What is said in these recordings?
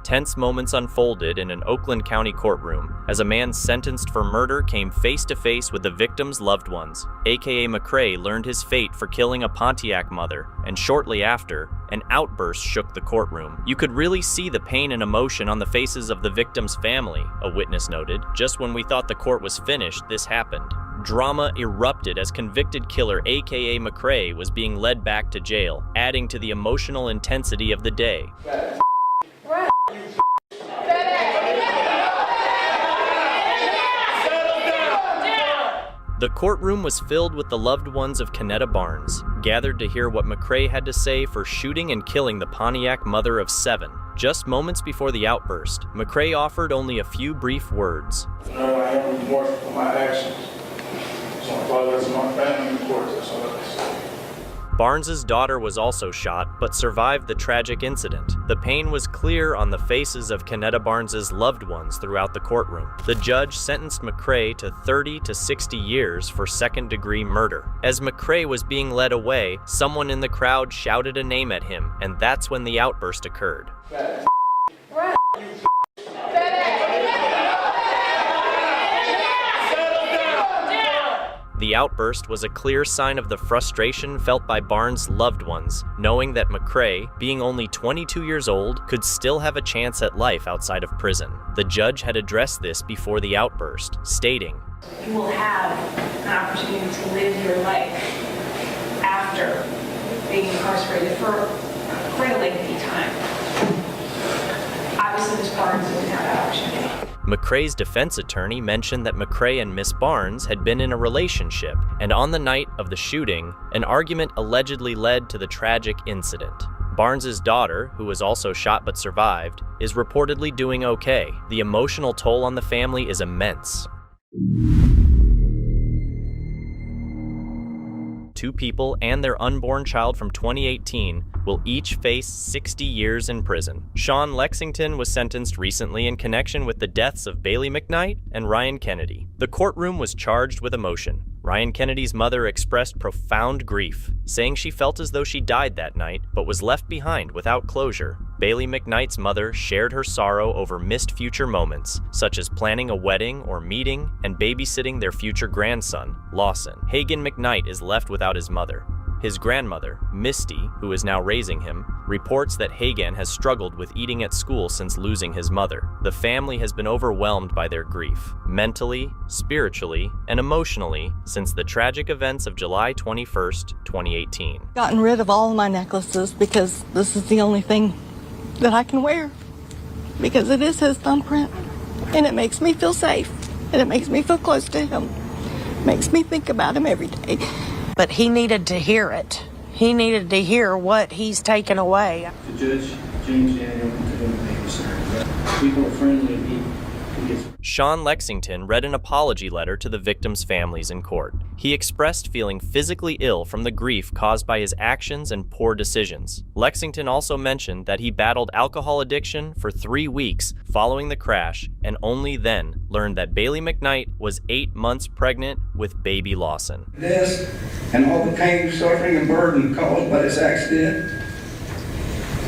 Tense moments unfolded in an Oakland County courtroom as a man sentenced for murder came face to face with the victim's loved ones. AKA McCrae learned his fate for killing a Pontiac mother, and shortly after, an outburst shook the courtroom. You could really see the pain and emotion on the faces of the victim's family, a witness noted. Just when we thought the court was finished, this happened. Drama erupted as convicted killer AKA McCrae was being led back to jail, adding to the emotional intensity of the day. The courtroom was filled with the loved ones of Kenetta Barnes, gathered to hear what McCrae had to say for shooting and killing the Pontiac mother of 7. Just moments before the outburst, McCrae offered only a few brief words. No, I have remorse for my actions. So I apologize to my family and the courts. That's all I can say. Barnes's daughter was also shot, but survived the tragic incident. The pain was clear on the faces of Kenetta Barnes's loved ones throughout the courtroom. The judge sentenced McCrae to 30 to 60 years for second-degree murder. As McCrae was being led away, someone in the crowd shouted a name at him, and that's when the outburst occurred. The outburst was a clear sign of the frustration felt by Barnes' loved ones, knowing that McCrae, being only 22 years old, could still have a chance at life outside of prison. The judge had addressed this before the outburst, stating, "You will have an opportunity to live your life after being incarcerated for quite a lengthy time." Obviously, Ms. Barnes didn't have that opportunity. McCrae's defense attorney mentioned that McCrae and Miss Barnes had been in a relationship, and on the night of the shooting, an argument allegedly led to the tragic incident. Barnes's daughter, who was also shot but survived, is reportedly doing okay. The emotional toll on the family is immense. 2 people and their unborn child from 2018 will each face 60 years in prison. Sean Lexington was sentenced recently in connection with the deaths of Bailey McKnight and Ryan Kennedy. The courtroom was charged with emotion. Ryan Kennedy's mother expressed profound grief, saying she felt as though she died that night, but was left behind without closure. Bailey McKnight's mother shared her sorrow over missed future moments, such as planning a wedding or meeting and babysitting their future grandson, Lawson. Hagan McKnight is left without his mother. His grandmother, Misty, who is now raising him, reports that Hagan has struggled with eating at school since losing his mother. The family has been overwhelmed by their grief, mentally, spiritually, and emotionally, since the tragic events of July 21st, 2018. Gotten rid of all my necklaces because this is the only thing that I can wear, because it is his thumbprint, and it makes me feel safe, and it makes me feel close to him. It makes me think about him every day. But he needed to hear it. He needed to hear what he's taken away. The judge, James Daniel, people are friendly and he gets... Sean Lexington read an apology letter to the victims' families in court. He expressed feeling physically ill from the grief caused by his actions and poor decisions. Lexington also mentioned that he battled alcohol addiction for 3 weeks following the crash, and only then learned that Bailey McKnight was 8 months pregnant with baby Lawson. This and all the pain, suffering, and burden caused by this accident,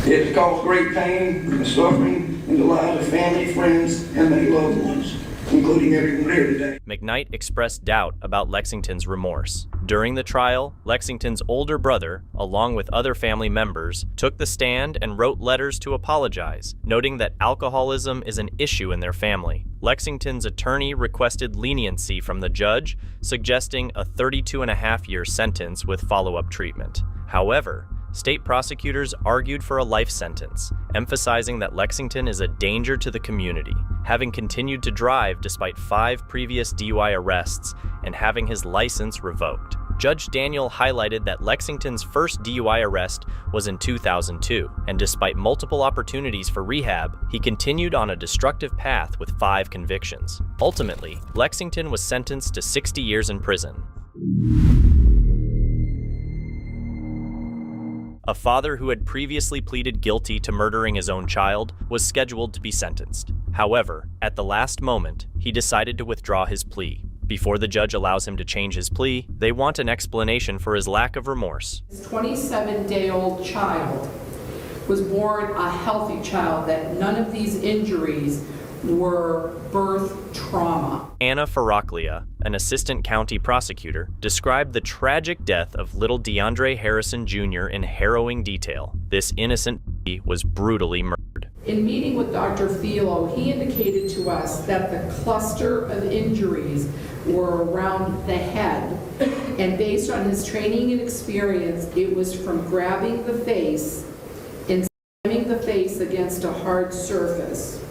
it has caused great pain and suffering in the lives of family, friends, and many loved ones, including everyone here today. McKnight expressed doubt about Lexington's remorse. During the trial, Lexington's older brother, along with other family members, took the stand and wrote letters to apologize, noting that alcoholism is an issue in their family. Lexington's attorney requested leniency from the judge, suggesting a 32.5-year sentence with follow-up treatment. However, state prosecutors argued for a life sentence, emphasizing that Lexington is a danger to the community, having continued to drive despite 5 previous DUI arrests and having his license revoked. Judge Daniel highlighted that Lexington's first DUI arrest was in 2002, and despite multiple opportunities for rehab, he continued on a destructive path with 5 convictions. Ultimately, Lexington was sentenced to 60 years in prison. A father who had previously pleaded guilty to murdering his own child was scheduled to be sentenced. However, at the last moment, he decided to withdraw his plea, Before the judge allows him to change his plea, they want an explanation for his lack of remorse. His 27-day-old child was born a healthy child, that none of these injuries were birth trauma. Anna Faraglia, an assistant county prosecutor, described the tragic death of little DeAndre Harrison Jr. in harrowing detail. This innocent baby was brutally murdered. In meeting with Dr. Philo, he indicated to us that the cluster of injuries were around the head, and based on his training and experience, it was from grabbing the face and slamming the face against a hard surface.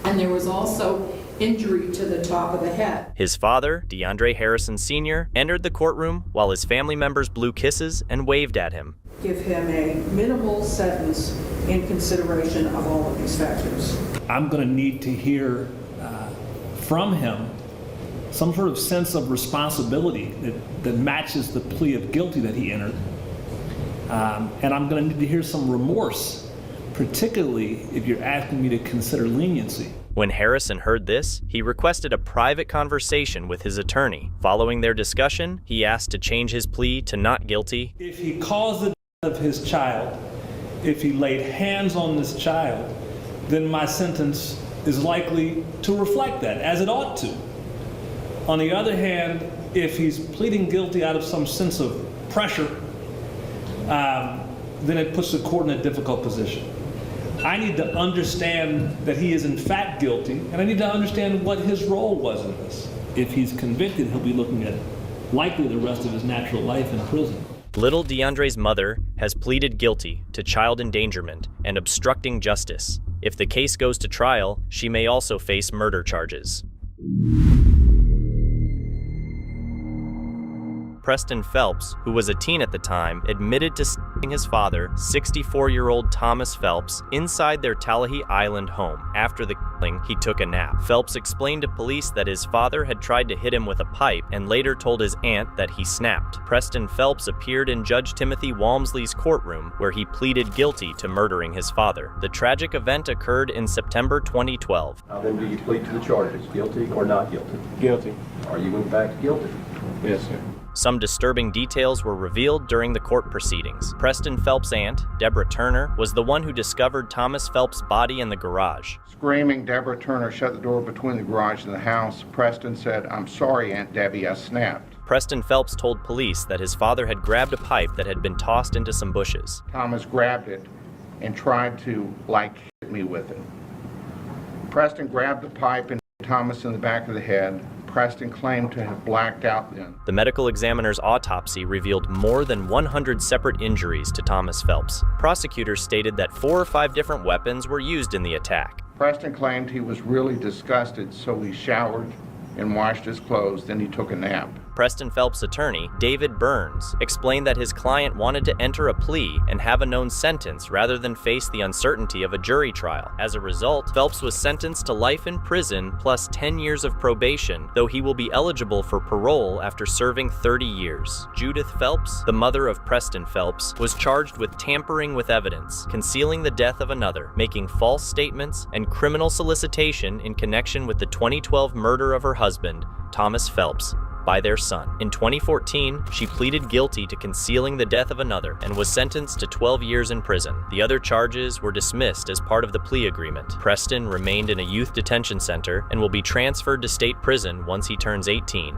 And there was also injury to the top of the head. His father, DeAndre Harrison Sr., entered the courtroom while his family members blew kisses and waved at him. Give him a minimal sentence in consideration of all of these factors. I'm going to need to hear from him some sort of sense of responsibility that matches the plea of guilty that he entered. And I'm going to need to hear some remorse, particularly if you're asking me to consider leniency. When Harrison heard this, he requested a private conversation with his attorney. Following their discussion, he asked to change his plea to not guilty. If he caused the death of his child, if he laid hands on this child, then my sentence is likely to reflect that, as it ought to. On the other hand, if he's pleading guilty out of some sense of pressure, then it puts the court in a difficult position. I need to understand that he is in fact guilty, and I need to understand what his role was in this. If he's convicted, he'll be looking at likely the rest of his natural life in prison. Little DeAndre's mother has pleaded guilty to child endangerment and obstructing justice. If the case goes to trial, she may also face murder charges. Preston Phelps, who was a teen at the time, admitted to stabbing his father, 64-year-old Thomas Phelps, inside their Tallahassee Island home. After the killing, he took a nap. Phelps explained to police that his father had tried to hit him with a pipe and later told his aunt that he snapped. Preston Phelps appeared in Judge Timothy Walmsley's courtroom, where he pleaded guilty to murdering his father. The tragic event occurred in September 2012. Now then, do you plead to the charges, guilty or not guilty? Guilty. Are you in fact guilty? Yes, sir. Some disturbing details were revealed during the court proceedings. Preston Phelps' aunt, Deborah Turner, was the one who discovered Thomas Phelps' body in the garage. Screaming, Deborah Turner shut the door between the garage and the house. Preston said, "I'm sorry, Aunt Debbie, I snapped." Preston Phelps told police that his father had grabbed a pipe that had been tossed into some bushes. Thomas grabbed it and tried to, hit me with it. Preston grabbed the pipe and hit Thomas in the back of the head. Preston claimed to have blacked out then. The medical examiner's autopsy revealed more than 100 separate injuries to Thomas Phelps. Prosecutors stated that 4 or 5 different weapons were used in the attack. Preston claimed he was really disgusted, so he showered and washed his clothes, then he took a nap. Preston Phelps' attorney, David Burns, explained that his client wanted to enter a plea and have a known sentence rather than face the uncertainty of a jury trial. As a result, Phelps was sentenced to life in prison plus 10 years of probation, though he will be eligible for parole after serving 30 years. Judith Phelps, the mother of Preston Phelps, was charged with tampering with evidence, concealing the death of another, making false statements, and criminal solicitation in connection with the 2012 murder of her husband, Thomas Phelps, by their son. In 2014, she pleaded guilty to concealing the death of another and was sentenced to 12 years in prison. The other charges were dismissed as part of the plea agreement. Preston remained in a youth detention center and will be transferred to state prison once he turns 18.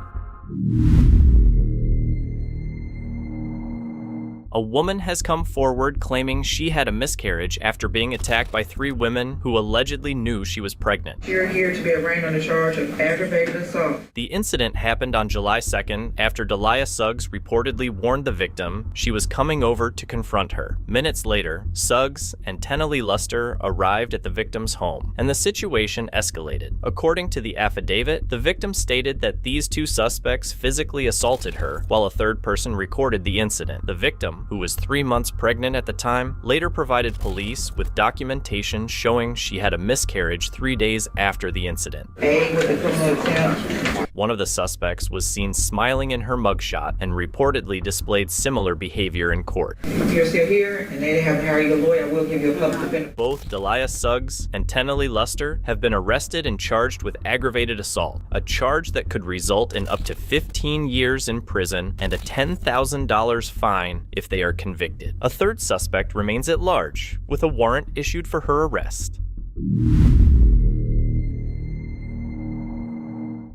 A woman has come forward claiming she had a miscarriage after being attacked by 3 women who allegedly knew she was pregnant. You're here to be arraigned on the charge of aggravated assault. The incident happened on July 2nd after Delia Suggs reportedly warned the victim she was coming over to confront her. Minutes later, Suggs and Tenali Luster arrived at the victim's home, and the situation escalated. According to the affidavit, the victim stated that these 2 suspects physically assaulted her, while a third person recorded the incident. The victim, who was 3 months pregnant at the time, later provided police with documentation showing she had a miscarriage 3 days after the incident. A with a criminal attempt. One of the suspects was seen smiling in her mugshot and reportedly displayed similar behavior in court. If you're still here and they haven't hired you a lawyer, I will give you a public defender. Both Delia Suggs and Tenelly Luster have been arrested and charged with aggravated assault, a charge that could result in up to 15 years in prison and a $10,000 fine if they are convicted. A third suspect remains at large, with a warrant issued for her arrest.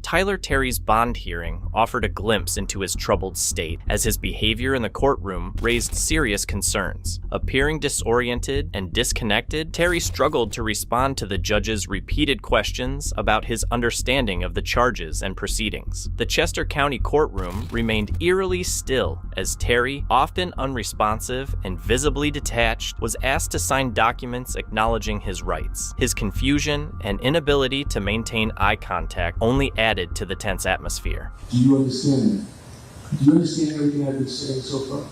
Tyler Terry's bond hearing offered a glimpse into his troubled state as his behavior in the courtroom raised serious concerns. Appearing disoriented and disconnected, Terry struggled to respond to the judge's repeated questions about his understanding of the charges and proceedings. The Chester County courtroom remained eerily still as Terry, often unresponsive and visibly detached, was asked to sign documents acknowledging his rights. His confusion and inability to maintain eye contact only added to the tense atmosphere. Do you understand that? Do you understand everything I've been saying so far?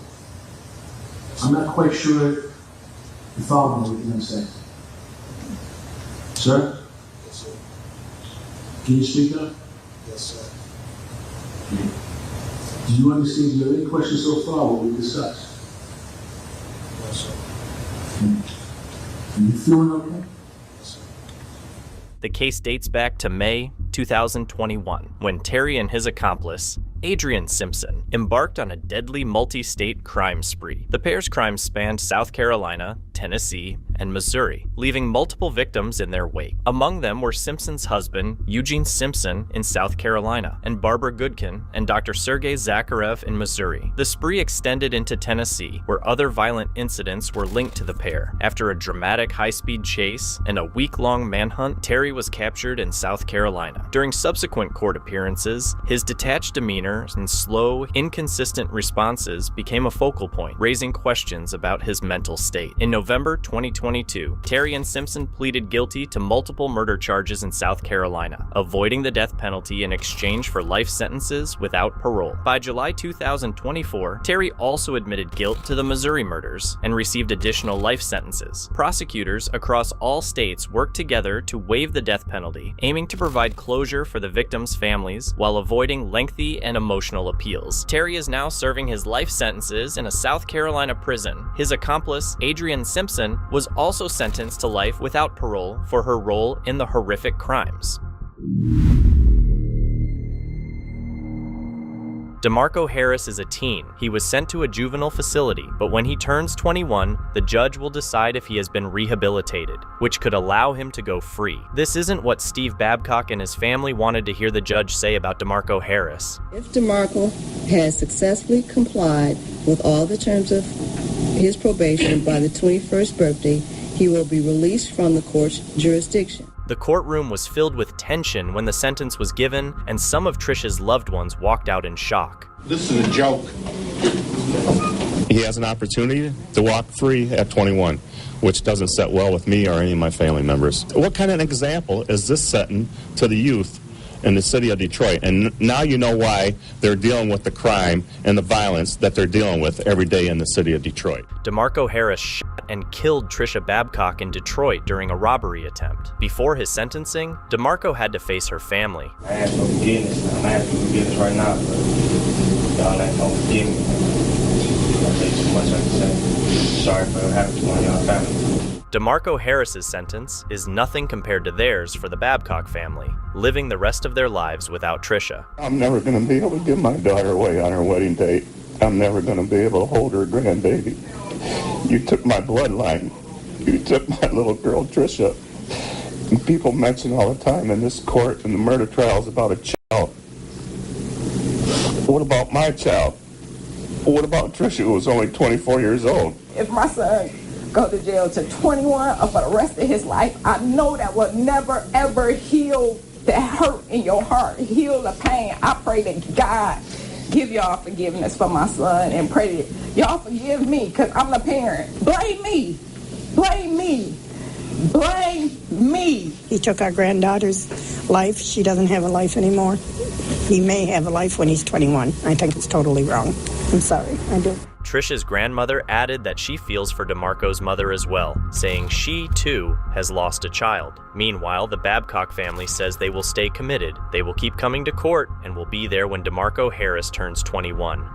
I'm not quite sure you follow me everything I'm saying. Sir? Yes, sir. Can you speak up? Yes, sir. Do you understand? Do you have any questions so far what we discussed? No, sir. Are you feeling okay? Yes, sir. The case dates back to May 2021, when Terry and his accomplice, Adrian Simpson, embarked on a deadly multi-state crime spree. The pair's crimes spanned South Carolina, Tennessee, and Missouri, leaving multiple victims in their wake. Among them were Simpson's husband, Eugene Simpson, in South Carolina, and Barbara Goodkin and Dr. Sergei Zakharev in Missouri. The spree extended into Tennessee, where other violent incidents were linked to the pair. After a dramatic high-speed chase and a week-long manhunt, Terry was captured in South Carolina. During subsequent court appearances, his detached demeanor and slow, inconsistent responses became a focal point, raising questions about his mental state. In November 2022, Terry and Simpson pleaded guilty to multiple murder charges in South Carolina, avoiding the death penalty in exchange for life sentences without parole. By July 2024, Terry also admitted guilt to the Missouri murders and received additional life sentences. Prosecutors across all states worked together to waive the death penalty, aiming to provide closure for the victims' families while avoiding lengthy and emotional appeals. Terry is now serving his life sentences in a South Carolina prison. His accomplice, Adrian Simpson, was also sentenced to life without parole for her role in the horrific crimes. DeMarco Harris is a teen. He was sent to a juvenile facility, but when he turns 21, the judge will decide if he has been rehabilitated, which could allow him to go free. This isn't what Steve Babcock and his family wanted to hear the judge say about DeMarco Harris. If DeMarco has successfully complied with all the terms of his probation by the 21st birthday, he will be released from the court's jurisdiction. The courtroom was filled with tension when the sentence was given, and some of Trish's loved ones walked out in shock. This is a joke. He has an opportunity to walk free at 21, which doesn't set well with me or any of my family members. What kind of an example is this setting to the youth in the city of Detroit? And now you know why they're dealing with the crime and the violence that they're dealing with every day in the city of Detroit. DeMarco Harris shot and killed Trisha Babcock in Detroit during a robbery attempt. Before his sentencing, DeMarco had to face her family. I ask for forgiveness. I'm asking for forgiveness right now, but y'all ain't gonna forgive me. I say too much I can say. Sorry for what happened to one of y'all family. DeMarco Harris's sentence is nothing compared to theirs for the Babcock family, living the rest of their lives without Trisha. I'm never going to be able to give my daughter away on her wedding date. I'm never going to be able to hold her grandbaby. You took my bloodline. You took my little girl, Trisha. And people mention all the time in this court and the murder trials about a child. What about my child? What about Trisha, who was only 24 years old? If my son go to jail to 21 or for the rest of his life, I know that will never, ever heal the hurt in your heart, heal the pain. I pray that God give y'all forgiveness for my son and pray that y'all forgive me because I'm the parent. Blame me. Blame me. Blame me. He took our granddaughter's life. She doesn't have a life anymore. He may have a life when he's 21. I think it's totally wrong. I'm sorry, I do. Trisha's grandmother added that she feels for DeMarco's mother as well, saying she, too, has lost a child. Meanwhile, the Babcock family says they will stay committed. They will keep coming to court and will be there when DeMarco Harris turns 21.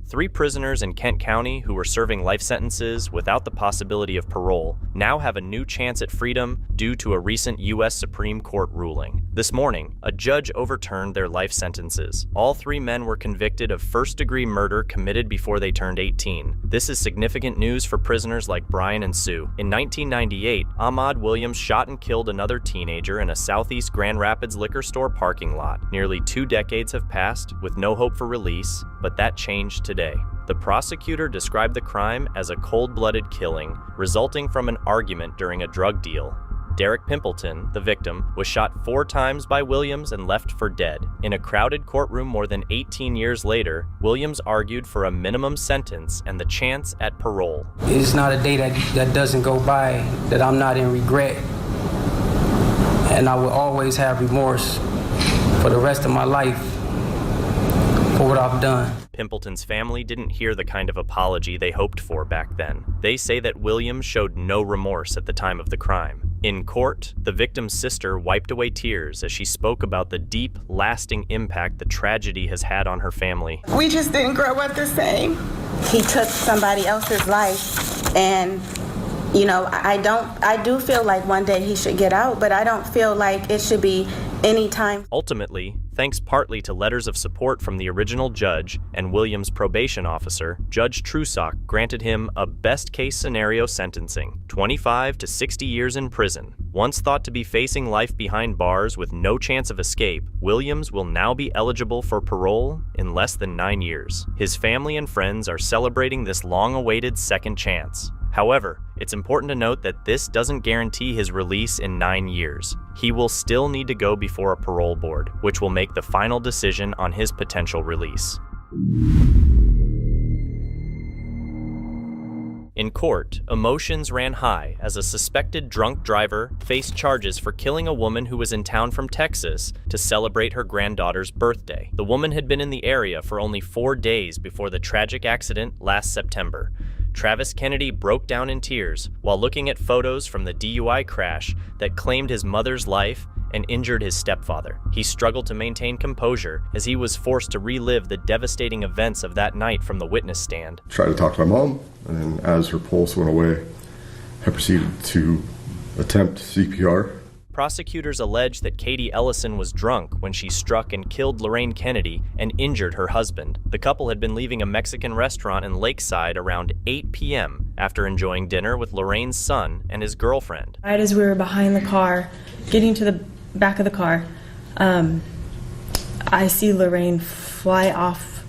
3 prisoners in Kent County who were serving life sentences without the possibility of parole now have a new chance at freedom due to a recent U.S. Supreme Court ruling. This morning, a judge overturned their life sentences. All 3 men were convicted of first-degree murder committed before they turned 18. This is significant news for prisoners like Brian and Sue. In 1998, Ahmaud Williams shot and killed another teenager in a southeast Grand Rapids liquor store parking lot. Nearly 2 decades have passed with no hope for release, but that changed today. The prosecutor described the crime as a cold-blooded killing resulting from an argument during a drug deal. Derek Pimpleton, the victim, was shot 4 times by Williams and left for dead. In a crowded courtroom more than 18 years later, Williams argued for a minimum sentence and the chance at parole. It's not a day that doesn't go by that I'm not in regret. And I will always have remorse for the rest of my life for what I've done. Pimpleton's family didn't hear the kind of apology they hoped for back then. They say that Williams showed no remorse at the time of the crime. In court, the victim's sister wiped away tears as she spoke about the deep, lasting impact the tragedy has had on her family. We just didn't grow up the same. He took somebody else's life, and you know, I do feel like one day he should get out, but I don't feel like it should be any time. Ultimately, thanks partly to letters of support from the original judge and Williams' probation officer, Judge Trusock granted him a best-case scenario sentencing, 25 to 60 years in prison. Once thought to be facing life behind bars with no chance of escape, Williams will now be eligible for parole in less than 9 years. His family and friends are celebrating this long-awaited second chance. However, it's important to note that this doesn't guarantee his release in 9 years. He will still need to go before a parole board, which will make the final decision on his potential release. In court, emotions ran high as a suspected drunk driver faced charges for killing a woman who was in town from Texas to celebrate her granddaughter's birthday. The woman had been in the area for only 4 days before the tragic accident last September. Travis Kennedy broke down in tears while looking at photos from the DUI crash that claimed his mother's life and injured his stepfather. He struggled to maintain composure as he was forced to relive the devastating events of that night from the witness stand. Tried to talk to my mom, and then as her pulse went away, I proceeded to attempt CPR. Prosecutors allege that Katie Ellison was drunk when she struck and killed Lorraine Kennedy and injured her husband. The couple had been leaving a Mexican restaurant in Lakeside around 8 p.m. after enjoying dinner with Lorraine's son and his girlfriend. Right as we were behind the car, getting to the back of the car, I see Lorraine fly off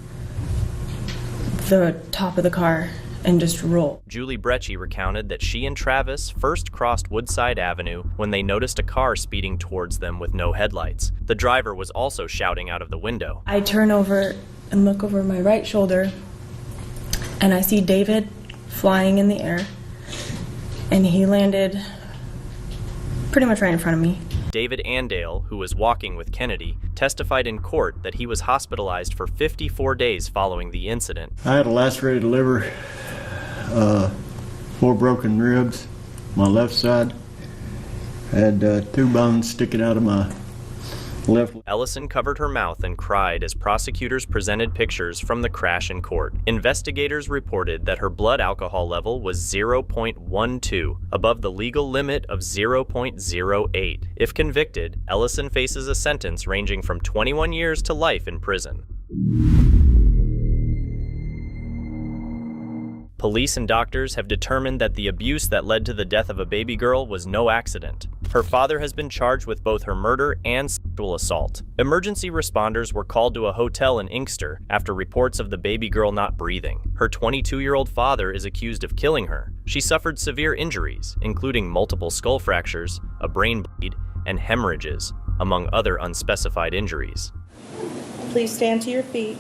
the top of the car and just roll. Julie Brecci recounted that she and Travis first crossed Woodside Avenue when they noticed a car speeding towards them with no headlights. The driver was also shouting out of the window. I turn over and look over my right shoulder, and I see David flying in the air, and he landed pretty much right in front of me. David Andale, who was walking with Kennedy, testified in court that he was hospitalized for 54 days following the incident. I had a lacerated liver, 4 broken ribs, my left side. I had 2 bones sticking out of my left. Ellison covered her mouth and cried as prosecutors presented pictures from the crash in court. Investigators reported that her blood alcohol level was 0.12, above the legal limit of 0.08. If convicted, Ellison faces a sentence ranging from 21 years to life in prison. Police and doctors have determined that the abuse that led to the death of a baby girl was no accident. Her father has been charged with both her murder and sexual assault. Emergency responders were called to a hotel in Inkster after reports of the baby girl not breathing. Her 22-year-old father is accused of killing her. She suffered severe injuries, including multiple skull fractures, a brain bleed, and hemorrhages, among other unspecified injuries. Please stand to your feet.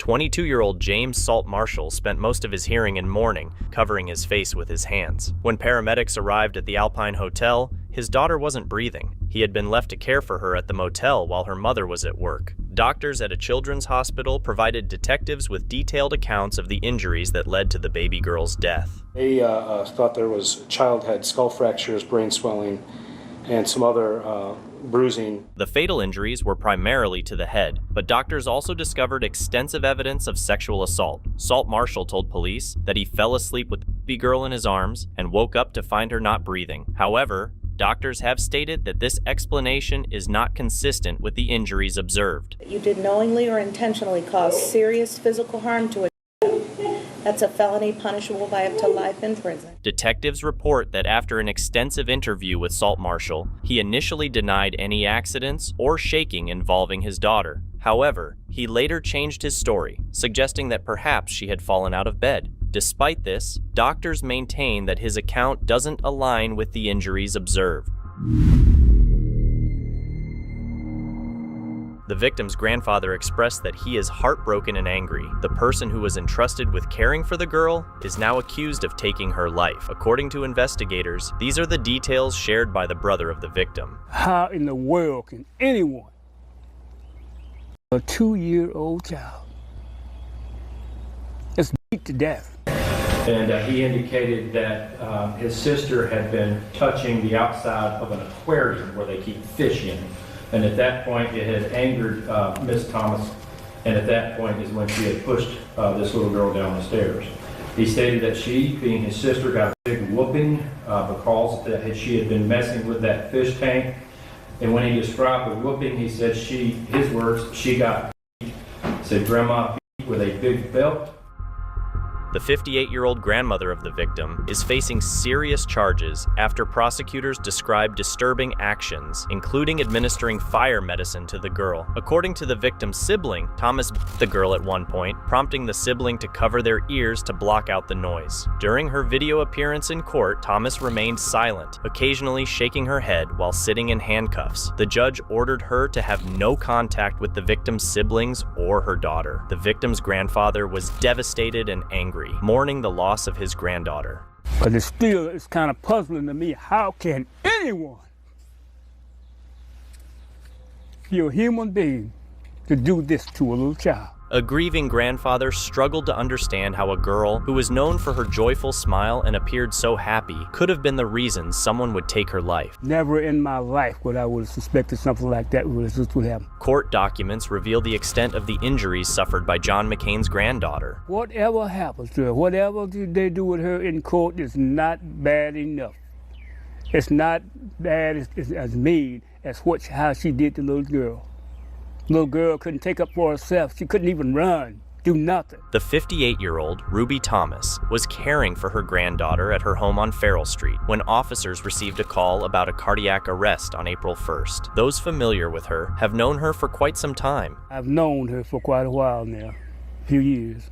22-year-old James Salt Marshall spent most of his hearing in mourning, covering his face with his hands. When paramedics arrived at the Alpine Hotel, His daughter wasn't breathing. He had been left to care for her at the motel while her mother was at work. Doctors at a children's hospital provided detectives with detailed accounts of the injuries that led to the baby girl's death. They thought child had skull fractures, brain swelling, and some other bruising. The fatal injuries were primarily to the head, but doctors also discovered extensive evidence of sexual assault. Salt Marshall told police that he fell asleep with the baby girl in his arms and woke up to find her not breathing. However, doctors have stated that this explanation is not consistent with the injuries observed. You did knowingly or intentionally cause serious physical harm to a child. That's a felony punishable by up to life in prison. Detectives report that after an extensive interview with Salt Marshall, he initially denied any accidents or shaking involving his daughter. However, he later changed his story, suggesting that perhaps she had fallen out of bed. Despite this, doctors maintain that his account doesn't align with the injuries observed. The victim's grandfather expressed that he is heartbroken and angry. The person who was entrusted with caring for the girl is now accused of taking her life. According to investigators, these are the details shared by the brother of the victim. How in the world can anyone, a 2-year-old child, is beat to death? And he indicated that his sister had been touching the outside of an aquarium where they keep fish in. And at that point, it had angered Miss Thomas, and at that point is when she had pushed this little girl down the stairs. He stated that she, being his sister, got a big whooping because she had been messing with that fish tank. And when he described the whooping, he said his words, she got beat. He said, "Grandma beat with a big belt." The 58-year-old grandmother of the victim is facing serious charges after prosecutors described disturbing actions, including administering fire medicine to the girl. According to the victim's sibling, Thomas beat the girl at one point, prompting the sibling to cover their ears to block out the noise. During her video appearance in court, Thomas remained silent, occasionally shaking her head while sitting in handcuffs. The judge ordered her to have no contact with the victim's siblings or her daughter. The victim's grandfather was devastated and angry, mourning the loss of his granddaughter. But it's kind of puzzling to me. How can anyone, be a human being, to do this to a little child? A grieving grandfather struggled to understand how a girl who was known for her joyful smile and appeared so happy could have been the reason someone would take her life. Never in my life would I have suspected something like that would happen. Court documents reveal the extent of the injuries suffered by John McCain's granddaughter. Whatever happens to her, whatever they do with her in court is not bad enough. It's not bad as mean as how she did the little girl. Little girl couldn't take up for herself. She couldn't even run, do nothing. The 58-year-old Ruby Thomas was caring for her granddaughter at her home on Farrell Street when officers received a call about a cardiac arrest on April 1st. Those familiar with her have known her for quite some time. I've known her for quite a while now, a few years.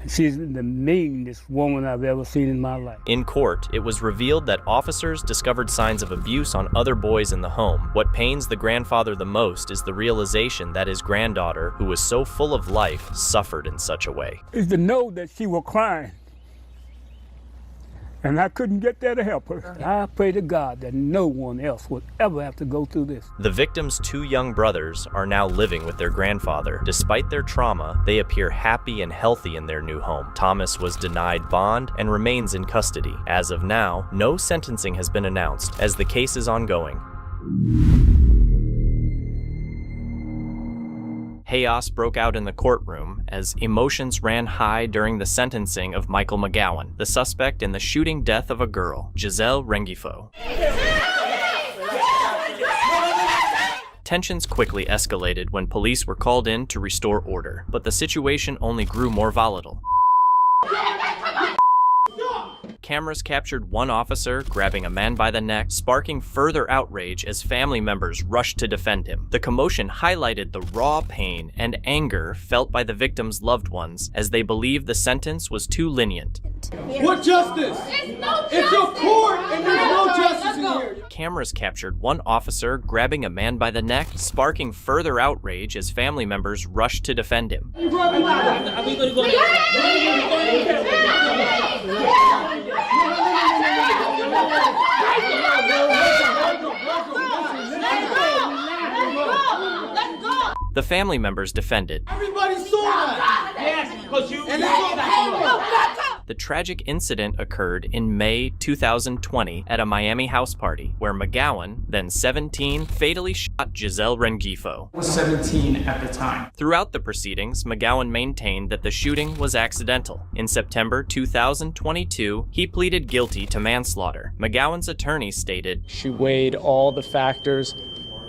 She's the meanest woman I've ever seen in my life. In court, it was revealed that officers discovered signs of abuse on other boys in the home. What pains the grandfather the most is the realization that his granddaughter, who was so full of life, suffered in such a way. Is to know that she was crying, and I couldn't get there to help her. I pray to God that no one else would ever have to go through this. The victim's 2 young brothers are now living with their grandfather. Despite their trauma, they appear happy and healthy in their new home. Thomas was denied bond and remains in custody. As of now, no sentencing has been announced as the case is ongoing. Chaos broke out in the courtroom as emotions ran high during the sentencing of Michael McGowan, the suspect in the shooting death of a girl, Giselle Rengifo. Tensions quickly escalated when police were called in to restore order, but the situation only grew more volatile. Cameras captured one officer grabbing a man by the neck, sparking further outrage as family members rushed to defend him. The commotion highlighted the raw pain and anger felt by the victim's loved ones as they believed the sentence was too lenient. What justice? It's your court and there's no justice in here. Cameras captured one officer grabbing a man by the neck, sparking further outrage as family members rushed to defend him. The family members defended. Everybody saw that. Yes, because you. And they saw that. The tragic incident occurred in May 2020 at a Miami house party where McGowan, then 17, fatally shot Giselle Rengifo. I was 17 at the time. Throughout the proceedings, McGowan maintained that the shooting was accidental. In September 2022, he pleaded guilty to manslaughter. McGowan's attorney stated, She weighed all the factors.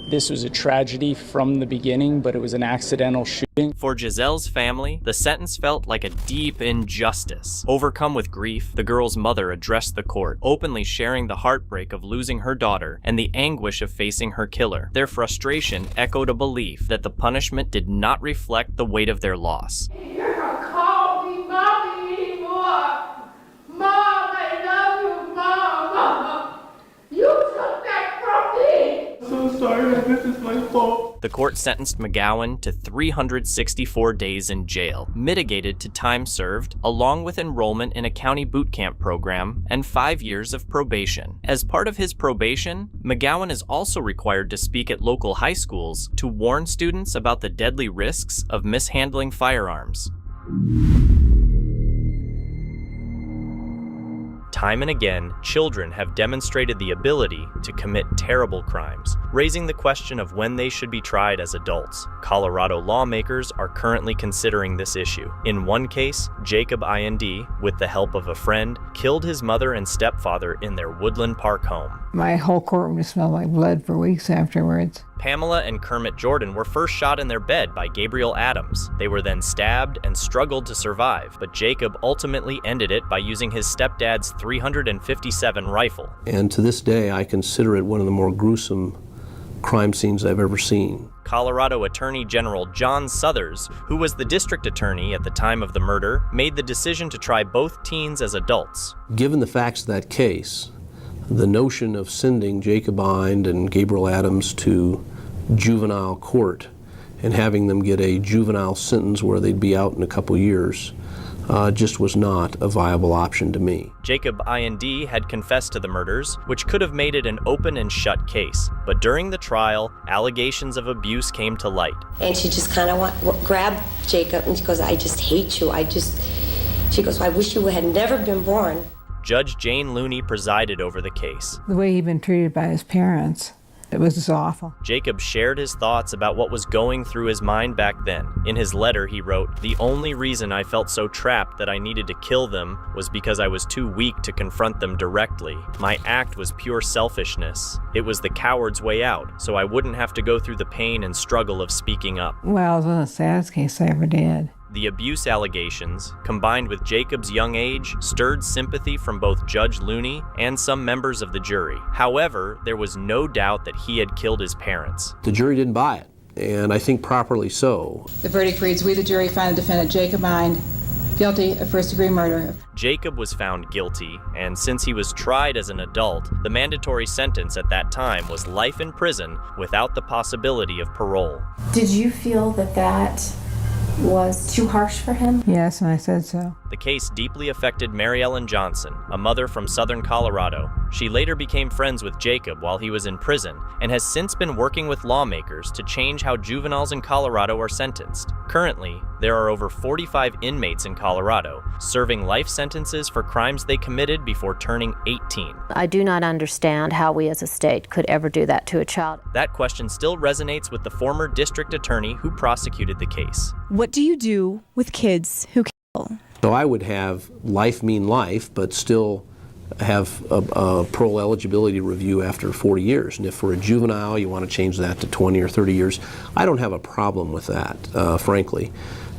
This was a tragedy from the beginning, but it was an accidental shooting. For Giselle's family, the sentence felt like a deep injustice. Overcome with grief, the girl's mother addressed the court, openly sharing the heartbreak of losing her daughter and the anguish of facing her killer. Their frustration echoed a belief that the punishment did not reflect the weight of their loss. You're gonna call me mommy anymore. Mom, I love you, Mom. You took that from me. So sorry, this is my fault. The court sentenced McGowan to 364 days in jail, mitigated to time served, along with enrollment in a county boot camp program and 5 years of probation. As part of his probation, McGowan is also required to speak at local high schools to warn students about the deadly risks of mishandling firearms. Time and again, children have demonstrated the ability to commit terrible crimes, raising the question of when they should be tried as adults. Colorado lawmakers are currently considering this issue. In one case, Jacob IND, with the help of a friend, killed his mother and stepfather in their Woodland Park home. My whole courtroom smelled like blood for weeks afterwards. Pamela and Kermit Jordan were first shot in their bed by Gabriel Adams. They were then stabbed and struggled to survive, but Jacob ultimately ended it by using his stepdad's .357 rifle. And to this day, I consider it one of the more gruesome crime scenes I've ever seen. Colorado Attorney General John Suthers, who was the district attorney at the time of the murder, made the decision to try both teens as adults. Given the facts of that case, the notion of sending Jacob Ind and Gabriel Adams to juvenile court and having them get a juvenile sentence where they'd be out in a couple years just was not a viable option to me. Jacob IND had confessed to the murders, which could have made it an open and shut case. But during the trial, allegations of abuse came to light. And she just kind of grabbed Jacob and she goes, I just hate you. She goes, I wish you had never been born. Judge Jane Looney presided over the case. The way he'd been treated by his parents, it was just awful. Jacob shared his thoughts about what was going through his mind back then. In his letter, he wrote, "The only reason I felt so trapped that I needed to kill them was because I was too weak to confront them directly. My act was pure selfishness. It was the coward's way out, so I wouldn't have to go through the pain and struggle of speaking up." Well, it was one of the saddest cases I ever did. The abuse allegations, combined with Jacob's young age, stirred sympathy from both Judge Looney and some members of the jury. However, there was no doubt that he had killed his parents. The jury didn't buy it, and I think properly so. The verdict reads, we, the jury, find the defendant Jacob Ind guilty of first-degree murder. Jacob was found guilty, and since he was tried as an adult, the mandatory sentence at that time was life in prison without the possibility of parole. Did you feel that was too harsh for him? Yes, and I said so. The case deeply affected Mary Ellen Johnson, a mother from southern Colorado. She later became friends with Jacob while he was in prison and has since been working with lawmakers to change how juveniles in Colorado are sentenced. Currently, there are over 45 inmates in Colorado serving life sentences for crimes they committed before turning 18. I do not understand how we as a state could ever do that to a child. That question still resonates with the former district attorney who prosecuted the case. What do you do with kids who kill? So I would have life mean life, but still have a parole eligibility review after 40 years. And if for a juvenile you want to change that to 20 or 30 years, I don't have a problem with that, frankly.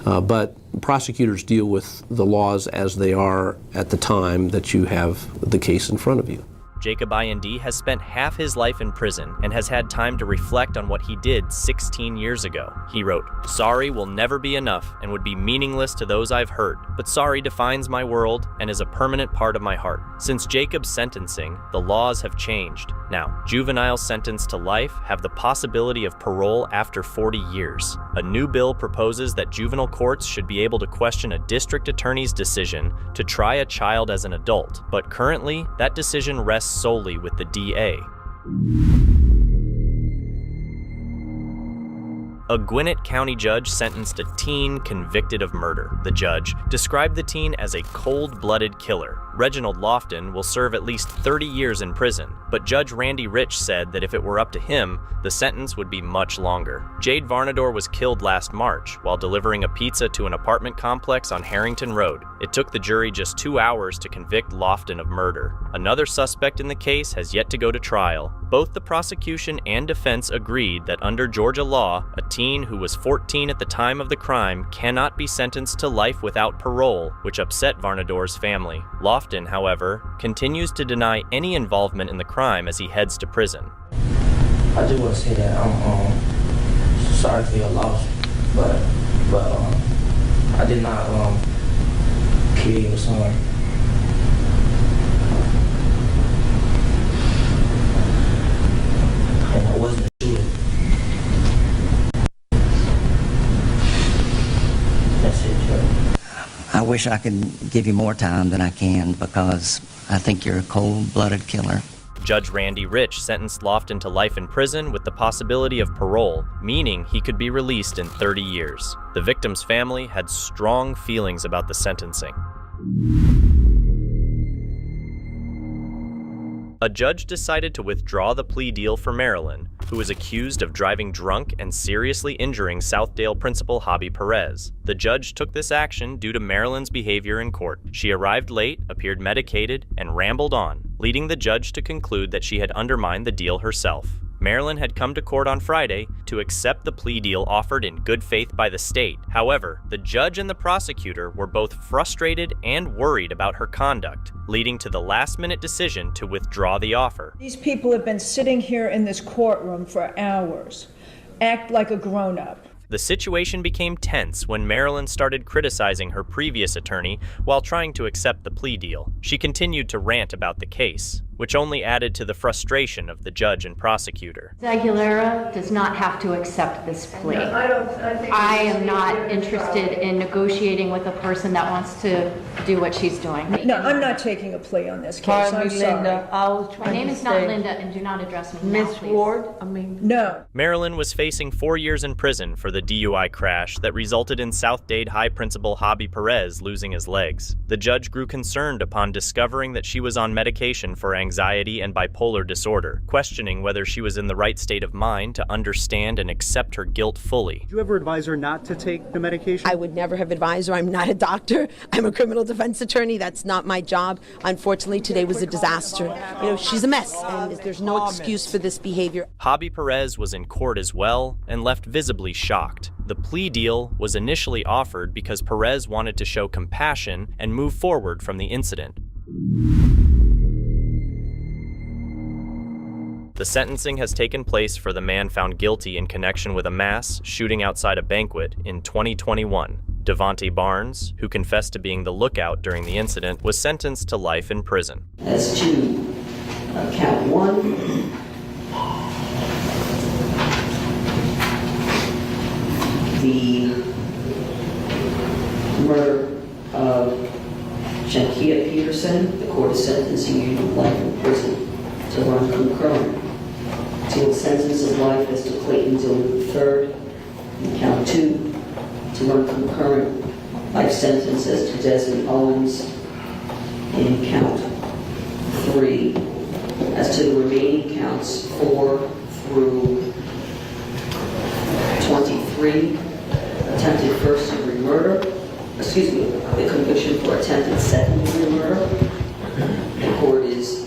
But prosecutors deal with the laws as they are at the time that you have the case in front of you. Jacob IND has spent half his life in prison and has had time to reflect on what he did 16 years ago. He wrote, "Sorry will never be enough and would be meaningless to those I've hurt, but sorry defines my world and is a permanent part of my heart. Since Jacob's sentencing, the laws have changed. Now, juveniles sentenced to life have the possibility of parole after 40 years. A new bill proposes that juvenile courts should be able to question a district attorney's decision to try a child as an adult, but currently, that decision rests solely with the DA. A Gwinnett County judge sentenced a teen convicted of murder. The judge described the teen as a cold-blooded killer. Reginald Lofton will serve at least 30 years in prison, but Judge Randy Rich said that if it were up to him, the sentence would be much longer. Jade Varnador was killed last March while delivering a pizza to an apartment complex on Harrington Road. It took the jury just 2 hours to convict Lofton of murder. Another suspect in the case has yet to go to trial. Both the prosecution and defense agreed that under Georgia law, a teen who was 14 at the time of the crime cannot be sentenced to life without parole, which upset Varnador's family. Lofton, however, continues to deny any involvement in the crime as he heads to prison. I just want to say that I'm sorry for your loss, but I did not kill your son. And I wasn't a shooter. That's it, Judge. I wish I could give you more time than I can because I think you're a cold-blooded killer. Judge Randy Rich sentenced Lofton to life in prison with the possibility of parole, meaning he could be released in 30 years. The victim's family had strong feelings about the sentencing. A judge decided to withdraw the plea deal for Marilyn, who was accused of driving drunk and seriously injuring Southdale principal Hobby Perez. The judge took this action due to Marilyn's behavior in court. She arrived late, appeared medicated, and rambled on, leading the judge to conclude that she had undermined the deal herself. Marilyn had come to court on Friday to accept the plea deal offered in good faith by the state. However, the judge and the prosecutor were both frustrated and worried about her conduct, leading to the last-minute decision to withdraw the offer. These people have been sitting here in this courtroom for hours. Act like a grown-up. The situation became tense when Marilyn started criticizing her previous attorney while trying to accept the plea deal. She continued to rant about the case, which only added to the frustration of the judge and prosecutor. Aguilera does not have to accept this plea. No, I am not interested in negotiating with a person that wants to do what she's doing. No, I'm not taking a plea on this case. I'm sorry. My name is not Linda, and do not address me now, please. No. Marilyn was facing 4 years in prison for the DUI crash that resulted in South Dade High Principal Hobby Perez losing his legs. The judge grew concerned upon discovering that she was on medication for anxiety and bipolar disorder, questioning whether she was in the right state of mind to understand and accept her guilt fully. Did you ever advise her not to take the medication? I would never have advised her. I'm not a doctor. I'm a criminal defense attorney. That's not my job. Unfortunately, today was a disaster. You know, she's a mess, and there's no excuse for this behavior. Hobby Perez was in court as well and left visibly shocked. The plea deal was initially offered because Perez wanted to show compassion and move forward from the incident. The sentencing has taken place for the man found guilty in connection with a mass shooting outside a banquet in 2021. Devontae Barnes, who confessed to being the lookout during the incident, was sentenced to life in prison. As to count one, the murder of Shankia Peterson, the court is sentencing you to life in prison to run concurrent to a sentence of life as to Clayton Dylann III, and count two, to run concurrent life sentence as to Desmond Owens, and count three. As to the remaining counts 4 through 23, attempted first-degree murder, the conviction for attempted second-degree murder. The court is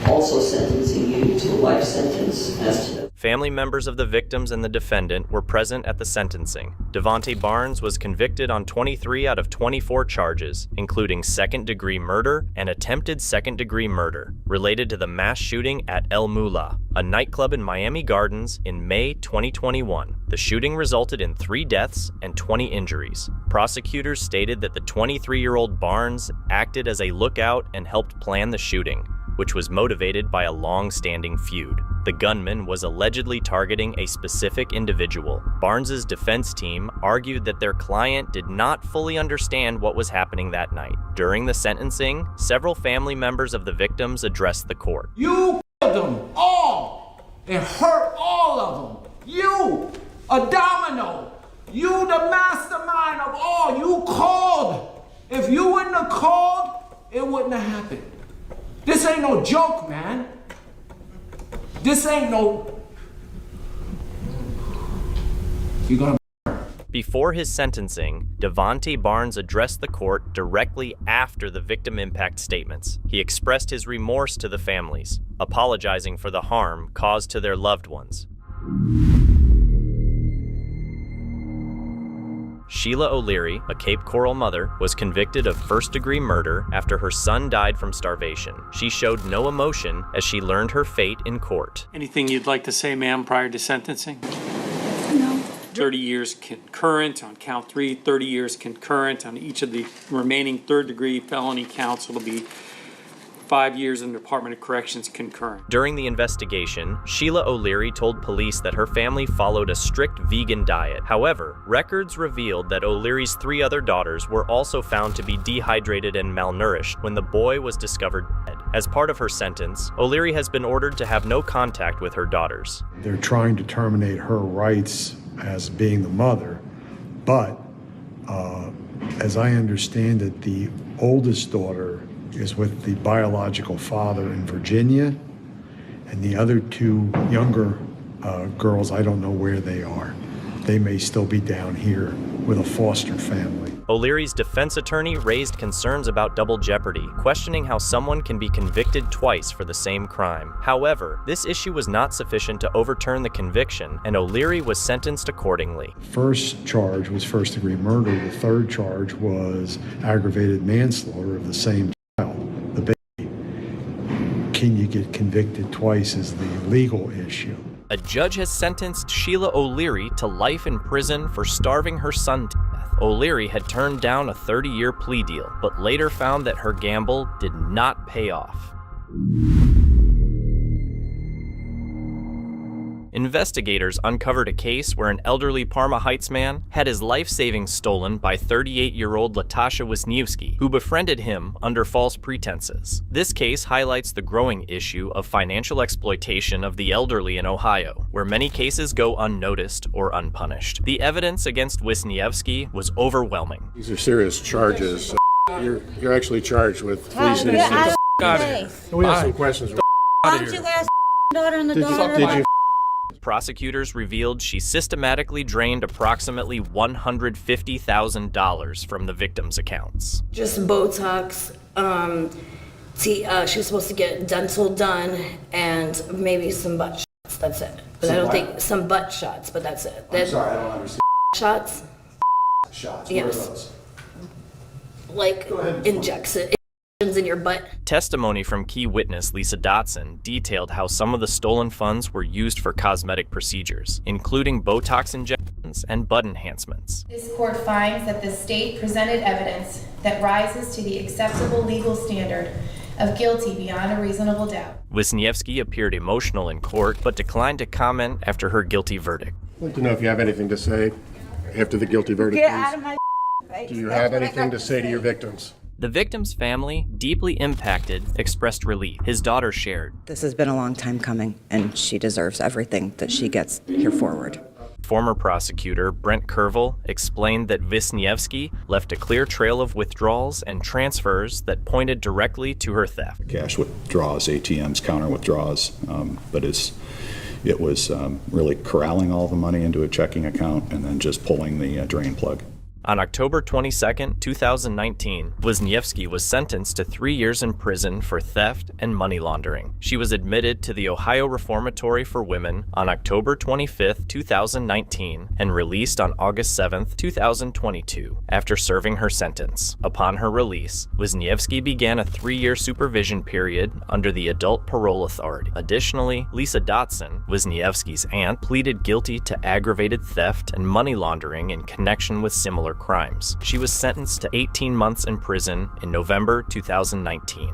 also sentencing you to a life sentence as to the Family members of the victims and the defendant were present at the sentencing. Devontae Barnes was convicted on 23 out of 24 charges, including second-degree murder and attempted second-degree murder, related to the mass shooting at El Mula, a nightclub in Miami Gardens, in May 2021. The shooting resulted in 3 deaths and 20 injuries. Prosecutors stated that the 23-year-old Barnes acted as a lookout and helped plan the shooting, which was motivated by a long-standing feud. The gunman was allegedly targeting a specific individual. Barnes's defense team argued that their client did not fully understand what was happening that night. During the sentencing, several family members of the victims addressed the court. You killed them all and hurt all of them. You A domino. You the mastermind of all. You called. If you wouldn't have called, it wouldn't have happened. This ain't no joke, man. This ain't no... You're gonna... Before his sentencing, Devontae Barnes addressed the court directly after the victim impact statements. He expressed his remorse to the families, apologizing for the harm caused to their loved ones. Sheila O'Leary, a Cape Coral mother, was convicted of first-degree murder after her son died from starvation. She showed no emotion as she learned her fate in court. Anything you'd like to say, ma'am, prior to sentencing? No. 30 years concurrent on count 3, 30 years concurrent on each of the remaining third-degree felony counts. It'll be 5 years in the Department of Corrections concurrent. During the investigation, Sheila O'Leary told police that her family followed a strict vegan diet. However, records revealed that O'Leary's 3 other daughters were also found to be dehydrated and malnourished when the boy was discovered dead. As part of her sentence, O'Leary has been ordered to have no contact with her daughters. They're trying to terminate her rights as being the mother, but as I understand it, the oldest daughter is with the biological father in Virginia, and the other 2 younger girls, I don't know where they are. They may still be down here with a foster family. O'Leary's defense attorney raised concerns about double jeopardy, questioning how someone can be convicted twice for the same crime. However, this issue was not sufficient to overturn the conviction, and O'Leary was sentenced accordingly. First charge was first-degree murder. The third charge was aggravated manslaughter of the same child, the baby. Can you get convicted twice is the legal issue. A judge has sentenced Sheila O'Leary to life in prison for starving her son to death. O'Leary had turned down a 30-year plea deal, but later found that her gamble did not pay off. Investigators uncovered a case where an elderly Parma Heights man had his life savings stolen by 38-year-old Latasha Wisniewski, who befriended him under false pretenses. This case highlights the growing issue of financial exploitation of the elderly in Ohio, where many cases go unnoticed or unpunished. The evidence against Wisniewski was overwhelming. These are serious charges. You're actually charged with fleecing. We have some questions. Why don't you ask daughter and the daughter? Prosecutors revealed she systematically drained approximately $150,000 from the victims' accounts. Just Botox. She was supposed to get dental done and maybe some butt shots. That's it. But I don't think some butt shots, but that's it. I'm sorry, I don't understand. Shots? Shots. Yes. What are those? Like injections in your butt. Testimony from key witness Lisa Dotson detailed how some of the stolen funds were used for cosmetic procedures, including Botox injections and butt enhancements. This court finds that the state presented evidence that rises to the acceptable legal standard of guilty beyond a reasonable doubt. Wisniewski appeared emotional in court, but declined to comment after her guilty verdict. I'd like to know if you have anything to say after the guilty verdict. Get out of my face. Do you have anything to say to your victims? The victim's family, deeply impacted, expressed relief. His daughter shared. This has been a long time coming, and she deserves everything that she gets here forward. Former prosecutor Brent Kervil explained that Wisniewski left a clear trail of withdrawals and transfers that pointed directly to her theft. Cash withdrawals, ATMs, counter withdrawals, but it was really corralling all the money into a checking account and then just pulling the drain plug. On October 22, 2019, Wisniewski was sentenced to 3 years in prison for theft and money laundering. She was admitted to the Ohio Reformatory for Women on October 25, 2019, and released on August 7, 2022, after serving her sentence. Upon her release, Wisniewski began a 3-year supervision period under the Adult Parole Authority. Additionally, Lisa Dotson, Wisniewski's aunt, pleaded guilty to aggravated theft and money laundering in connection with similar crimes. She was sentenced to 18 months in prison in November 2019.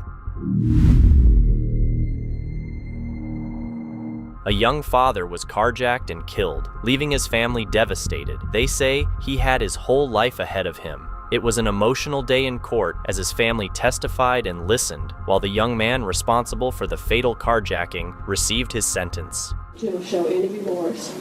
A young father was carjacked and killed, leaving his family devastated. They say he had his whole life ahead of him. It was an emotional day in court as his family testified and listened while the young man responsible for the fatal carjacking received his sentence. To show any remorse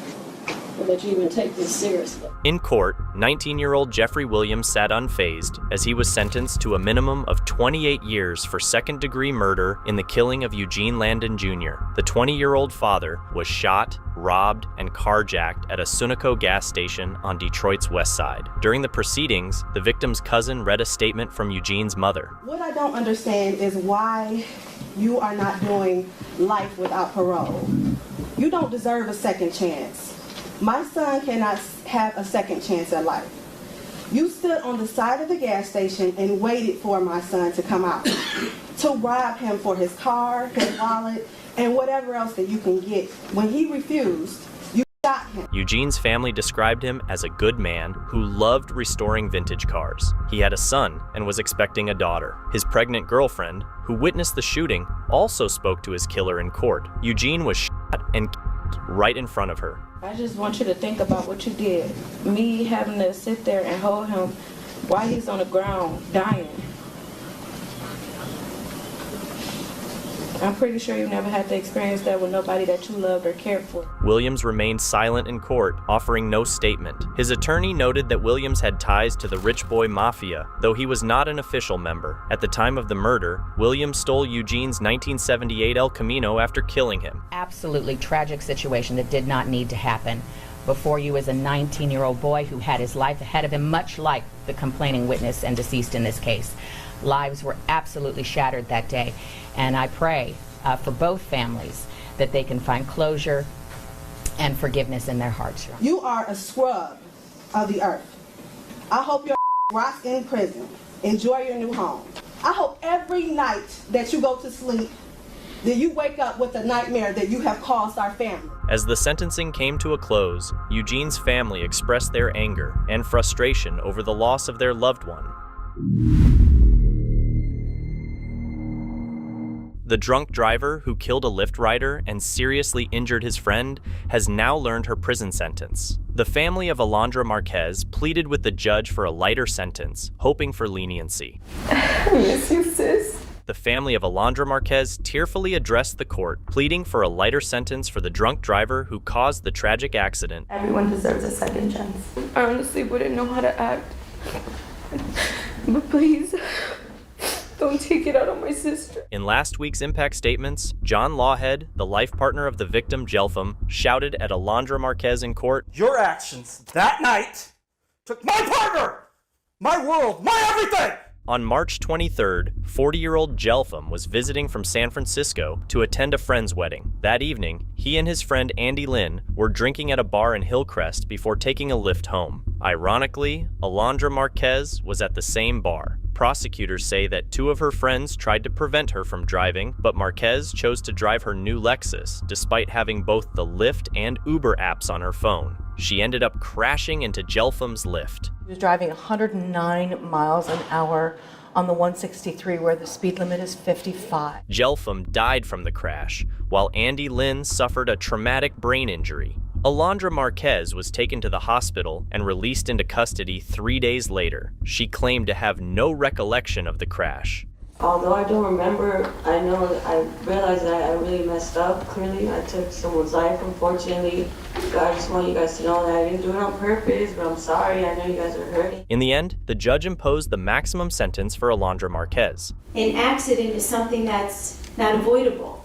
that you even take this seriously. In court, 19-year-old Jeffrey Williams sat unfazed as he was sentenced to a minimum of 28 years for second-degree murder in the killing of Eugene Landon Jr. The 20-year-old father was shot, robbed, and carjacked at a Sunoco gas station on Detroit's west side. During the proceedings, the victim's cousin read a statement from Eugene's mother. What I don't understand is why you are not doing life without parole. You don't deserve a second chance. My son cannot have a second chance at life. You stood on the side of the gas station and waited for my son to come out, to rob him for his car, his wallet, and whatever else that you can get. When he refused, you shot him. Eugene's family described him as a good man who loved restoring vintage cars. He had a son and was expecting a daughter. His pregnant girlfriend, who witnessed the shooting, also spoke to his killer in court. Eugene was shot and killed right in front of her. I just want you to think about what you did. Me having to sit there and hold him while he's on the ground dying. I'm pretty sure you never had to experience that with nobody that you loved or cared for. Williams remained silent in court, offering no statement. His attorney noted that Williams had ties to the Rich Boy Mafia, though he was not an official member. At the time of the murder, Williams stole Eugene's 1978 El Camino after killing him. Absolutely tragic situation that did not need to happen. Before you is a 19-year-old boy who had his life ahead of him, much like the complaining witness and deceased in this case. Lives were absolutely shattered that day, and I pray for both families that they can find closure and forgiveness in their hearts. You are a scrub of the earth. I hope your rots in prison. Enjoy your new home. I hope every night that you go to sleep that you wake up with a nightmare that you have caused our family. As the sentencing came to a close, Eugene's family expressed their anger and frustration over the loss of their loved one. The drunk driver who killed a Lyft rider and seriously injured his friend has now learned her prison sentence. The family of Alondra Marquez pleaded with the judge for a lighter sentence, hoping for leniency. I miss you, sis. The family of Alondra Marquez tearfully addressed the court, pleading for a lighter sentence for the drunk driver who caused the tragic accident. Everyone deserves a second chance. I honestly wouldn't know how to act. But please, don't take it out on my sister. In last week's impact statements, John Lawhead, the life partner of the victim Jelfam, shouted at Alondra Marquez in court, "Your actions that night took my partner, my world, my everything!" On March 23rd, 40-year-old Jelfam was visiting from San Francisco to attend a friend's wedding. That evening, he and his friend Andy Lynn were drinking at a bar in Hillcrest before taking a Lyft home. Ironically, Alondra Marquez was at the same bar. Prosecutors say that two of her friends tried to prevent her from driving, but Marquez chose to drive her new Lexus, despite having both the Lyft and Uber apps on her phone. She ended up crashing into Jelfam's Lyft. He was driving 109 miles an hour on the 163 where the speed limit is 55. Jelfam died from the crash, while Andy Lynn suffered a traumatic brain injury. Alondra Marquez was taken to the hospital and released into custody 3 days later. She claimed to have no recollection of the crash. Although I don't remember, I realized that I really messed up. Clearly, I took someone's life, unfortunately. I just want you guys to know that I didn't do it on purpose, but I'm sorry. I know you guys are hurting. In the end, the judge imposed the maximum sentence for Alondra Marquez. An accident is something that's not avoidable.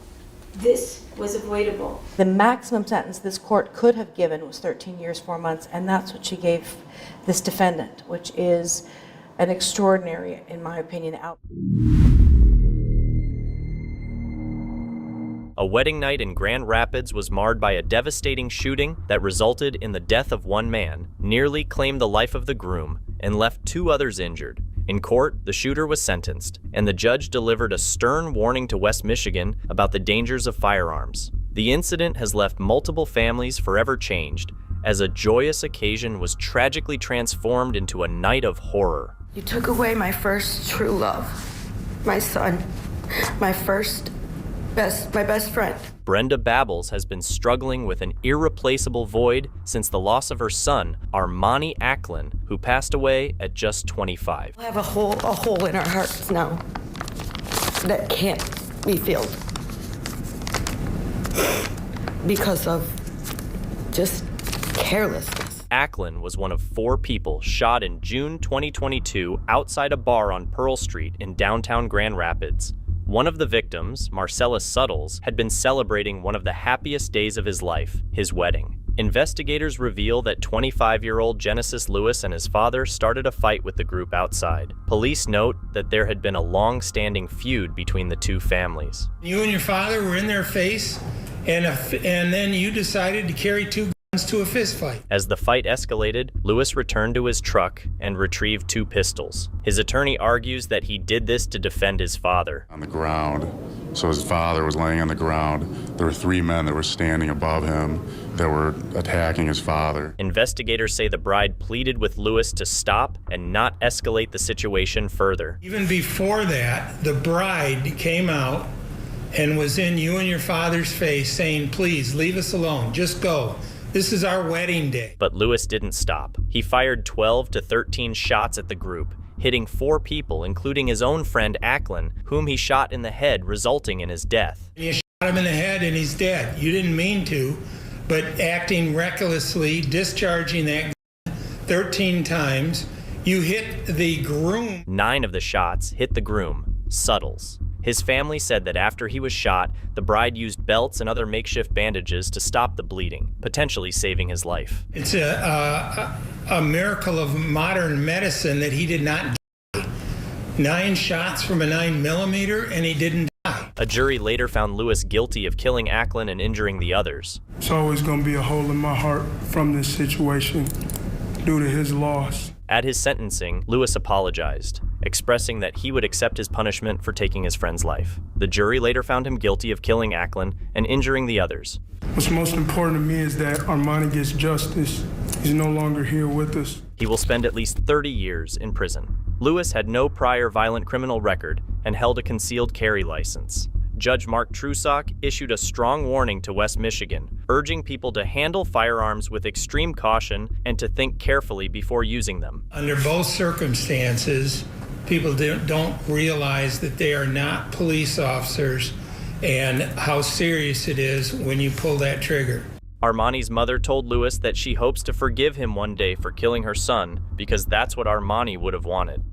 This was avoidable. The maximum sentence this court could have given was 13 years, 4 months, and that's what she gave this defendant, which is an extraordinary, in my opinion, A wedding night in Grand Rapids was marred by a devastating shooting that resulted in the death of one man, nearly claimed the life of the groom, and left two others injured. In court, the shooter was sentenced, and the judge delivered a stern warning to West Michigan about the dangers of firearms. The incident has left multiple families forever changed, as a joyous occasion was tragically transformed into a night of horror. You took away my first true love, my son, my best friend. Brenda Babbles has been struggling with an irreplaceable void since the loss of her son, Armani Acklin, who passed away at just 25. We have a hole in our hearts now that can't be filled because of just carelessness. Acklin was one of 4 people shot in June 2022 outside a bar on Pearl Street in downtown Grand Rapids. One of the victims, Marcellus Suttles, had been celebrating one of the happiest days of his life, his wedding. Investigators reveal that 25-year-old Genesis Lewis and his father started a fight with the group outside. Police note that there had been a long-standing feud between the two families. You and your father were in their face, and then you decided to carry 2 guns to a fist fight. As the fight escalated, Lewis returned to his truck and retrieved 2 pistols. His attorney argues that he did this to defend his father. On the ground, so his father was laying on the ground. There were 3 men that were standing above him that were attacking his father. Investigators say the bride pleaded with Lewis to stop and not escalate the situation further. Even before that, the bride came out and was in you and your father's face saying, please, leave us alone, just go. This is our wedding day. But Lewis didn't stop. He fired 12 to 13 shots at the group, hitting 4 people, including his own friend Acklin, whom he shot in the head, resulting in his death. You shot him in the head and he's dead. You didn't mean to, but acting recklessly, discharging that gun 13 times, you hit the groom. 9 of the shots hit the groom, Suttles. His family said that after he was shot, the bride used belts and other makeshift bandages to stop the bleeding, potentially saving his life. It's a miracle of modern medicine that he did not die. 9 shots from a 9mm and he didn't die. A jury later found Lewis guilty of killing Acklin and injuring the others. It's always going to be a hole in my heart from this situation due to his loss. At his sentencing, Lewis apologized, expressing that he would accept his punishment for taking his friend's life. The jury later found him guilty of killing Acklin and injuring the others. What's most important to me is that Armani gets justice. He's no longer here with us. He will spend at least 30 years in prison. Lewis had no prior violent criminal record and held a concealed carry license. Judge Mark Trusock issued a strong warning to West Michigan, urging people to handle firearms with extreme caution and to think carefully before using them. Under both circumstances, people don't realize that they are not police officers and how serious it is when you pull that trigger. Armani's mother told Lewis that she hopes to forgive him one day for killing her son because that's what Armani would have wanted.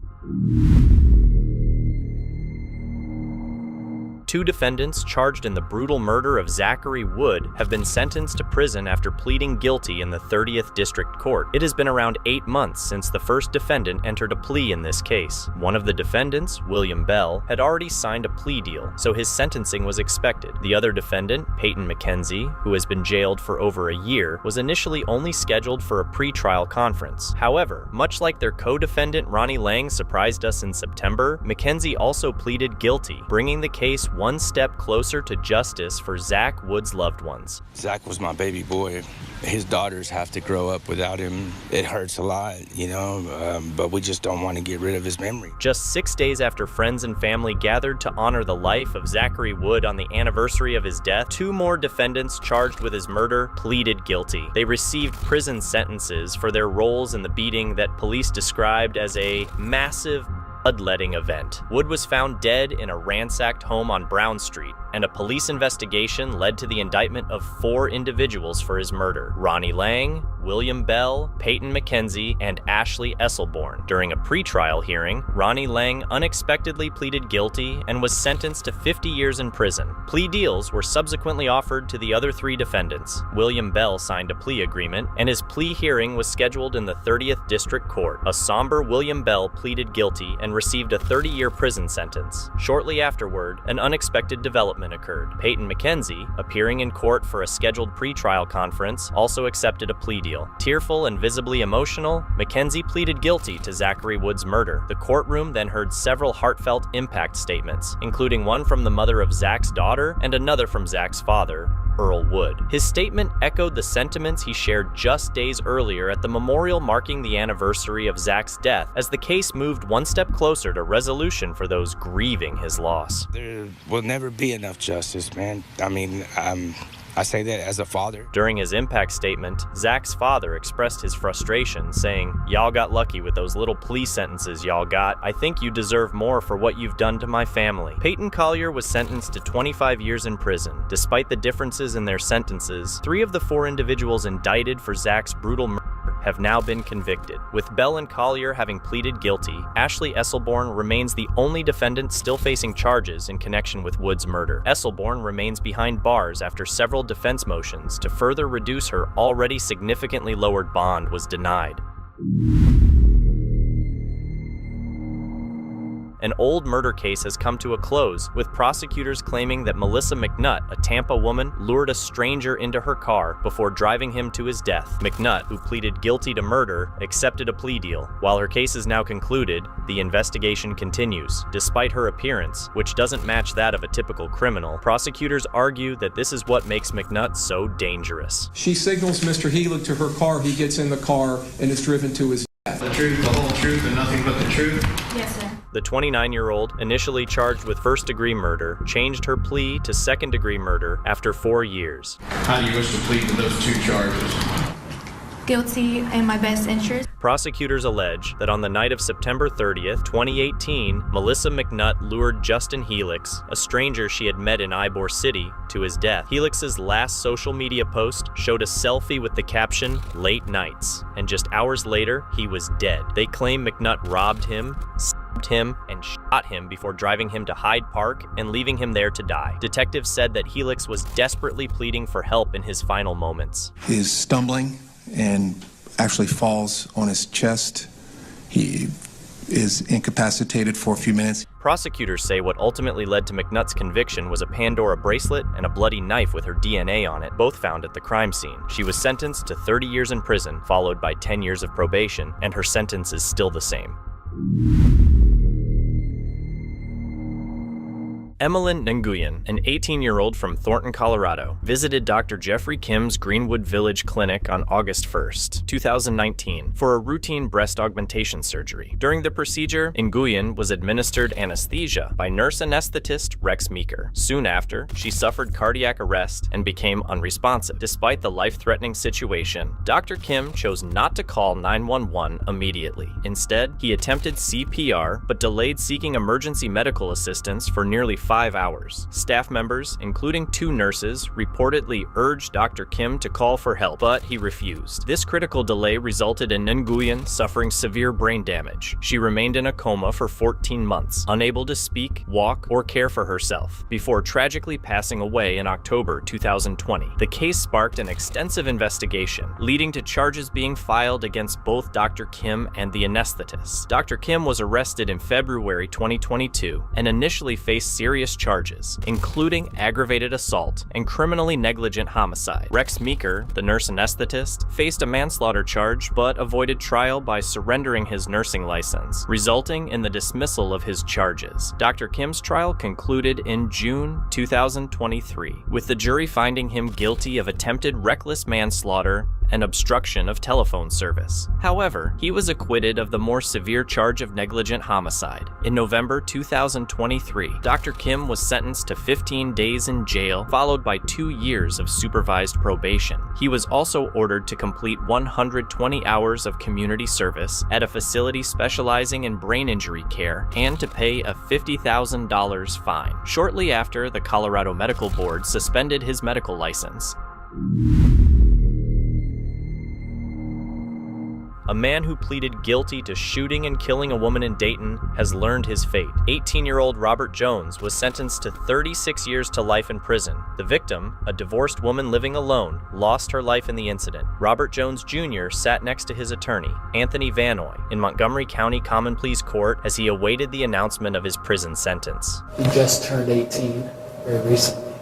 2 defendants charged in the brutal murder of Zachary Wood have been sentenced to prison after pleading guilty in the 30th District Court. It has been around 8 months since the first defendant entered a plea in this case. One of the defendants, William Bell, had already signed a plea deal, so his sentencing was expected. The other defendant, Peyton McKenzie, who has been jailed for over a year, was initially only scheduled for a pre-trial conference. However, much like their co-defendant Ronnie Lang surprised us in September, McKenzie also pleaded guilty, bringing the case one step closer to justice for Zach Wood's loved ones. Zach was my baby boy. His daughters have to grow up without him. It hurts a lot, you know, but we just don't want to get rid of his memory. Just 6 days after friends and family gathered to honor the life of Zachary Wood on the anniversary of his death, 2 more defendants charged with his murder pleaded guilty. They received prison sentences for their roles in the beating that police described as a massive bloodletting event. Wood was found dead in a ransacked home on Brown Street, and a police investigation led to the indictment of 4 individuals for his murder: Ronnie Lang, William Bell, Peyton McKenzie, and Ashley Esselborn. During a pretrial hearing, Ronnie Lang unexpectedly pleaded guilty and was sentenced to 50 years in prison. Plea deals were subsequently offered to the other 3 defendants. William Bell signed a plea agreement, and his plea hearing was scheduled in the 30th District Court. A somber William Bell pleaded guilty and received a 30-year prison sentence. Shortly afterward, an unexpected development occurred. Peyton McKenzie, appearing in court for a scheduled pretrial conference, also accepted a plea deal. Tearful and visibly emotional, McKenzie pleaded guilty to Zachary Wood's murder. The courtroom then heard several heartfelt impact statements, including one from the mother of Zach's daughter and another from Zach's father, Earl Wood. His statement echoed the sentiments he shared just days earlier at the memorial marking the anniversary of Zach's death, as the case moved one step closer to resolution for those grieving his loss. There will never be enough justice, man. I mean, I say that as a father. During his impact statement, Zach's father expressed his frustration, saying, "Y'all got lucky with those little plea sentences y'all got. I think you deserve more for what you've done to my family." Peyton Collier was sentenced to 25 years in prison. Despite the differences in their sentences, 3 of the 4 individuals indicted for Zach's brutal murder have now been convicted. With Bell and Collier having pleaded guilty, Ashley Esselborn remains the only defendant still facing charges in connection with Wood's murder. Esselborn remains behind bars after several defense motions to further reduce her already significantly lowered bond was denied. An old murder case has come to a close, with prosecutors claiming that Melissa McNutt, a Tampa woman, lured a stranger into her car before driving him to his death. McNutt, who pleaded guilty to murder, accepted a plea deal. While her case is now concluded, the investigation continues. Despite her appearance, which doesn't match that of a typical criminal, prosecutors argue that this is what makes McNutt so dangerous. She signals Mr. Heelig to her car, he gets in the car, and is driven to his death. The truth, the whole truth, and nothing but the truth? Yes, sir. The 29-year-old, initially charged with first-degree murder, changed her plea to second-degree murder after 4 years. How do you wish to plead to those 2 charges? Guilty in my best interest. Prosecutors allege that on the night of September 30th, 2018, Melissa McNutt lured Justin Helix, a stranger she had met in Ybor City, to his death. Helix's last social media post showed a selfie with the caption, "Late Nights," and just hours later, he was dead. They claim McNutt robbed him, stabbed him, and shot him before driving him to Hyde Park and leaving him there to die. Detectives said that Helix was desperately pleading for help in his final moments. He is stumbling and actually falls on his chest. He is incapacitated for a few minutes. Prosecutors say what ultimately led to McNutt's conviction was a Pandora bracelet and a bloody knife with her DNA on it, both found at the crime scene. She was sentenced to 30 years in prison, followed by 10 years of probation, and her sentence is still the same. Emmeline Nguyen, an 18-year-old from Thornton, Colorado, visited Dr. Jeffrey Kim's Greenwood Village Clinic on August 1st, 2019, for a routine breast augmentation surgery. During the procedure, Nguyen was administered anesthesia by nurse anesthetist Rex Meeker. Soon after, she suffered cardiac arrest and became unresponsive. Despite the life-threatening situation, Dr. Kim chose not to call 911 immediately. Instead, he attempted CPR but delayed seeking emergency medical assistance for nearly 5 hours. Staff members, including 2 nurses, reportedly urged Dr. Kim to call for help, but he refused. This critical delay resulted in Nguyen suffering severe brain damage. She remained in a coma for 14 months, unable to speak, walk, or care for herself, before tragically passing away in October 2020. The case sparked an extensive investigation, leading to charges being filed against both Dr. Kim and the anesthetist. Dr. Kim was arrested in February 2022 and initially faced serious charges, including aggravated assault and criminally negligent homicide. Rex Meeker, the nurse anesthetist, faced a manslaughter charge but avoided trial by surrendering his nursing license, resulting in the dismissal of his charges. Dr. Kim's trial concluded in June 2023, with the jury finding him guilty of attempted reckless manslaughter and obstruction of telephone service. However, he was acquitted of the more severe charge of negligent homicide. In November 2023, Dr. Kim was sentenced to 15 days in jail, followed by 2 years of supervised probation. He was also ordered to complete 120 hours of community service at a facility specializing in brain injury care and to pay a $50,000 fine. Shortly after, the Colorado Medical Board suspended his medical license. A man who pleaded guilty to shooting and killing a woman in Dayton has learned his fate. 18-year-old Robert Jones was sentenced to 36 years to life in prison. The victim, a divorced woman living alone, lost her life in the incident. Robert Jones Jr. sat next to his attorney, Anthony Vanoy, in Montgomery County Common Pleas Court as he awaited the announcement of his prison sentence. He just turned 18 very recently.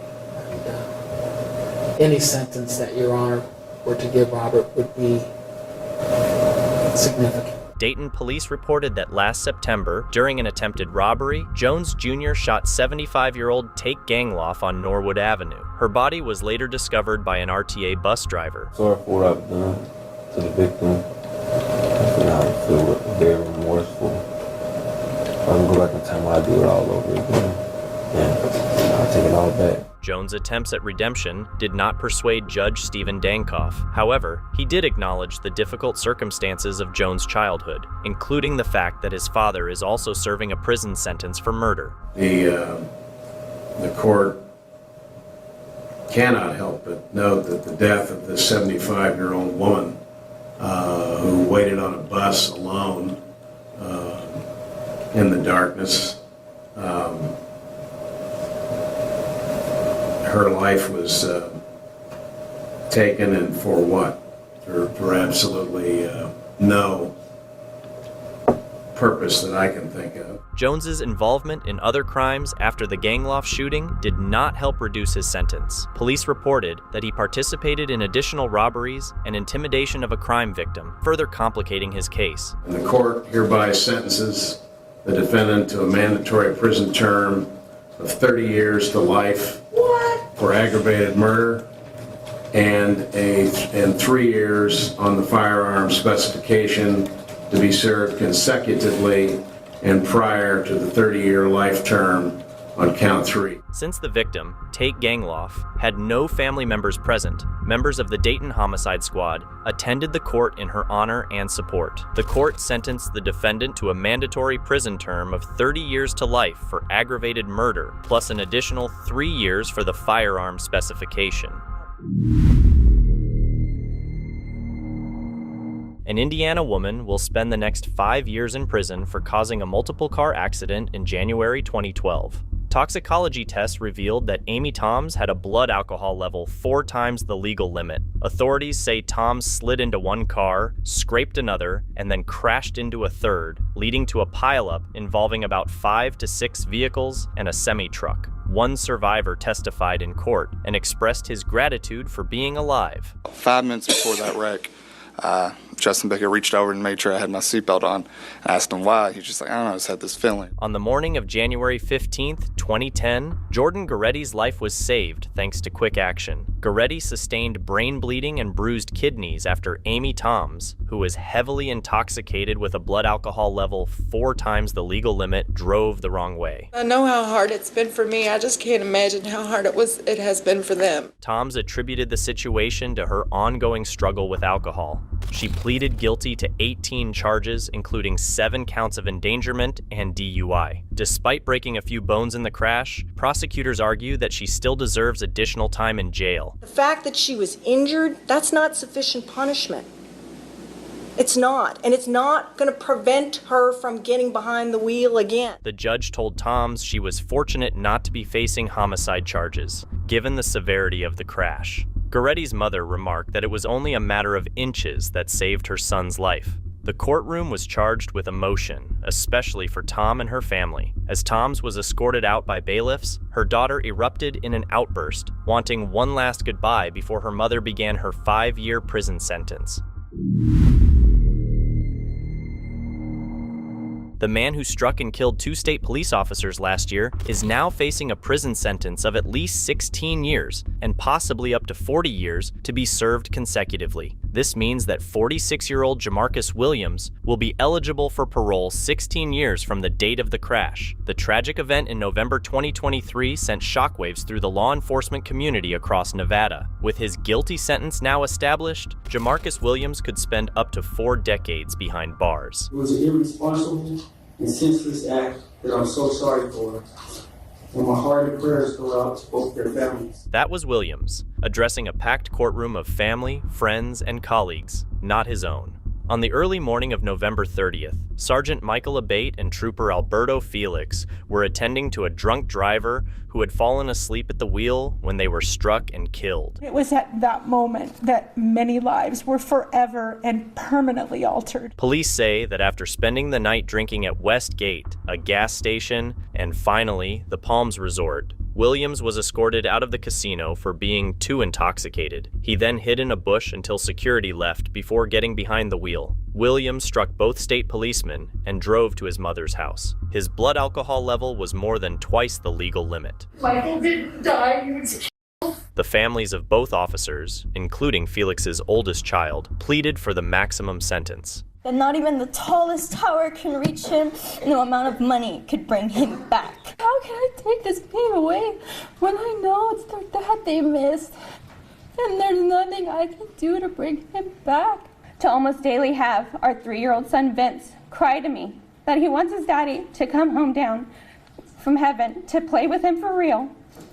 And, any sentence that Your Honor were to give Robert would be significant. Dayton police reported that last September, during an attempted robbery, Jones Jr. shot 75-year-old Take Gangloff on Norwood Avenue. Her body was later discovered by an RTA bus driver. Sorry for what I've done to the victim. I feel very remorseful. If I can go back in time, I'd do it all over again. I'll take it all back. Jones' attempts at redemption did not persuade Judge Stephen Dankoff. However, he did acknowledge the difficult circumstances of Jones' childhood, including the fact that his father is also serving a prison sentence for murder. The court cannot help but note that the death of this 75-year-old woman who waited on a bus alone in the darkness, her life was taken, and for what? For absolutely no purpose that I can think of. Jones's involvement in other crimes after the Gangloff shooting did not help reduce his sentence. Police reported that he participated in additional robberies and intimidation of a crime victim, further complicating his case. And the court hereby sentences the defendant to a mandatory prison term of 30 years to life for aggravated murder and 3 years on the firearm specification to be served consecutively and prior to the 30-year life term on count 3. Since the victim, Tate Gangloff, had no family members present, members of the Dayton Homicide Squad attended the court in her honor and support. The court sentenced the defendant to a mandatory prison term of 30 years to life for aggravated murder, plus an additional 3 years for the firearm specification. An Indiana woman will spend the next 5 years in prison for causing a multiple-car accident in January 2012. Toxicology tests revealed that Amy Toms had a blood alcohol level 4 times the legal limit. Authorities say Toms slid into one car, scraped another, and then crashed into a third, leading to a pileup involving about 5 to 6 vehicles and a semi-truck. One survivor testified in court and expressed his gratitude for being alive. 5 minutes before that wreck, Justin Becker reached over and made sure I had my seatbelt on. I asked him why. He was just like, I don't know, I just had this feeling. On the morning of January 15th, 2010, Jordan Goretti's life was saved thanks to quick action. Goretti sustained brain bleeding and bruised kidneys after Amy Toms, who was heavily intoxicated with a blood alcohol level 4 times the legal limit, drove the wrong way. I know how hard it's been for me. I just can't imagine how hard it has been for them. Toms attributed the situation to her ongoing struggle with alcohol. She pleaded guilty to 18 charges, including 7 counts of endangerment and DUI. Despite breaking a few bones in the crash, prosecutors argue that she still deserves additional time in jail. The fact that she was injured, that's not sufficient punishment. It's not, and it's not going to prevent her from getting behind the wheel again. The judge told Toms she was fortunate not to be facing homicide charges, given the severity of the crash. Goretti's mother remarked that it was only a matter of inches that saved her son's life. The courtroom was charged with emotion, especially for Tom and her family. As Toms was escorted out by bailiffs, her daughter erupted in an outburst, wanting one last goodbye before her mother began her 5-year prison sentence. The man who struck and killed 2 state police officers last year is now facing a prison sentence of at least 16 years and possibly up to 40 years to be served consecutively. This means that 46-year-old Jamarcus Williams will be eligible for parole 16 years from the date of the crash. The tragic event in November 2023 sent shockwaves through the law enforcement community across Nevada. With his guilty sentence now established, Jamarcus Williams could spend up to 4 decades behind bars. It was an irresponsible and senseless act that I'm so sorry for. And my heart and prayers go out to both their families. That was Williams, addressing a packed courtroom of family, friends, and colleagues, not his own. On the early morning of November 30th, Sergeant Michael Abate and Trooper Alberto Felix were attending to a drunk driver who had fallen asleep at the wheel when they were struck and killed. It was at that moment that many lives were forever and permanently altered. Police say that after spending the night drinking at Westgate, a gas station, and finally the Palms Resort, Williams was escorted out of the casino for being too intoxicated. He then hid in a bush until security left before getting behind the wheel. Williams struck both state policemen and drove to his mother's house. His blood alcohol level was more than twice the legal limit. Michael didn't die, he was killed. The families of both officers, including Felix's oldest child, pleaded for the maximum sentence. That not even the tallest tower can reach him, and no amount of money could bring him back. How can I take this pain when I know it's their dad they missed, and there's nothing I can do to bring him back. To almost daily have our 3-year-old son Vince cry to me that he wants his daddy to come home down from heaven to play with him for real,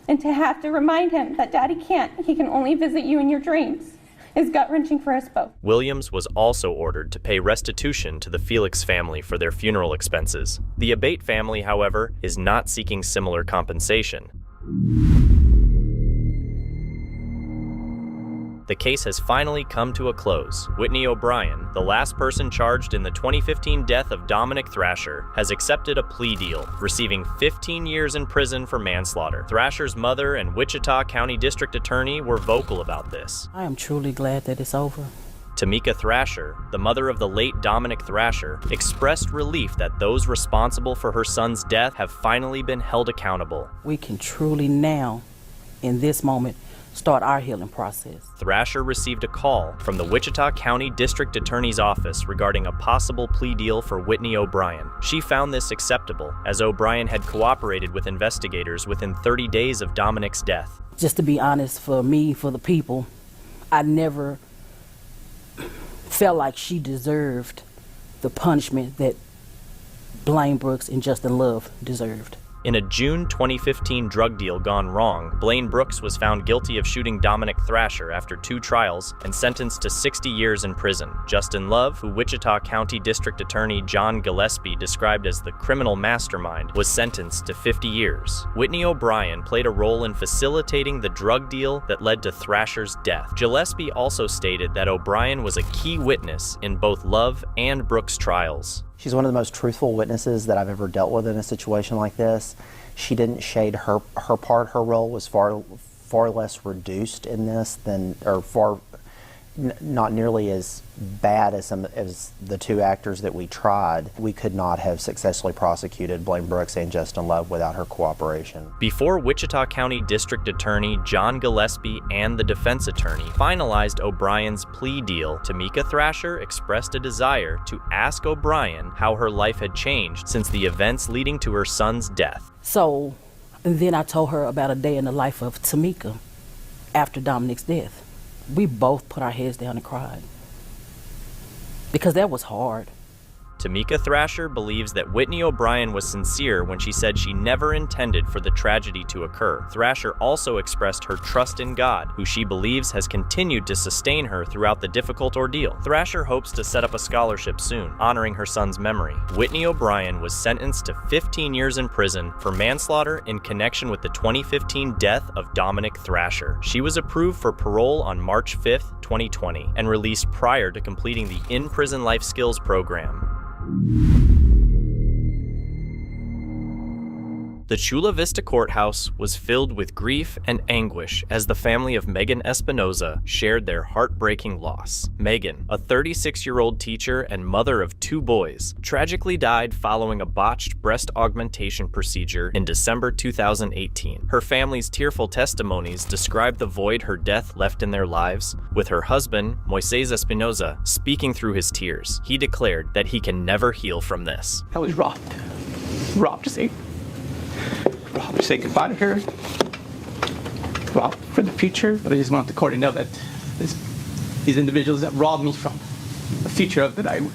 and to have to remind him that daddy can't, he can only visit you in your dreams, is gut-wrenching for us both. Williams was also ordered to pay restitution to the Felix family for their funeral expenses. The Abate family, however, is not seeking similar compensation. The case has finally come to a close. Whitney O'Brien, the last person charged in the 2015 death of Dominic Thrasher, has accepted a plea deal, receiving 15 years in prison for manslaughter. Thrasher's mother and Wichita County District Attorney were vocal about this. I am truly glad that it's over. Tamika Thrasher, the mother of the late Dominic Thrasher, expressed relief that those responsible for her son's death have finally been held accountable. We can truly now, in this moment, start our healing process. Thrasher received a call from the Wichita County District Attorney's office regarding a possible plea deal for Whitney O'Brien. She found this acceptable, as O'Brien had cooperated with investigators within 30 days of Dominic's death. Just to be honest, for me, for the people, I never felt like she deserved the punishment that Blaine Brooks and Justin Love deserved. In a June 2015 drug deal gone wrong, Blaine Brooks was found guilty of shooting Dominic Thrasher after 2 trials and sentenced to 60 years in prison. Justin Love, who Wichita County District Attorney John Gillespie described as the criminal mastermind, was sentenced to 50 years. Whitney O'Brien played a role in facilitating the drug deal that led to Thrasher's death. Gillespie also stated that O'Brien was a key witness in both Love and Brooks' trials. She's one of the most truthful witnesses that I've ever dealt with in a situation like this. She didn't shade her part. Her role was far less reduced in this than, or not nearly as bad as the 2 actors that we tried. We could not have successfully prosecuted Blaine Brooks and Justin Love without her cooperation. Before Wichita County District Attorney John Gillespie and the defense attorney finalized O'Brien's plea deal, Tamika Thrasher expressed a desire to ask O'Brien how her life had changed since the events leading to her son's death. So, and then I told her about a day in the life of Tamika after Dominic's death. We both put our heads down and cried, because that was hard. Tamika Thrasher believes that Whitney O'Brien was sincere when she said she never intended for the tragedy to occur. Thrasher also expressed her trust in God, who she believes has continued to sustain her throughout the difficult ordeal. Thrasher hopes to set up a scholarship soon, honoring her son's memory. Whitney O'Brien was sentenced to 15 years in prison for manslaughter in connection with the 2015 death of Dominic Thrasher. She was approved for parole on March 5th, 2020, and released prior to completing the in-prison life skills program. The Chula Vista Courthouse was filled with grief and anguish as the family of Megan Espinoza shared their heartbreaking loss. Megan, a 36-year-old teacher and mother of 2 boys, tragically died following a botched breast augmentation procedure in December 2018. Her family's tearful testimonies describe the void her death left in their lives, with her husband, Moises Espinoza, speaking through his tears. He declared that he can never heal from this. I was robbed to say goodbye to her, robbed for the future, but I just want the court to know that these individuals that robbed me from the future of that I will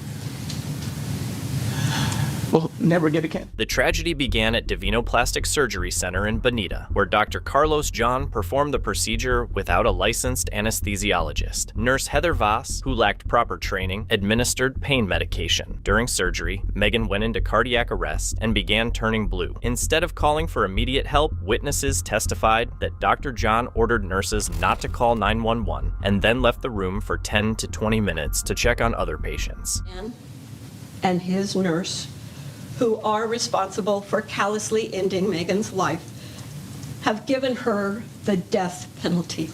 never get again. The tragedy began at Divino Plastic Surgery Center in Bonita, where Dr. Carlos John performed the procedure without a licensed anesthesiologist. Nurse Heather Voss, who lacked proper training, administered pain medication. During surgery, Megan went into cardiac arrest and began turning blue. Instead of calling for immediate help, witnesses testified that Dr. John ordered nurses not to call 911 and then left the room for 10 to 20 minutes to check on other patients. And his nurse, who are responsible for callously ending Megan's life, have given her the death penalty.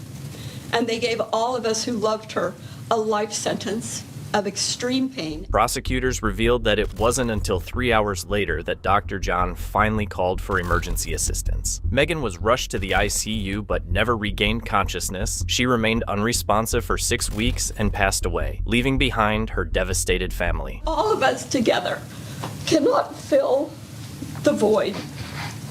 And they gave all of us who loved her a life sentence of extreme pain. Prosecutors revealed that it wasn't until 3 hours later that Dr. John finally called for emergency assistance. Megan was rushed to the ICU but never regained consciousness. She remained unresponsive for 6 weeks and passed away, leaving behind her devastated family. All of us together cannot fill the void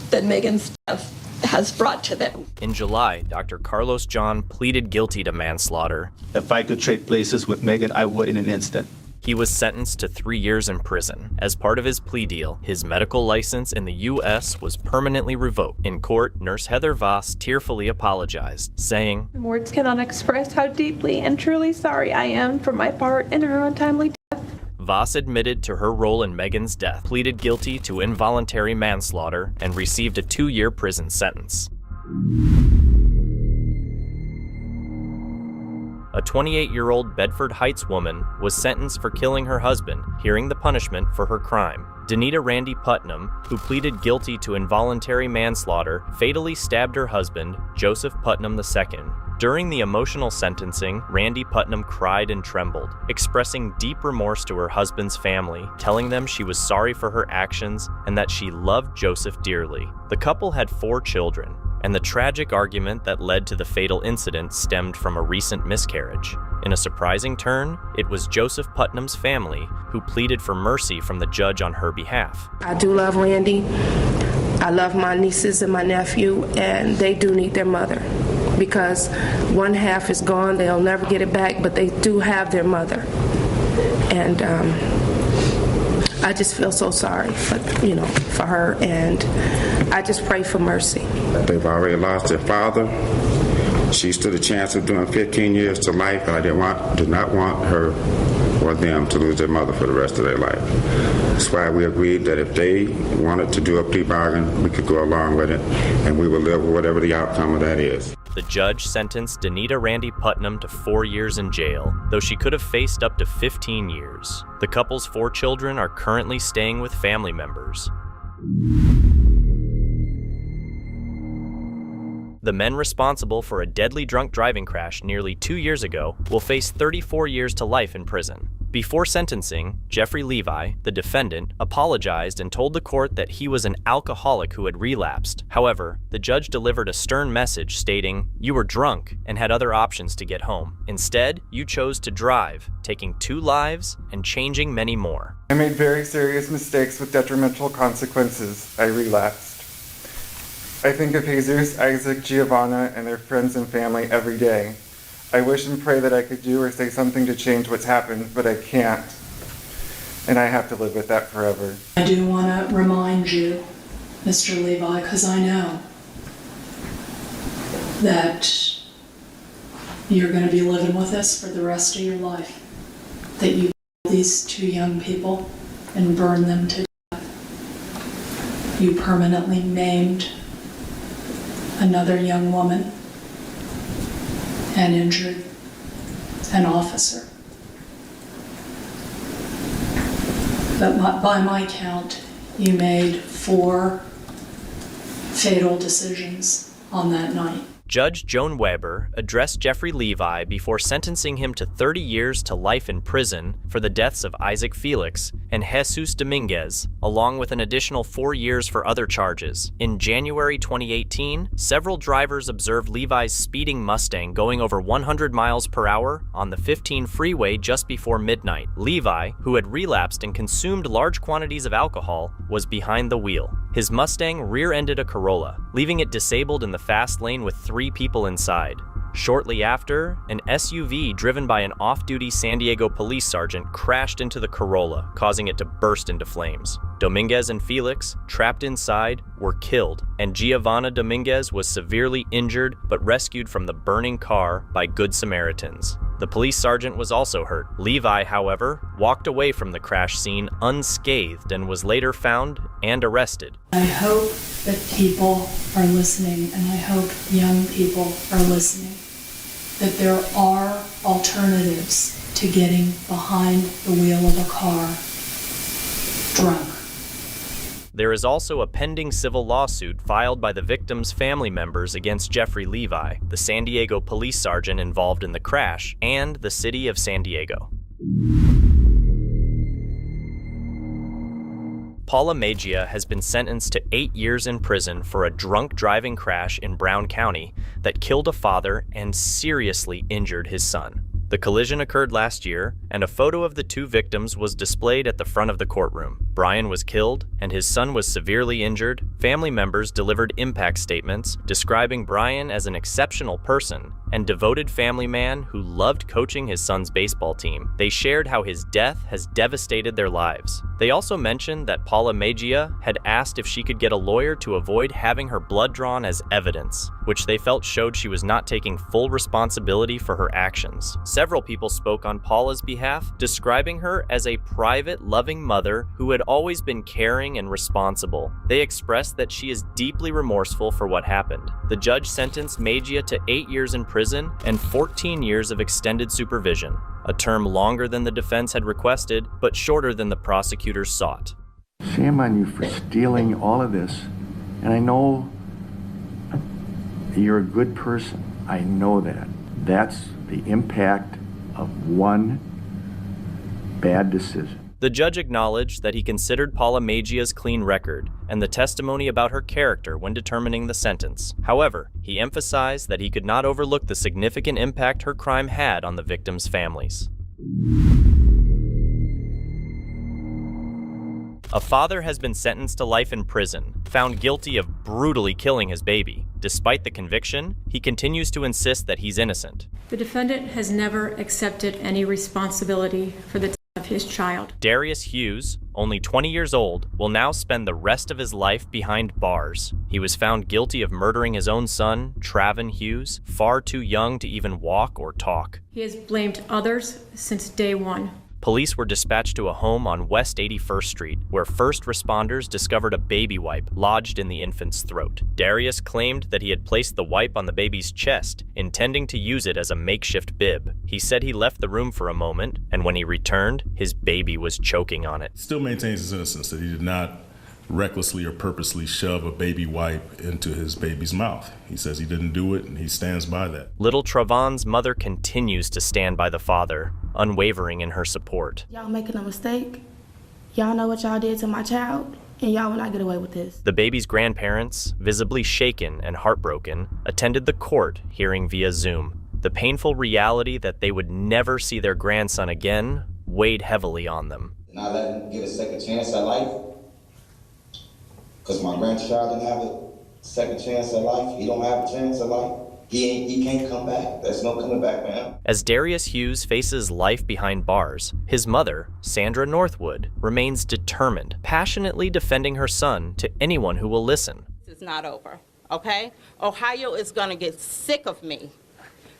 that Megan's death has brought to them. In July, Dr. Carlos John pleaded guilty to manslaughter. If I could trade places with Megan, I would in an instant. He was sentenced to 3 years in prison. As part of his plea deal, his medical license in the U.S. was permanently revoked. In court, Nurse Heather Voss tearfully apologized, saying, "Words cannot express how deeply and truly sorry I am for my part in her untimely death." Voss admitted to her role in Megan's death, pleaded guilty to involuntary manslaughter, and received a 2-year prison sentence. A 28-year-old Bedford Heights woman was sentenced for killing her husband, hearing the punishment for her crime. Danita Randy Putnam, who pleaded guilty to involuntary manslaughter, fatally stabbed her husband, Joseph Putnam II. During the emotional sentencing, Randy Putnam cried and trembled, expressing deep remorse to her husband's family, telling them she was sorry for her actions and that she loved Joseph dearly. The couple had 4 children, and the tragic argument that led to the fatal incident stemmed from a recent miscarriage. In a surprising turn, it was Joseph Putnam's family who pleaded for mercy from the judge on her behalf. I do love Randy. I love my nieces and my nephew, and they do need their mother because one half is gone. They'll never get it back, but they do have their mother. And I just feel so sorry for her, and I just pray for mercy. They've already lost their father. She stood a chance of doing 15 years to life, and I did not want her or them to lose their mother for the rest of their life. That's why we agreed that if they wanted to do a plea bargain, we could go along with it, and we will live with whatever the outcome of that is. The judge sentenced Danita Randy Putnam to 4 years in jail, though she could have faced up to 15 years. The couple's 4 children are currently staying with family members. The men responsible for a deadly drunk driving crash nearly 2 years ago will face 34 years to life in prison. Before sentencing, Jeffrey Levi, the defendant, apologized and told the court that he was an alcoholic who had relapsed. However, the judge delivered a stern message stating, "You were drunk and had other options to get home. Instead, you chose to drive, taking 2 lives and changing many more." I made very serious mistakes with detrimental consequences. I relapsed. I think of Jesus, Isaac, Giovanna, and their friends and family every day. I wish and pray that I could do or say something to change what's happened, but I can't. And I have to live with that forever. I do want to remind you, Mr. Levi, because I know that you're going to be living with this for the rest of your life, that you killed these 2 young people and burned them to death. You permanently maimed another young woman and injured an officer. But by my count, you made 4 fatal decisions on that night. Judge Joan Weber addressed Jeffrey Levi before sentencing him to 30 years to life in prison for the deaths of Isaac Felix and Jesus Dominguez, along with an additional 4 years for other charges. In January 2018, several drivers observed Levi's speeding Mustang going over 100 miles per hour on the 15 freeway just before midnight. Levi, who had relapsed and consumed large quantities of alcohol, was behind the wheel. His Mustang rear-ended a Corolla, leaving it disabled in the fast lane with 3 people inside. Shortly after, an SUV driven by an off-duty San Diego police sergeant crashed into the Corolla, causing it to burst into flames. Dominguez and Felix, trapped inside, were killed, and Giovanna Dominguez was severely injured but rescued from the burning car by Good Samaritans. The police sergeant was also hurt. Levi, however, walked away from the crash scene unscathed and was later found and arrested. I hope that people are listening, and I hope young people are listening, that there are alternatives to getting behind the wheel of a car drunk. There is also a pending civil lawsuit filed by the victims' family members against Jeffrey Levi, the San Diego police sergeant involved in the crash, and the city of San Diego. Paula Magia has been sentenced to 8 years in prison for a drunk driving crash in Brown County that killed a father and seriously injured his son. The collision occurred last year, and a photo of the two victims was displayed at the front of the courtroom. Brian was killed, and his son was severely injured. Family members delivered impact statements describing Brian as an exceptional person and devoted family man who loved coaching his son's baseball team. They shared how his death has devastated their lives. They also mentioned that Paula Mejia had asked if she could get a lawyer to avoid having her blood drawn as evidence, which they felt showed she was not taking full responsibility for her actions. Several people spoke on Paula's behalf, describing her as a private, loving mother who had always been caring and responsible. They expressed that she is deeply remorseful for what happened. The judge sentenced Mejia to 8 years in prison and 14 years of extended supervision, a term longer than the defense had requested, but shorter than the prosecutors sought. Shame on you for stealing all of this. And I know you're a good person. I know that. That's the impact of one bad decision. The judge acknowledged that he considered Paula Mejia's clean record and the testimony about her character when determining the sentence. However, he emphasized that he could not overlook the significant impact her crime had on the victims' families. A father has been sentenced to life in prison, found guilty of brutally killing his baby. Despite the conviction, he continues to insist that he's innocent. The defendant has never accepted any responsibility for the death of his child. Darius Hughes, only 20 years old, will now spend the rest of his life behind bars. He was found guilty of murdering his own son, Travin Hughes, far too young to even walk or talk. He has blamed others since day one. Police were dispatched to a home on West 81st Street, where first responders discovered a baby wipe lodged in the infant's throat. Darius claimed that he had placed the wipe on the baby's chest, intending to use it as a makeshift bib. He said he left the room for a moment, and when he returned, his baby was choking on it. Still maintains his innocence, that he did not recklessly or purposely shove a baby wipe into his baby's mouth. He says he didn't do it, and he stands by that. Little Travan's mother continues to stand by the father, unwavering in her support. Y'all making a mistake. Y'all know what y'all did to my child, and y'all will not get away with this. The baby's grandparents, visibly shaken and heartbroken, attended the court hearing via Zoom. The painful reality that they would never see their grandson again weighed heavily on them. And I let him get a second chance at life. Because my grandchild didn't have a second chance at life. He don't have a chance at life. He can't come back. There's no coming back for him. As Darius Hughes faces life behind bars, his mother, Sandra Northwood, remains determined, passionately defending her son to anyone who will listen. It's not over, okay? Ohio is going to get sick of me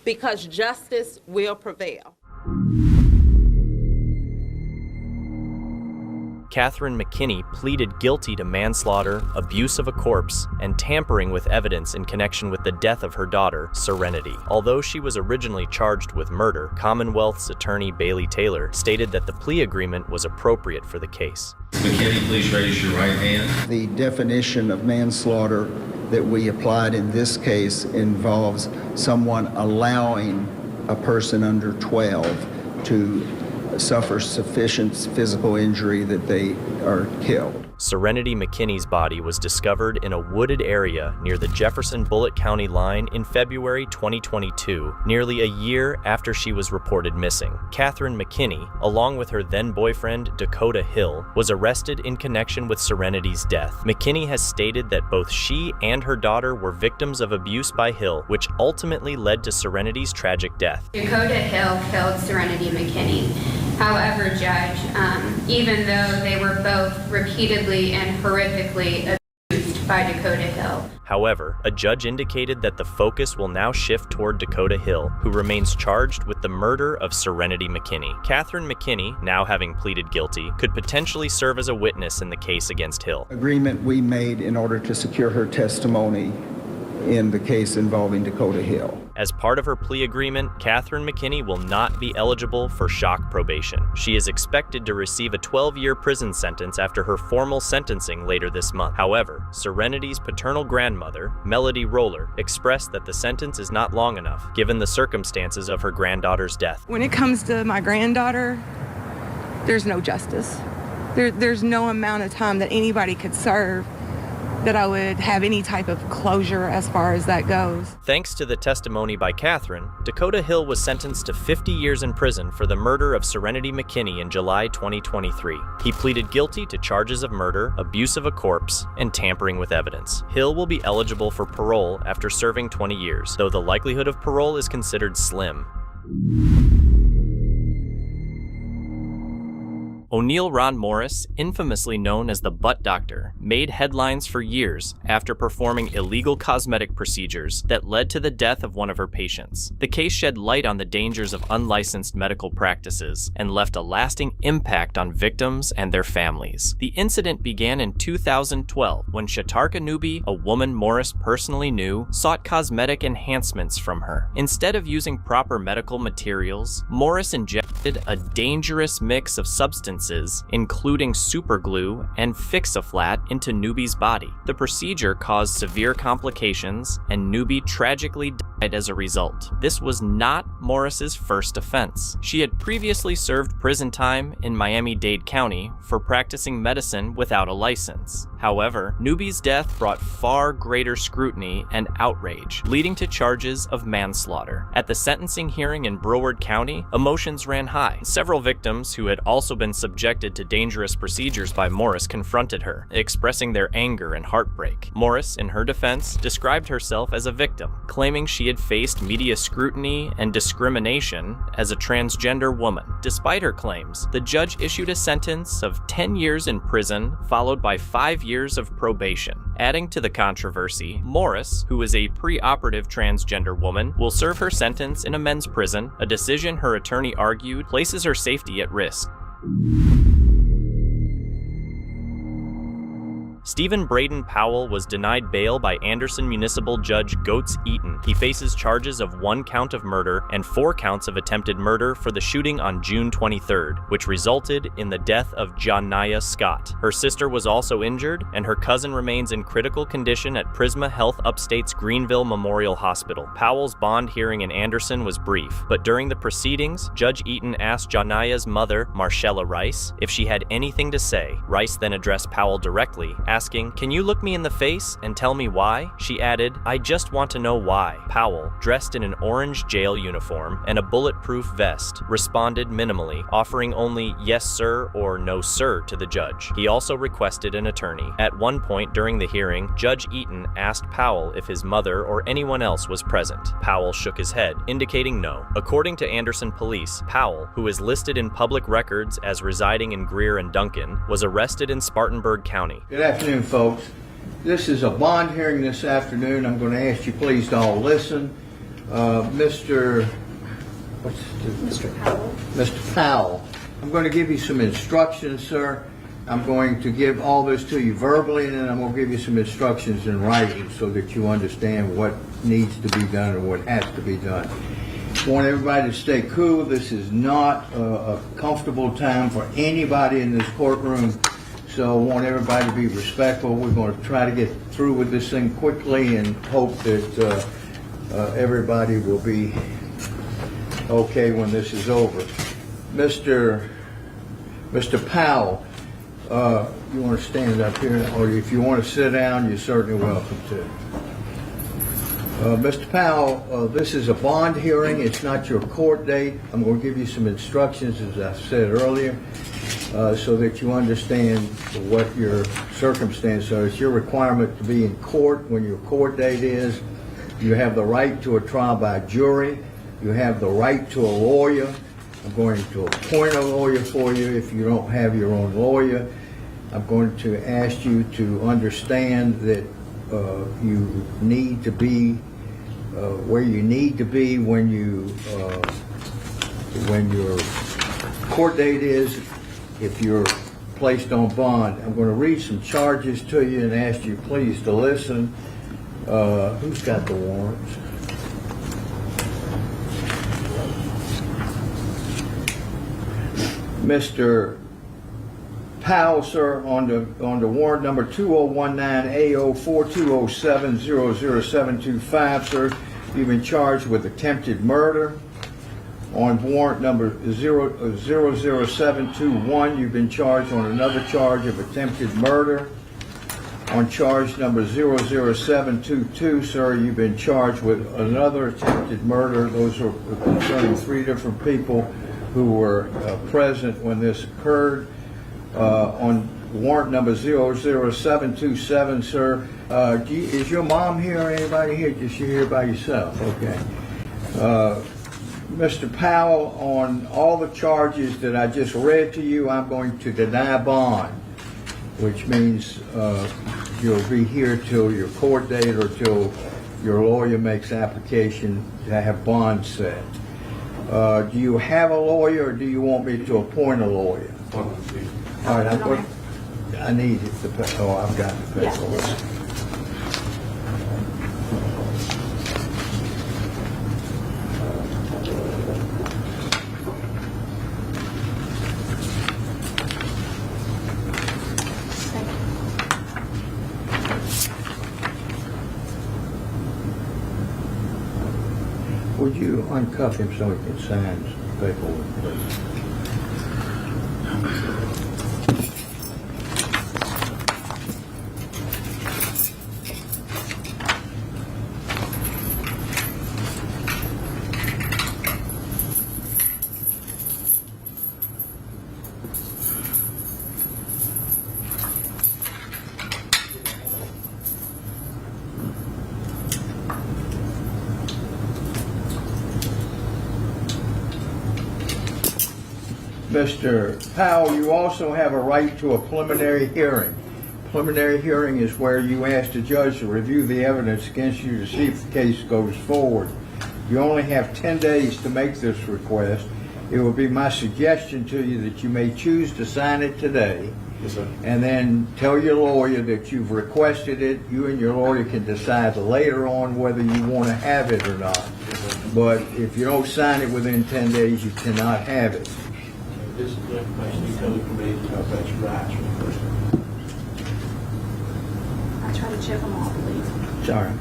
because justice will prevail. Catherine McKinney pleaded guilty to manslaughter, abuse of a corpse, and tampering with evidence in connection with the death of her daughter, Serenity. Although she was originally charged with murder, Commonwealth's attorney Bailey Taylor stated that the plea agreement was appropriate for the case. McKinney, please raise your right hand. The definition of manslaughter that we applied in this case involves someone allowing a person under 12 to suffer sufficient physical injury that they are killed. Serenity McKinney's body was discovered in a wooded area near the Jefferson-Bullitt County line in February 2022, nearly a year after she was reported missing. Catherine McKinney, along with her then-boyfriend Dakota Hill, was arrested in connection with Serenity's death. McKinney has stated that both she and her daughter were victims of abuse by Hill, which ultimately led to Serenity's tragic death. Dakota Hill killed Serenity McKinney. However, Judge, even though they were both repeatedly and horrifically abused by Dakota Hill. However, a judge indicated that the focus will now shift toward Dakota Hill, who remains charged with the murder of Serenity McKinney. Catherine McKinney, now having pleaded guilty, could potentially serve as a witness in the case against Hill. Agreement we made in order to secure her testimony in the case involving Dakota Hill. As part of her plea agreement, Catherine McKinney will not be eligible for shock probation. She is expected to receive a 12-year prison sentence after her formal sentencing later this month. However, Serenity's paternal grandmother, Melody Roller, expressed that the sentence is not long enough, given the circumstances of her granddaughter's death. When it comes to my granddaughter, there's no justice. There's no amount of time that anybody could serve that I would have any type of closure as far as that goes. Thanks to the testimony by Catherine, Dakota Hill was sentenced to 50 years in prison for the murder of Serenity McKinney in July 2023. He pleaded guilty to charges of murder, abuse of a corpse, and tampering with evidence. Hill will be eligible for parole after serving 20 years, though the likelihood of parole is considered slim. O'Neal Ron Morris, infamously known as the Butt Doctor, made headlines for years after performing illegal cosmetic procedures that led to the death of one of her patients. The case shed light on the dangers of unlicensed medical practices and left a lasting impact on victims and their families. The incident began in 2012 when Shatarka Newby, a woman Morris personally knew, sought cosmetic enhancements from her. Instead of using proper medical materials, Morris injected a dangerous mix of substances, including superglue and Fix-A-Flat, into Newby's body. The procedure caused severe complications, and Newby tragically died as a result. This was not Morris's first offense. She had previously served prison time in Miami-Dade County for practicing medicine without a license. However, Newby's death brought far greater scrutiny and outrage, leading to charges of manslaughter. At the sentencing hearing in Broward County, emotions ran high. Several victims who had also been subjected to dangerous procedures by Morris confronted her, expressing their anger and heartbreak. Morris, in her defense, described herself as a victim, claiming she had faced media scrutiny and discrimination as a transgender woman. Despite her claims, the judge issued a sentence of 10 years in prison, followed by 5 years of probation. Adding to the controversy, Morris, who is a pre-operative transgender woman, will serve her sentence in a men's prison, a decision her attorney argued places her safety at risk. Stephen Braden Powell was denied bail by Anderson Municipal Judge Goetz Eaton. He faces charges of 1 count of murder and 4 counts of attempted murder for the shooting on June 23rd, which resulted in the death of Janaya Scott. Her sister was also injured, and her cousin remains in critical condition at Prisma Health Upstate's Greenville Memorial Hospital. Powell's bond hearing in Anderson was brief, but during the proceedings, Judge Eaton asked Janaya's mother, Marcella Rice, if she had anything to say. Rice then addressed Powell directly, asking, "Can you look me in the face and tell me why?" She added, "I just want to know why." Powell, dressed in an orange jail uniform and a bulletproof vest, responded minimally, offering only "yes sir" or "no sir" to the judge. He also requested an attorney. At one point during the hearing, Judge Eaton asked Powell if his mother or anyone else was present. Powell shook his head, indicating no. According to Anderson police, Powell, who is listed in public records as residing in Greer and Duncan, was arrested in Spartanburg County. Good afternoon, folks. This is a bond hearing this afternoon. I'm going to ask you please to all listen. Mr. Powell. Mr. Powell, I'm going to give you some instructions, sir. I'm going to give all this to you verbally, and then I'm going to give you some instructions in writing so that you understand what needs to be done or what has to be done. I want everybody to stay cool. This is not a comfortable time for anybody in this courtroom. So I want everybody to be respectful. We're going to try to get through with this thing quickly and hope that everybody will be okay when this is over. Mr. Powell, you want to stand up here, or if you want to sit down, you're certainly welcome to. Mr. Powell, this is a bond hearing. It's not your court date. I'm going to give you some instructions, as I said earlier, so that you understand what your circumstances are. It's your requirement to be in court when your court date is. You have the right to a trial by jury. You have the right to a lawyer. I'm going to appoint a lawyer for you if you don't have your own lawyer. I'm going to ask you to understand that you need to be where you need to be when your court date is. If you're placed on bond, I'm going to read some charges to you and ask you please to listen. Who's got the warrants? Mr. Powell, sir, on the warrant number 2019-AO4207-00725, sir, you've been charged with attempted murder. On warrant number 00721, you've been charged on another charge of attempted murder. On charge number 00722, sir, you've been charged with another attempted murder. Those are concerning 3 different people who were present when this occurred. On warrant number 00727, sir, is your mom here or anybody here? Just you here by yourself? Okay. Mr. Powell, on all the charges that I just read to you, I'm going to deny bond, which means you'll be here till your court date or till your lawyer makes application to have bond set. Do you have a lawyer, or do you want me to appoint a lawyer? All right, I need the paper. Oh, I've got the paperwork. Would you uncuff him so he can sign some paperwork, please? Mr. Powell, you also have a right to a preliminary hearing. Preliminary hearing is where you ask the judge to review the evidence against you to see if the case goes forward. You only have 10 days to make this request. It would be my suggestion to you that you may choose to sign it today. Yes, sir. And then tell your lawyer that you've requested it. You and your lawyer can decide later on whether you want to have it or not. But if you don't sign it within 10 days, you cannot have it. This is the information you tell the committee about your rights. I try to check them all, please. Sorry.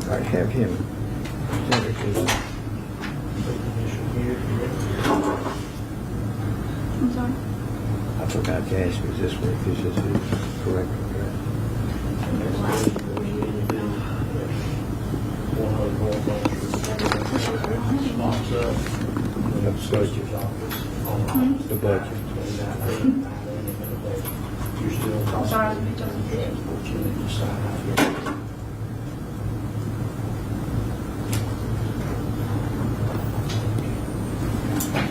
I have him send it to you. I'm sorry? I forgot to ask you this way, if this is the correct address. The budget. I'm sorry.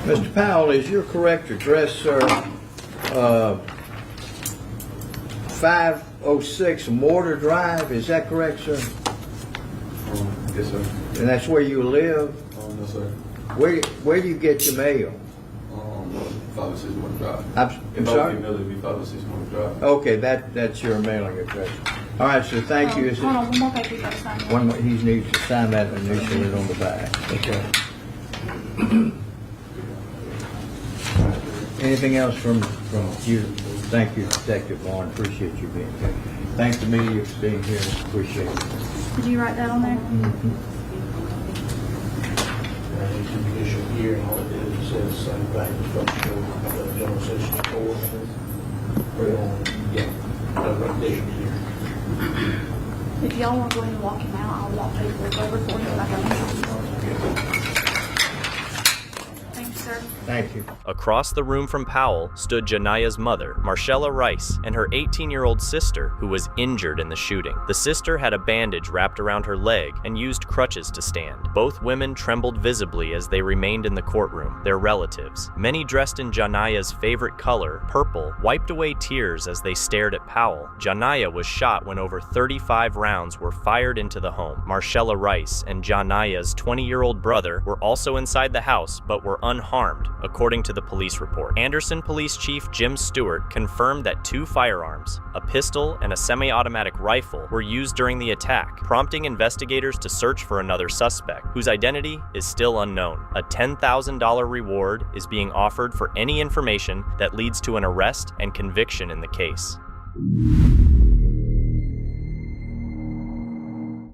Mr. Powell, is your correct address, sir, 506 Mortar Drive? Is that correct, sir? Yes, sir. And that's where you live? No, sir. Where do you get your mail? 561 Drive. I'm sorry? Miller, 561 Drive. Okay, that's your mailing address. All right, so thank you. Hold on, one more paper you gotta sign. One more, he needs to sign that and initial it on the back. Okay. Anything else from you? Thank you, Detective Vaughn. Appreciate you being here. Thank the media for being here. Appreciate it. Did you write that on there? Issue here, and all it is, it says same thing, instruction, general session 4. Yeah, no recommendation here. If y'all want to go ahead and walk him out, I'll walk paperwork over for him like I mentioned. Thank you, sir. Thank you. Across the room from Powell stood Janiah's mother, Marcella Rice, and her 18-year-old sister, who was injured in the shooting. The sister had a bandage wrapped around her leg and used crutches to stand. Both women trembled visibly as they remained in the courtroom, their relatives. Many dressed in Janiah's favorite color, purple, wiped away tears as they stared at Powell. Janiah was shot when over 35 rounds were fired into the home. Marcella Rice and Janiah's 20-year-old brother were also inside the house but were unharmed armed, according to the police report. Anderson Police Chief Jim Stewart confirmed that 2 firearms, a pistol and a semi-automatic rifle, were used during the attack, prompting investigators to search for another suspect, whose identity is still unknown. A $10,000 reward is being offered for any information that leads to an arrest and conviction in the case.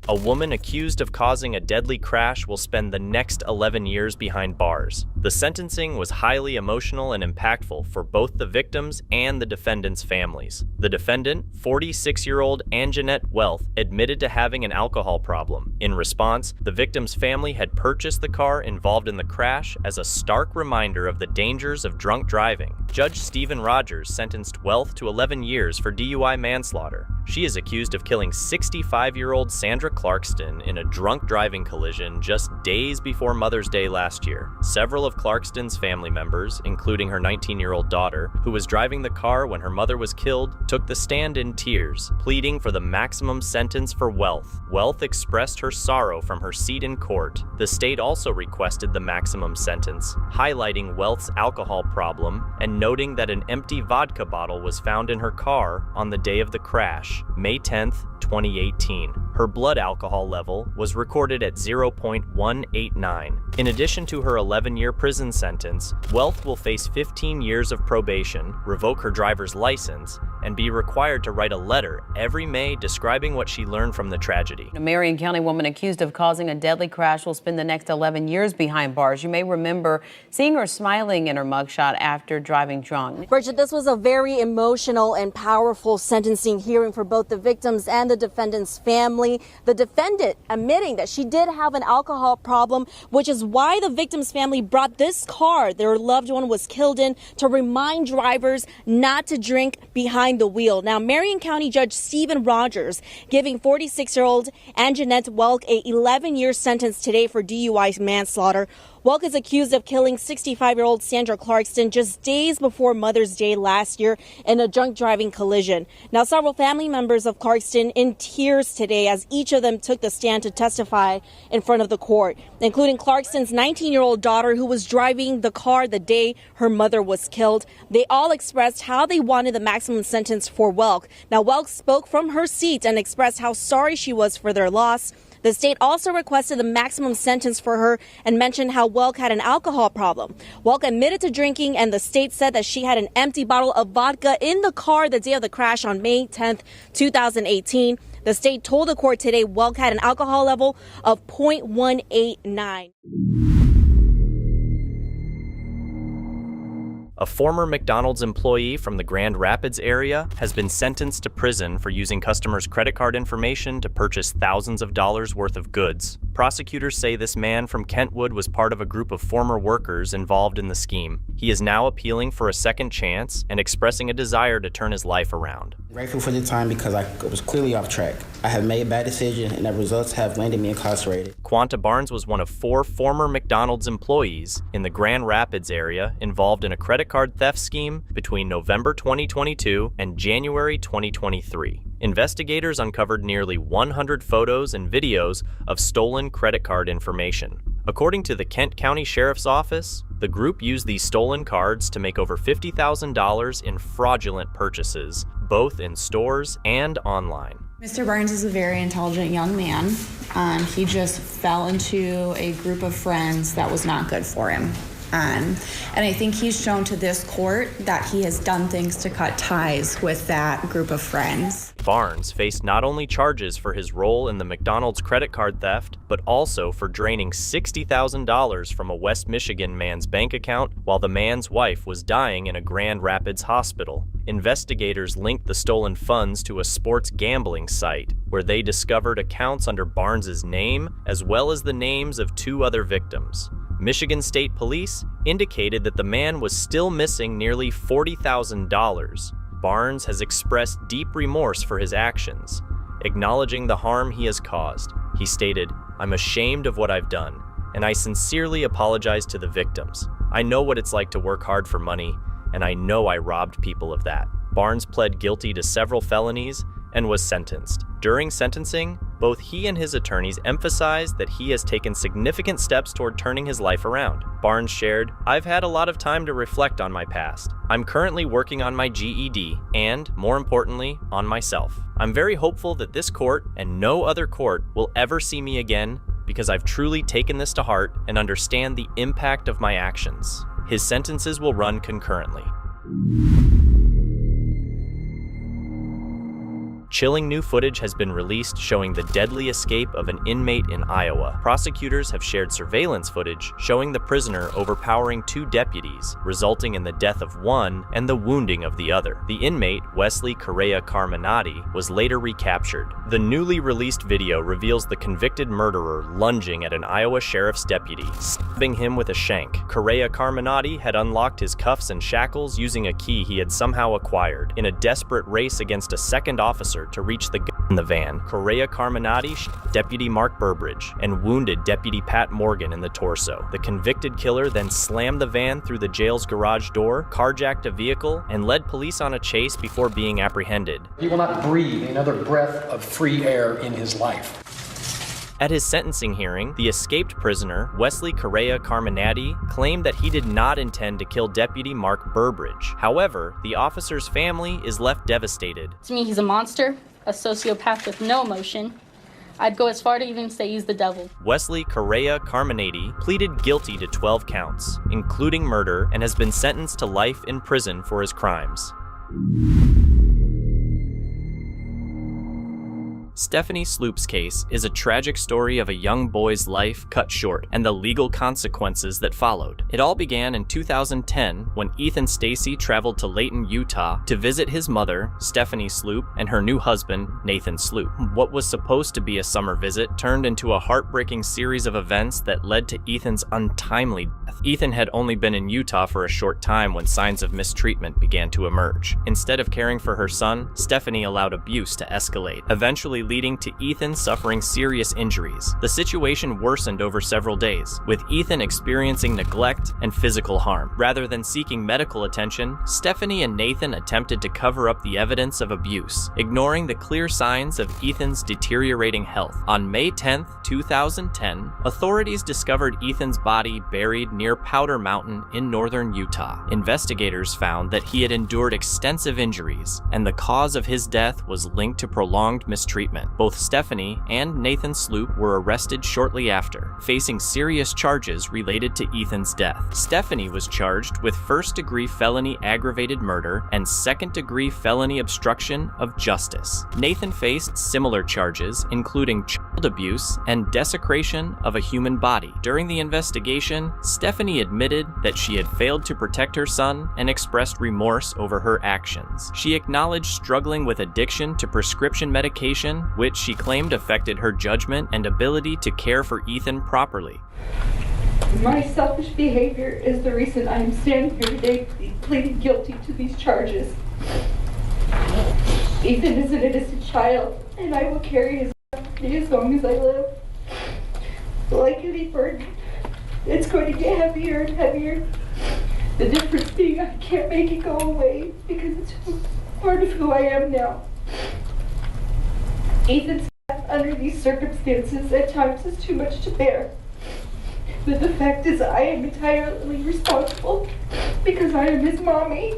A woman accused of causing a deadly crash will spend the next 11 years behind bars. The sentencing was highly emotional and impactful for both the victims and the defendants' families. The defendant, 46-year-old Anjanette Wealth, admitted to having an alcohol problem. In response, the victim's family had purchased the car involved in the crash as a stark reminder of the dangers of drunk driving. Judge Stephen Rogers sentenced Wealth to 11 years for DUI manslaughter. She is accused of killing 65-year-old Sandra Clarkston in a drunk driving collision just days before Mother's Day last year. Several of Clarkston's family members, including her 19-year-old daughter, who was driving the car when her mother was killed, took the stand in tears, pleading for the maximum sentence for Wealth. Wealth expressed her sorrow from her seat in court. The state also requested the maximum sentence, highlighting Wealth's alcohol problem and noting that an empty vodka bottle was found in her car on the day of the crash, May 10th, 2018. Her blood alcohol level was recorded at 0.189. In addition to her 11-year prison sentence, Wealth will face 15 years of probation, revoke her driver's license, and be required to write a letter every May describing what she learned from the tragedy. A Marion County woman accused of causing a deadly crash will spend the next 11 years behind bars. You may remember seeing her smiling in her mugshot after driving drunk. Bridget, this was a very emotional and powerful sentencing hearing for both the victims and the defendant's family. The defendant admitting that she did have an alcohol problem, which is why the victim's family brought this car their loved one was killed in to remind drivers not to drink behind the wheel. Now, Marion County Judge Stephen Rogers giving 46-year-old Anjanette Welk a 11-year sentence today for DUI manslaughter. Welk is accused of killing 65-year-old Sandra Clarkston just days before Mother's Day last year in a drunk driving collision. Now, several family members of Clarkston in tears today as each of them took the stand to testify in front of the court, including Clarkston's 19-year-old daughter who was driving the car the day her mother was killed. They all expressed how they wanted the maximum sentence for Welk. Now, Welk spoke from her seat and expressed how sorry she was for their loss. The state also requested the maximum sentence for her and mentioned how Welk had an alcohol problem. Welk admitted to drinking, and the state said that she had an empty bottle of vodka in the car the day of the crash on May 10th, 2018. The state told the court today Welk had an alcohol level of 0.189. A former McDonald's employee from the Grand Rapids area has been sentenced to prison for using customers' credit card information to purchase thousands of dollars worth of goods. Prosecutors say this man from Kentwood was part of a group of former workers involved in the scheme. He is now appealing for a second chance and expressing a desire to turn his life around. Grateful for the time because I was clearly off track. I have made bad decisions and the results have landed me incarcerated. Quanta Barnes was one of 4 former McDonald's employees in the Grand Rapids area involved in a credit card theft scheme between November 2022 and January 2023. Investigators uncovered nearly 100 photos and videos of stolen credit card information. According to the Kent County Sheriff's Office, the group used these stolen cards to make over $50,000 in fraudulent purchases, both in stores and online. Mr. Barnes is a very intelligent young man. He just fell into a group of friends that was not good for him. And I think he's shown to this court that he has done things to cut ties with that group of friends. Barnes faced not only charges for his role in the McDonald's credit card theft, but also for draining $60,000 from a West Michigan man's bank account while the man's wife was dying in a Grand Rapids hospital. Investigators linked the stolen funds to a sports gambling site, where they discovered accounts under Barnes's name, as well as the names of 2 other victims. Michigan State Police indicated that the man was still missing nearly $40,000. Barnes has expressed deep remorse for his actions, acknowledging the harm he has caused. He stated, "I'm ashamed of what I've done, and I sincerely apologize to the victims. I know what it's like to work hard for money, and I know I robbed people of that." Barnes pled guilty to several felonies and was sentenced. During sentencing, both he and his attorneys emphasized that he has taken significant steps toward turning his life around. Barnes shared, "I've had a lot of time to reflect on my past. I'm currently working on my GED and, more importantly, on myself. I'm very hopeful that this court and no other court will ever see me again because I've truly taken this to heart and understand the impact of my actions." His sentences will run concurrently. Chilling new footage has been released showing the deadly escape of an inmate in Iowa. Prosecutors have shared surveillance footage showing the prisoner overpowering 2 deputies, resulting in the death of one and the wounding of the other. The inmate, Wesley Correa Carminati, was later recaptured. The newly released video reveals the convicted murderer lunging at an Iowa sheriff's deputy, stabbing him with a shank. Correa Carminati had unlocked his cuffs and shackles using a key he had somehow acquired. In a desperate race against a second officer to reach the gun in the van, Correa Carminati shot Deputy Mark Burbridge and wounded Deputy Pat Morgan in the torso. The convicted killer then slammed the van through the jail's garage door, carjacked a vehicle, and led police on a chase before being apprehended. He will not breathe another breath of free air in his life. At his sentencing hearing, the escaped prisoner, Wesley Correa Carminati, claimed that he did not intend to kill Deputy Mark Burbridge. However, the officer's family is left devastated. To me, he's a monster, a sociopath with no emotion. I'd go as far to even say he's the devil. Wesley Correa Carminati pleaded guilty to 12 counts, including murder, and has been sentenced to life in prison for his crimes. Stephanie Sloop's case is a tragic story of a young boy's life cut short and the legal consequences that followed. It all began in 2010 when Ethan Stacy traveled to Layton, Utah to visit his mother, Stephanie Sloop, and her new husband, Nathan Sloop. What was supposed to be a summer visit turned into a heartbreaking series of events that led to Ethan's untimely death. Ethan had only been in Utah for a short time when signs of mistreatment began to emerge. Instead of caring for her son, Stephanie allowed abuse to escalate, eventually leading to Ethan suffering serious injuries. The situation worsened over several days, with Ethan experiencing neglect and physical harm. Rather than seeking medical attention, Stephanie and Nathan attempted to cover up the evidence of abuse, ignoring the clear signs of Ethan's deteriorating health. On May 10, 2010, authorities discovered Ethan's body buried near Powder Mountain in northern Utah. Investigators found that he had endured extensive injuries, and the cause of his death was linked to prolonged mistreatment. Both Stephanie and Nathan Sloop were arrested shortly after, facing serious charges related to Ethan's death. Stephanie was charged with first-degree felony aggravated murder and second-degree felony obstruction of justice. Nathan faced similar charges, including child abuse and desecration of a human body. During the investigation, Stephanie admitted that she had failed to protect her son and expressed remorse over her actions. She acknowledged struggling with addiction to prescription medication, which she claimed affected her judgment and ability to care for Ethan properly. My selfish behavior is the reason I am standing here today pleading guilty to these charges. Ethan is an innocent child, and I will carry his custody as long as I live. But like any burden, it's going to get heavier and heavier. The difference being I can't make it go away because it's part of who I am now. Ethan's death under these circumstances at times is too much to bear. But the fact is I am entirely responsible because I am his mommy.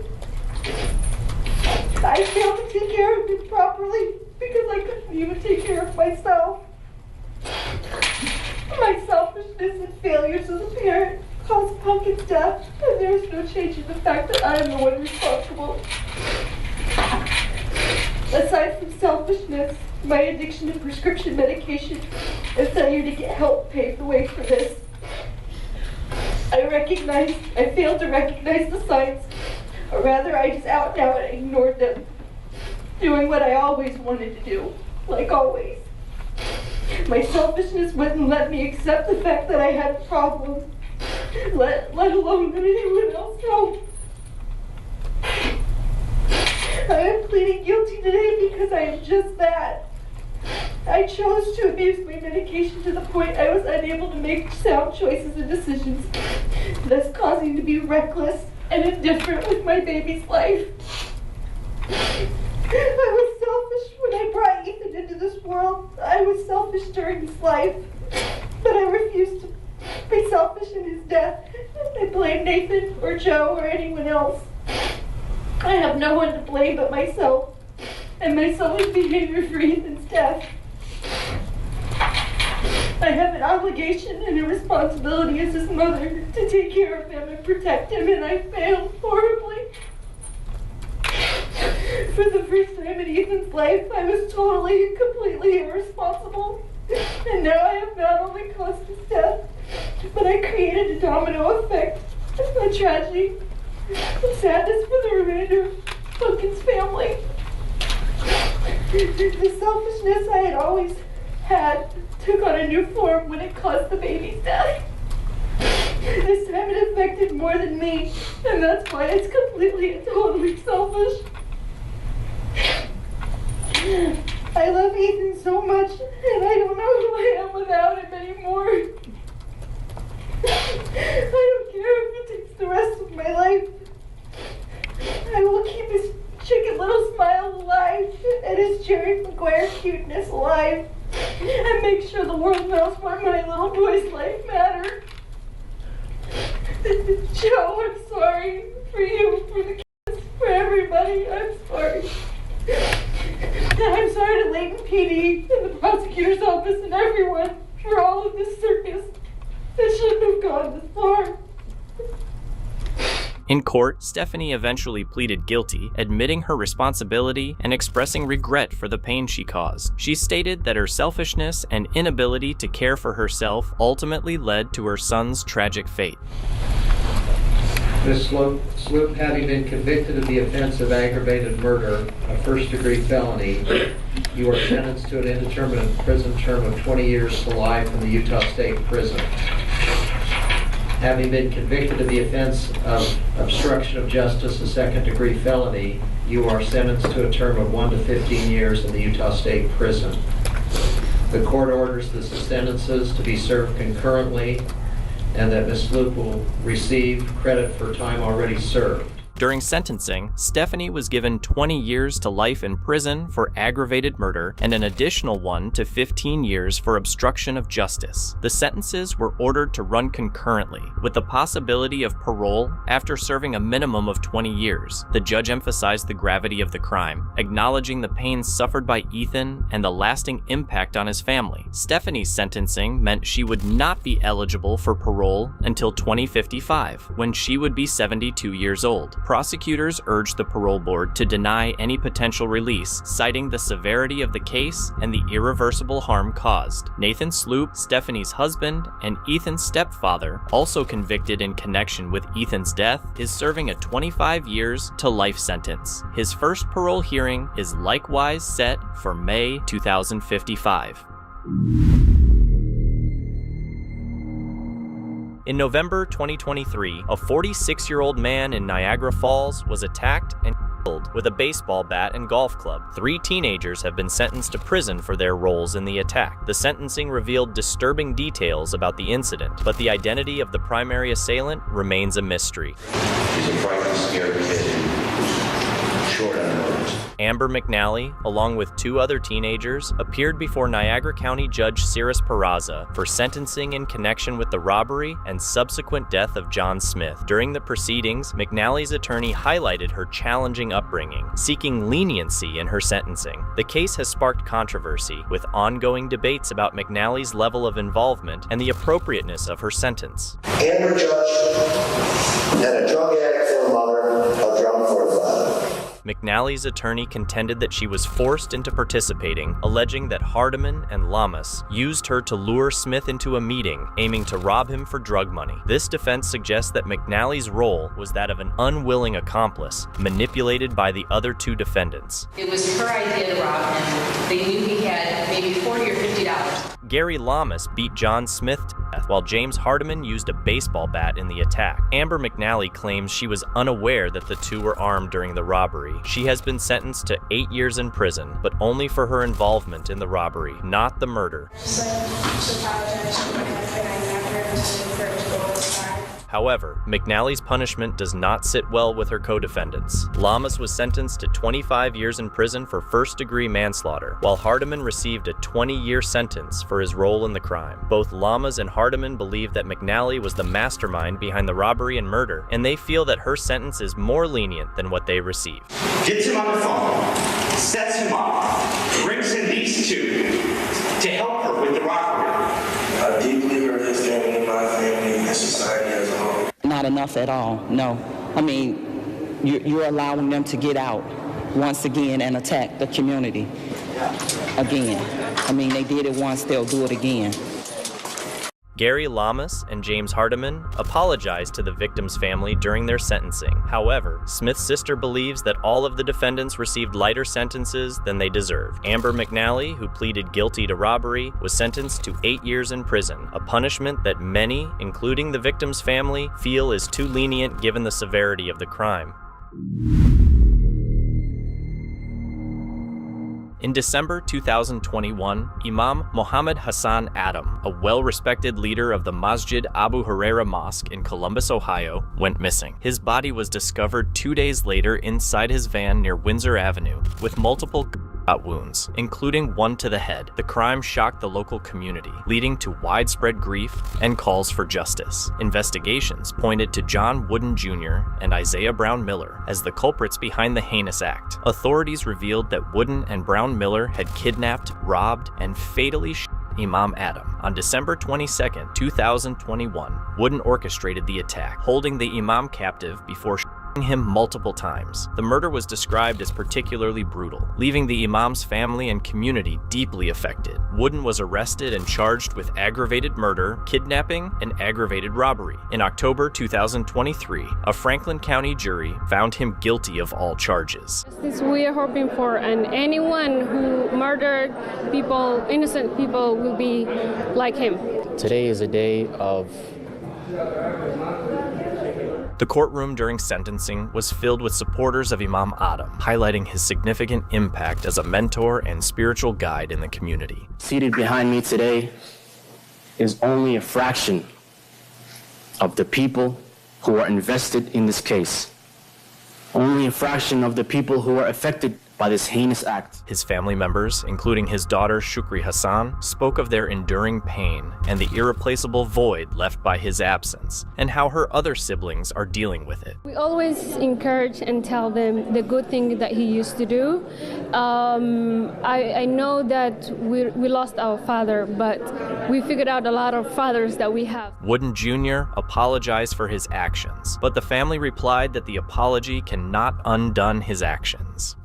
I failed to take care of him properly because I couldn't even take care of myself. My selfishness and failures as a parent caused Pumpkin's death, and there is no change in the fact that I am the one responsible. Aside from selfishness, my addiction to prescription medication and failure to get help paved the way for this. I failed to recognize the signs, or rather I just out and out ignored them, doing what I always wanted to do, like always. My selfishness wouldn't let me accept the fact that I had a problem, let alone let anyone else know. I am pleading guilty today because I am just that. I chose to abuse my medication to the point I was unable to make sound choices and decisions, thus causing to be reckless and indifferent with my baby's life. I was selfish when I world. I was selfish during his life, but I refused to be selfish in his death. I blame Nathan or Joe or anyone else. I have no one to blame but myself and my selfish behavior for Ethan's death. I have an obligation and a responsibility as his mother to take care of him and protect him, and I failed horribly. For the first time in Ethan's life, I was totally and completely irresponsible. And now I have not only caused his death, but I created a domino effect, a tragedy, and sadness for the remainder of Duncan's family. The selfishness I had always had took on a new form when it caused the baby's death. This time it affected more than me, and that's why it's completely and totally selfish. I love Ethan so much, and I don't know who I am without him anymore. I don't care if it takes the rest of my life. I will keep his chicken little smile alive and his Jerry Maguire cuteness alive, and make sure the world knows why my little boy's life mattered. Joe, I'm sorry for you, for the kids, for everybody. I'm sorry. And I'm sorry to Layton PD and the prosecutor's office and everyone for all of this circus that shouldn't have gone this far. In court, Stephanie eventually pleaded guilty, admitting her responsibility and expressing regret for the pain she caused. She stated that her selfishness and inability to care for herself ultimately led to her son's tragic fate. Ms. Sloop, having been convicted of the offense of aggravated murder, a first-degree felony, you are sentenced to an indeterminate prison term of 20 years to life in the Utah State Prison. Having been convicted of the offense of obstruction of justice, a second-degree felony, you are sentenced to a term of 1 to 15 years in the Utah State Prison. The court orders the sentences to be served concurrently, and that Ms. Sloop will receive credit for time already served. During sentencing, Stephanie was given 20 years to life in prison for aggravated murder and an additional 1 to 15 years for obstruction of justice. The sentences were ordered to run concurrently, with the possibility of parole after serving a minimum of 20 years. The judge emphasized the gravity of the crime, acknowledging the pain suffered by Ethan and the lasting impact on his family. Stephanie's sentencing meant she would not be eligible for parole until 2055, when she would be 72 years old. Prosecutors urged the parole board to deny any potential release, citing the severity of the case and the irreversible harm caused. Nathan Sloop, Stephanie's husband, and Ethan's stepfather, also convicted in connection with Ethan's death, is serving a 25 years to life sentence. His first parole hearing is likewise set for May 2055. In November 2023, a 46-year-old man in Niagara Falls was attacked and killed with a baseball bat and golf club. 3 teenagers have been sentenced to prison for their roles in the attack. The sentencing revealed disturbing details about the incident, but the identity of the primary assailant remains a mystery. He's a frightened, scared kid. Short on words. Amber McNally, along with 2 other teenagers, appeared before Niagara County Judge Cirrus Peraza for sentencing in connection with the robbery and subsequent death of John Smith. During the proceedings, McNally's attorney highlighted her challenging upbringing, seeking leniency in her sentencing. The case has sparked controversy, with ongoing debates about McNally's level of involvement and the appropriateness of her sentence. Amber Judge and a drug addict for a mother, a drunk for a father. McNally's attorney contended that she was forced into participating, alleging that Hardiman and Lamas used her to lure Smith into a meeting, aiming to rob him for drug money. This defense suggests that McNally's role was that of an unwilling accomplice, manipulated by the other 2 defendants. It was her idea to rob him. They knew he had maybe $40 or $50. Gary Lamas beat John Smith to death, while James Hardiman used a baseball bat in the attack. Amber McNally claims she was unaware that the 2 were armed during the robbery. She has been sentenced to 8 years in prison, but only for her involvement in the robbery, not the murder. However, McNally's punishment does not sit well with her co-defendants. Lamas was sentenced to 25 years in prison for first-degree manslaughter, while Hardiman received a 20-year sentence for his role in the crime. Both Lamas and Hardiman believe that McNally was the mastermind behind the robbery and murder, and they feel that her sentence is more lenient than what they received. Gets him on the phone, sets him up, brings in these two to help her with the robbery. I deeply hurt his family, my family, and society as a whole. Not enough at all, no. I mean, you're allowing them to get out once again and attack the community again. I mean, they did it once, they'll do it again. Gary Lamas and James Hardiman apologized to the victim's family during their sentencing. However, Smith's sister believes that all of the defendants received lighter sentences than they deserved. Amber McNally, who pleaded guilty to robbery, was sentenced to 8 years in prison, a punishment that many, including the victim's family, feel is too lenient given the severity of the crime. In December 2021, Imam Mohammed Hassan Adam, a well-respected leader of the Masjid Abu Huraira Mosque in Columbus, Ohio, went missing. His body was discovered 2 days later inside his van near Windsor Avenue, with multiple wounds, including one to the head. The crime shocked the local community, leading to widespread grief and calls for justice. Investigations pointed to John Wooden Jr. and Isaiah Brown Miller as the culprits behind the heinous act. Authorities revealed that Wooden and Brown Miller had kidnapped, robbed, and fatally shot Imam Adam. On December 22, 2021, Wooden orchestrated the attack, holding the Imam captive before shooting him multiple times. The murder was described as particularly brutal, leaving the Imam's family and community deeply affected. Wooden was arrested and charged with aggravated murder, kidnapping, and aggravated robbery. In October 2023, a Franklin County jury found him guilty of all charges. This we are hoping for, and anyone who murdered people, innocent people, will be like him. Today is a day of The courtroom during sentencing was filled with supporters of Imam Adam, highlighting his significant impact as a mentor and spiritual guide in the community. Seated behind me today is only a fraction of the people who are invested in this case. Only a fraction of the people who are affected by this heinous act. His family members, including his daughter Shukri Hassan, spoke of their enduring pain and the irreplaceable void left by his absence, and how her other siblings are dealing with it. We always encourage and tell them the good thing that he used to do. I know that we lost our father, but we figured out a lot of fathers that we have. Wooden Jr. apologized for his actions, but the family replied that the apology cannot undone his actions.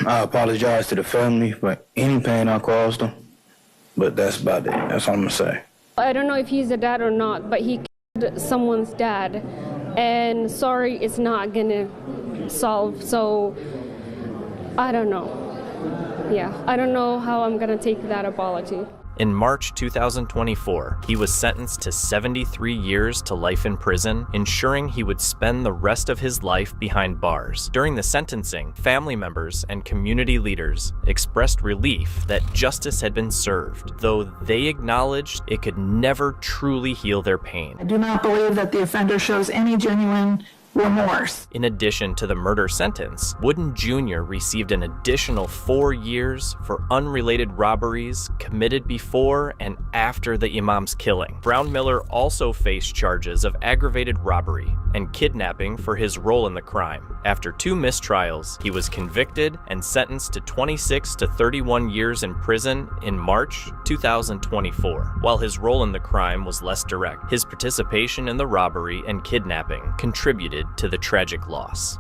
I apologize to the family for any pain I caused them, but that's about it. That's all I'm gonna say. I don't know if he's a dad or not, but he killed someone's dad, and sorry, it's not gonna solve. So I don't know. Yeah, I don't know how I'm gonna take that apology. In March 2024, he was sentenced to 73 years to life in prison, ensuring he would spend the rest of his life behind bars. During the sentencing, family members and community leaders expressed relief that justice had been served, though they acknowledged it could never truly heal their pain. I do not believe that the offender shows any genuine remorse. In addition to the murder sentence, Wooden Jr. received an additional 4 years for unrelated robberies committed before and after the Imam's killing. Brown Miller also faced charges of aggravated robbery and kidnapping for his role in the crime. After 2 mistrials, he was convicted and sentenced to 26 to 31 years in prison in March 2024. While his role in the crime was less direct, his participation in the robbery and kidnapping contributed to the tragic loss.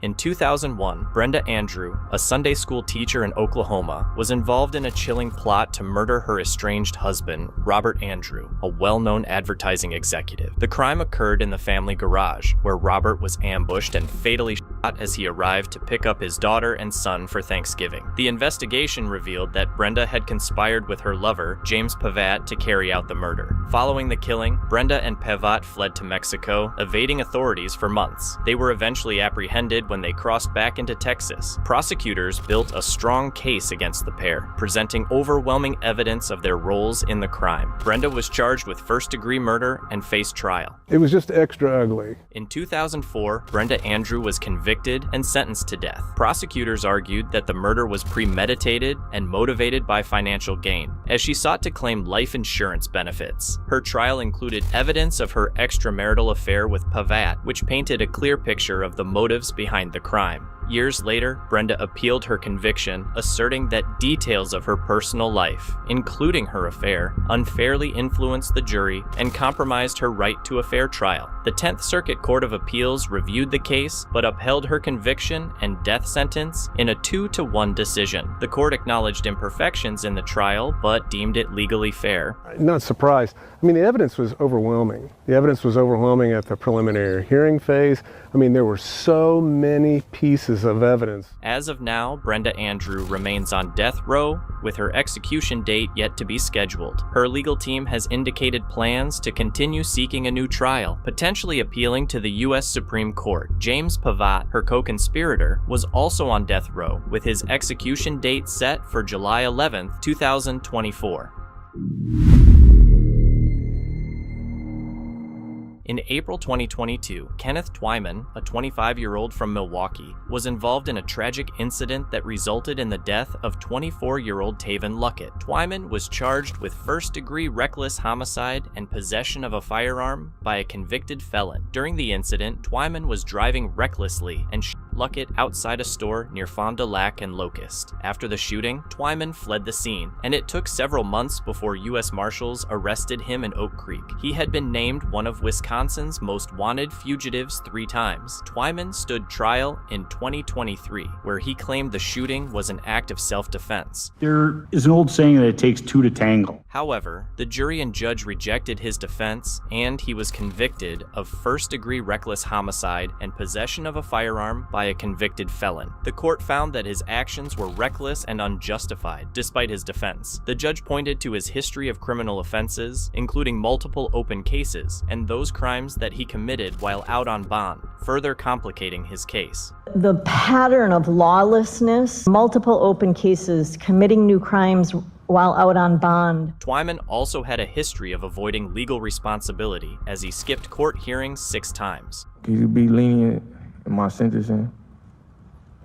In 2001, Brenda Andrew, a Sunday school teacher in Oklahoma, was involved in a chilling plot to murder her estranged husband, Robert Andrew, a well-known advertising executive. The crime occurred in the family garage, where Robert was ambushed and fatally shot as he arrived to pick up his daughter and son for Thanksgiving. The investigation revealed that Brenda had conspired with her lover, James Pavat, to carry out the murder. Following the killing, Brenda and Pavat fled to Mexico, evading authorities for months. They were eventually apprehended when they crossed back into Texas. Prosecutors built a strong case against the pair, presenting overwhelming evidence of their roles in the crime. Brenda was charged with first-degree murder and faced trial. It was just extra ugly. In 2004, Brenda Andrew was convicted and sentenced to death. Prosecutors argued that the murder was premeditated and motivated by financial gain, as she sought to claim life insurance benefits. Her trial included evidence of her extramarital affair with Pavat, which painted a clear picture of the motives behind the crime. Years later, Brenda appealed her conviction, asserting that details of her personal life, including her affair, unfairly influenced the jury and compromised her right to a fair trial. The 10th Circuit Court of Appeals reviewed the case, but upheld her conviction and death sentence in a 2-1 decision. The court acknowledged imperfections in the trial, but deemed it legally fair. Not surprised. I mean, the evidence was overwhelming. The evidence was overwhelming at the preliminary hearing phase. I mean, there were so many pieces of evidence. As of now, Brenda Andrew remains on death row, with her execution date yet to be scheduled. Her legal team has indicated plans to continue seeking a new trial, potentially appealing to the U.S. Supreme Court. James Pavat, her co-conspirator, was also on death row, with his execution date set for July 11, 2024. In April 2022, Kenneth Twyman, a 25-year-old from Milwaukee, was involved in a tragic incident that resulted in the death of 24-year-old Taven Luckett. Twyman was charged with first-degree reckless homicide and possession of a firearm by a convicted felon. During the incident, Twyman was driving recklessly and shot Luckett outside a store near Fond du Lac and Locust. After the shooting, Twyman fled the scene, and it took several months before U.S. Marshals arrested him in Oak Creek. He had been named one of Wisconsin's most wanted fugitives 3 times. Twyman stood trial in 2023, where he claimed the shooting was an act of self-defense. There is an old saying that it takes 2 to tango. However, the jury and judge rejected his defense, and he was convicted of first-degree reckless homicide and possession of a firearm by a convicted felon. The court found that his actions were reckless and unjustified, despite his defense. The judge pointed to his history of criminal offenses, including multiple open cases, and those crimes that he committed while out on bond, further complicating his case. The pattern of lawlessness, multiple open cases, committing new crimes while out on bond. Twyman also had a history of avoiding legal responsibility, as he skipped court hearings 6 times. Could you be lenient in my sentencing?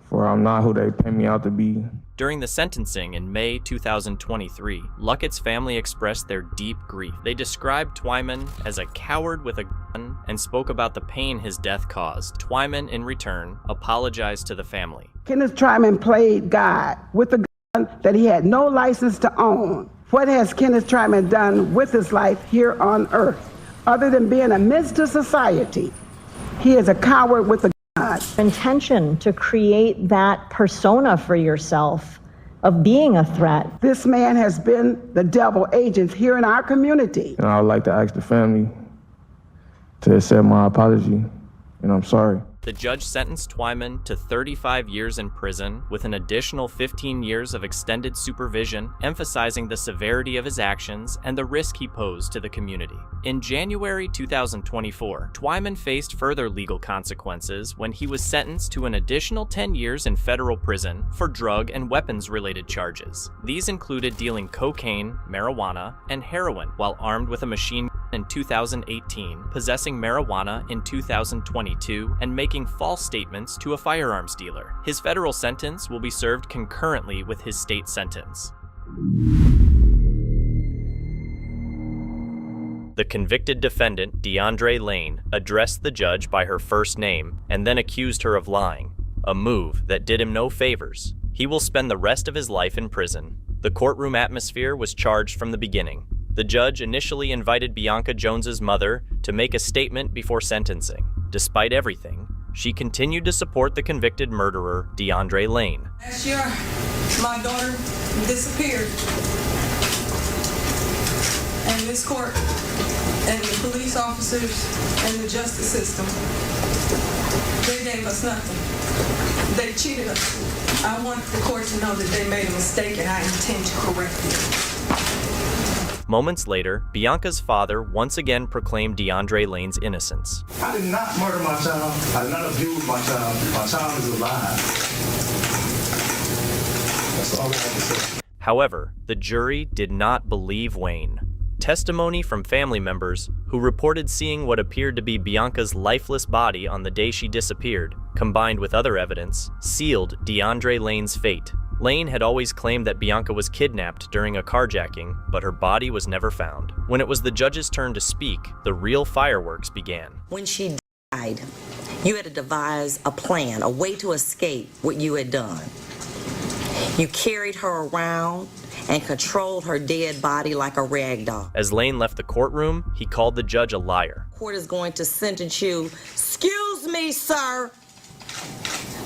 For I'm not who they pay me out to be. During the sentencing in May 2023, Luckett's family expressed their deep grief. They described Twyman as a coward with a gun and spoke about the pain his death caused. Twyman, in return, apologized to the family. Kenneth Twyman played God with a gun that he had no license to own. What has Kenneth Twyman done with his life here on earth, other than being a menace to society? He is a coward with a intention to create that persona for yourself of being a threat. This man has been the devil agent here in our community. And I would like to ask the family to accept my apology, and I'm sorry. The judge sentenced Twyman to 35 years in prison with an additional 15 years of extended supervision, emphasizing the severity of his actions and the risk he posed to the community. In January 2024, Twyman faced further legal consequences when he was sentenced to an additional 10 years in federal prison for drug and weapons-related charges. These included dealing cocaine, marijuana, and heroin while armed with a machine gun in 2018, possessing marijuana in 2022, and making false statements to a firearms dealer. His federal sentence will be served concurrently with his state sentence. The convicted defendant, DeAndre Lane, addressed the judge by her first name and then accused her of lying, a move that did him no favors. He will spend the rest of his life in prison. The courtroom atmosphere was charged from the beginning. The judge initially invited Bianca Jones's mother to make a statement before sentencing. Despite everything, she continued to support the convicted murderer, DeAndre Lane. Last year, my daughter disappeared. And this court and the police officers and the justice system, they gave us nothing. They cheated us. I want the court to know that they made a mistake and I intend to correct it. Moments later, Bianca's father once again proclaimed DeAndre Lane's innocence. I did not murder my child. I did not abuse my child. My child is alive. That's all I have to say. However, the jury did not believe Wayne. Testimony from family members who reported seeing what appeared to be Bianca's lifeless body on the day she disappeared, combined with other evidence, sealed DeAndre Lane's fate. Lane had always claimed that Bianca was kidnapped during a carjacking, but her body was never found. When it was the judge's turn to speak, the real fireworks began. When she died, you had to devise a plan, a way to escape what you had done. You carried her around and controlled her dead body like a rag doll. As Lane left the courtroom, he called the judge a liar. Court is going to sentence you, excuse me, sir,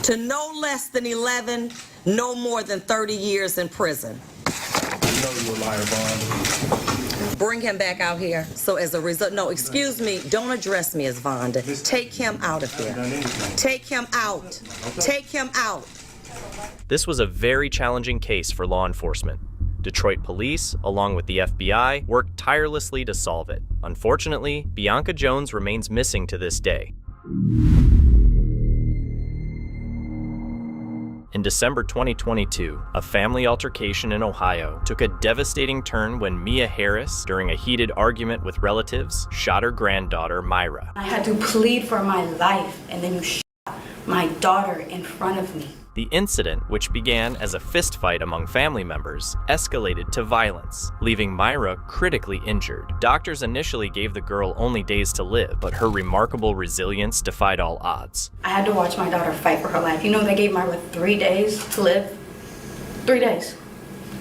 to no less than 11, no more than 30 years in prison. You know you're a liar, Vonda. Bring him back out here. So as a result, no, excuse me, don't address me as Vonda. Take him out of here. Take him out. Take him out. This was a very challenging case for law enforcement. Detroit police, along with the FBI, worked tirelessly to solve it. Unfortunately, Bianca Jones remains missing to this day. In December 2022, a family altercation in Ohio took a devastating turn when Mia Harris, during a heated argument with relatives, shot her granddaughter, Myra. I had to plead for my life, and then you shot my daughter in front of me. The incident, which began as a fistfight among family members, escalated to violence, leaving Myra critically injured. Doctors initially gave the girl only days to live, but her remarkable resilience defied all odds. I had to watch my daughter fight for her life. You know, they gave Myra 3 days to live. 3 days.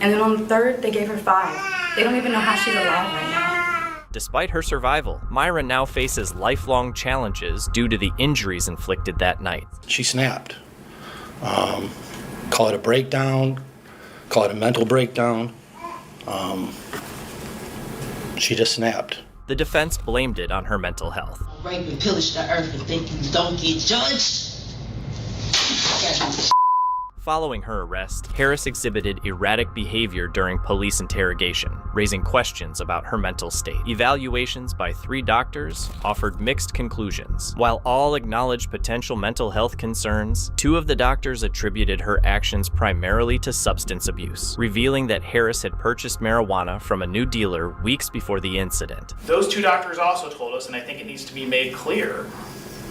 And then on the third, they gave her 5. They don't even know how she's alive right now. Despite her survival, Myra now faces lifelong challenges due to the injuries inflicted that night. She snapped. Call it a breakdown, call it a mental breakdown. She just snapped. The defense blamed it on her mental health. Rape and pillage the earth and think you don't get judged. Following her arrest, Harris exhibited erratic behavior during police interrogation, raising questions about her mental state. Evaluations by 3 doctors offered mixed conclusions. While all acknowledged potential mental health concerns, 2 of the doctors attributed her actions primarily to substance abuse, revealing that Harris had purchased marijuana from a new dealer weeks before the incident. Those 2 doctors also told us, and I think it needs to be made clear,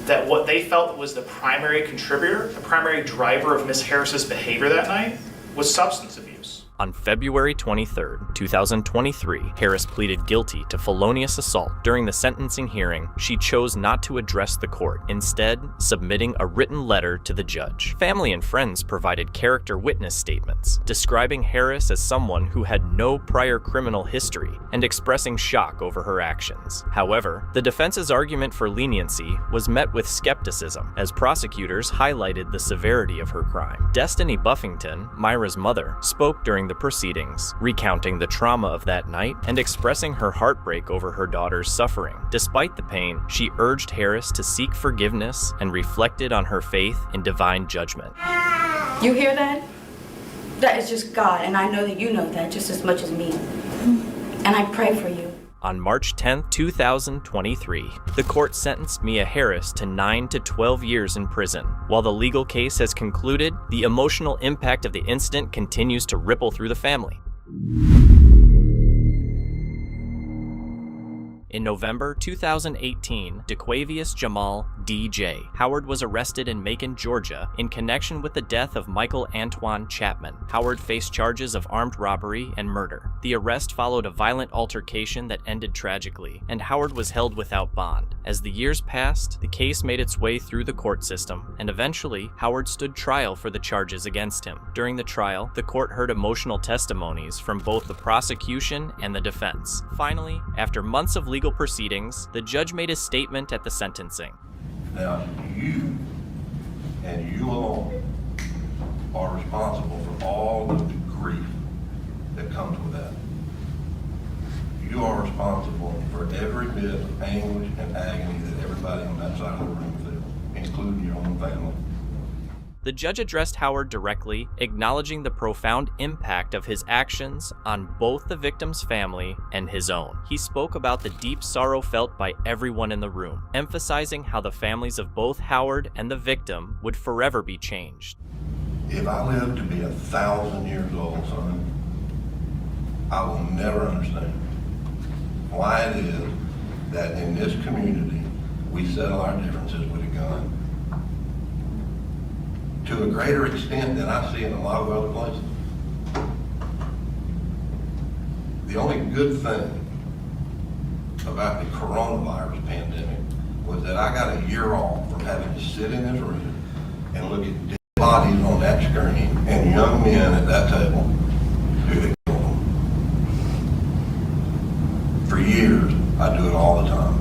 that what they felt was the primary contributor, the primary driver of Miss Harris's behavior that night was substance abuse. On February 23, 2023, Harris pleaded guilty to felonious assault. During the sentencing hearing, she chose not to address the court, instead submitting a written letter to the judge. Family and friends provided character witness statements, describing Harris as someone who had no prior criminal history and expressing shock over her actions. However, the defense's argument for leniency was met with skepticism, as prosecutors highlighted the severity of her crime. Destiny Buffington, Myra's mother, spoke during the proceedings, recounting the trauma of that night and expressing her heartbreak over her daughter's suffering. Despite the pain, she urged Harris to seek forgiveness and reflected on her faith in divine judgment. You hear that? That is just God, and I know that you know that just as much as me. And I pray for you. On March 10, 2023, the court sentenced Mia Harris to 9 to 12 years in prison. While the legal case has concluded, the emotional impact of the incident continues to ripple through the family. In November 2018, DeQuavius Jamal DJ Howard was arrested in Macon, Georgia, in connection with the death of Michael Antoine Chapman. Howard faced charges of armed robbery and murder. The arrest followed a violent altercation that ended tragically, and Howard was held without bond. As the years passed, the case made its way through the court system, and eventually, Howard stood trial for the charges against him. During the trial, the court heard emotional testimonies from both the prosecution and the defense. Finally, after months of legal proceedings, the judge made a statement at the sentencing. Now, you and you alone are responsible for all of the grief that comes with that. You are responsible for every bit of anguish and agony that everybody on that side of the room feels, including your own family. The judge addressed Howard directly, acknowledging the profound impact of his actions on both the victim's family and his own. He spoke about the deep sorrow felt by everyone in the room, emphasizing how the families of both Howard and the victim would forever be changed. If I live to be 1,000 years old, son, I will never understand why it is that in this community we settle our differences with a gun to a greater extent than I see in a lot of other places. The only good thing about the coronavirus pandemic was that I got a year off from having to sit in this room and look at dead bodies on that screen and young men at that table who had killed them. For years, I do it all the time.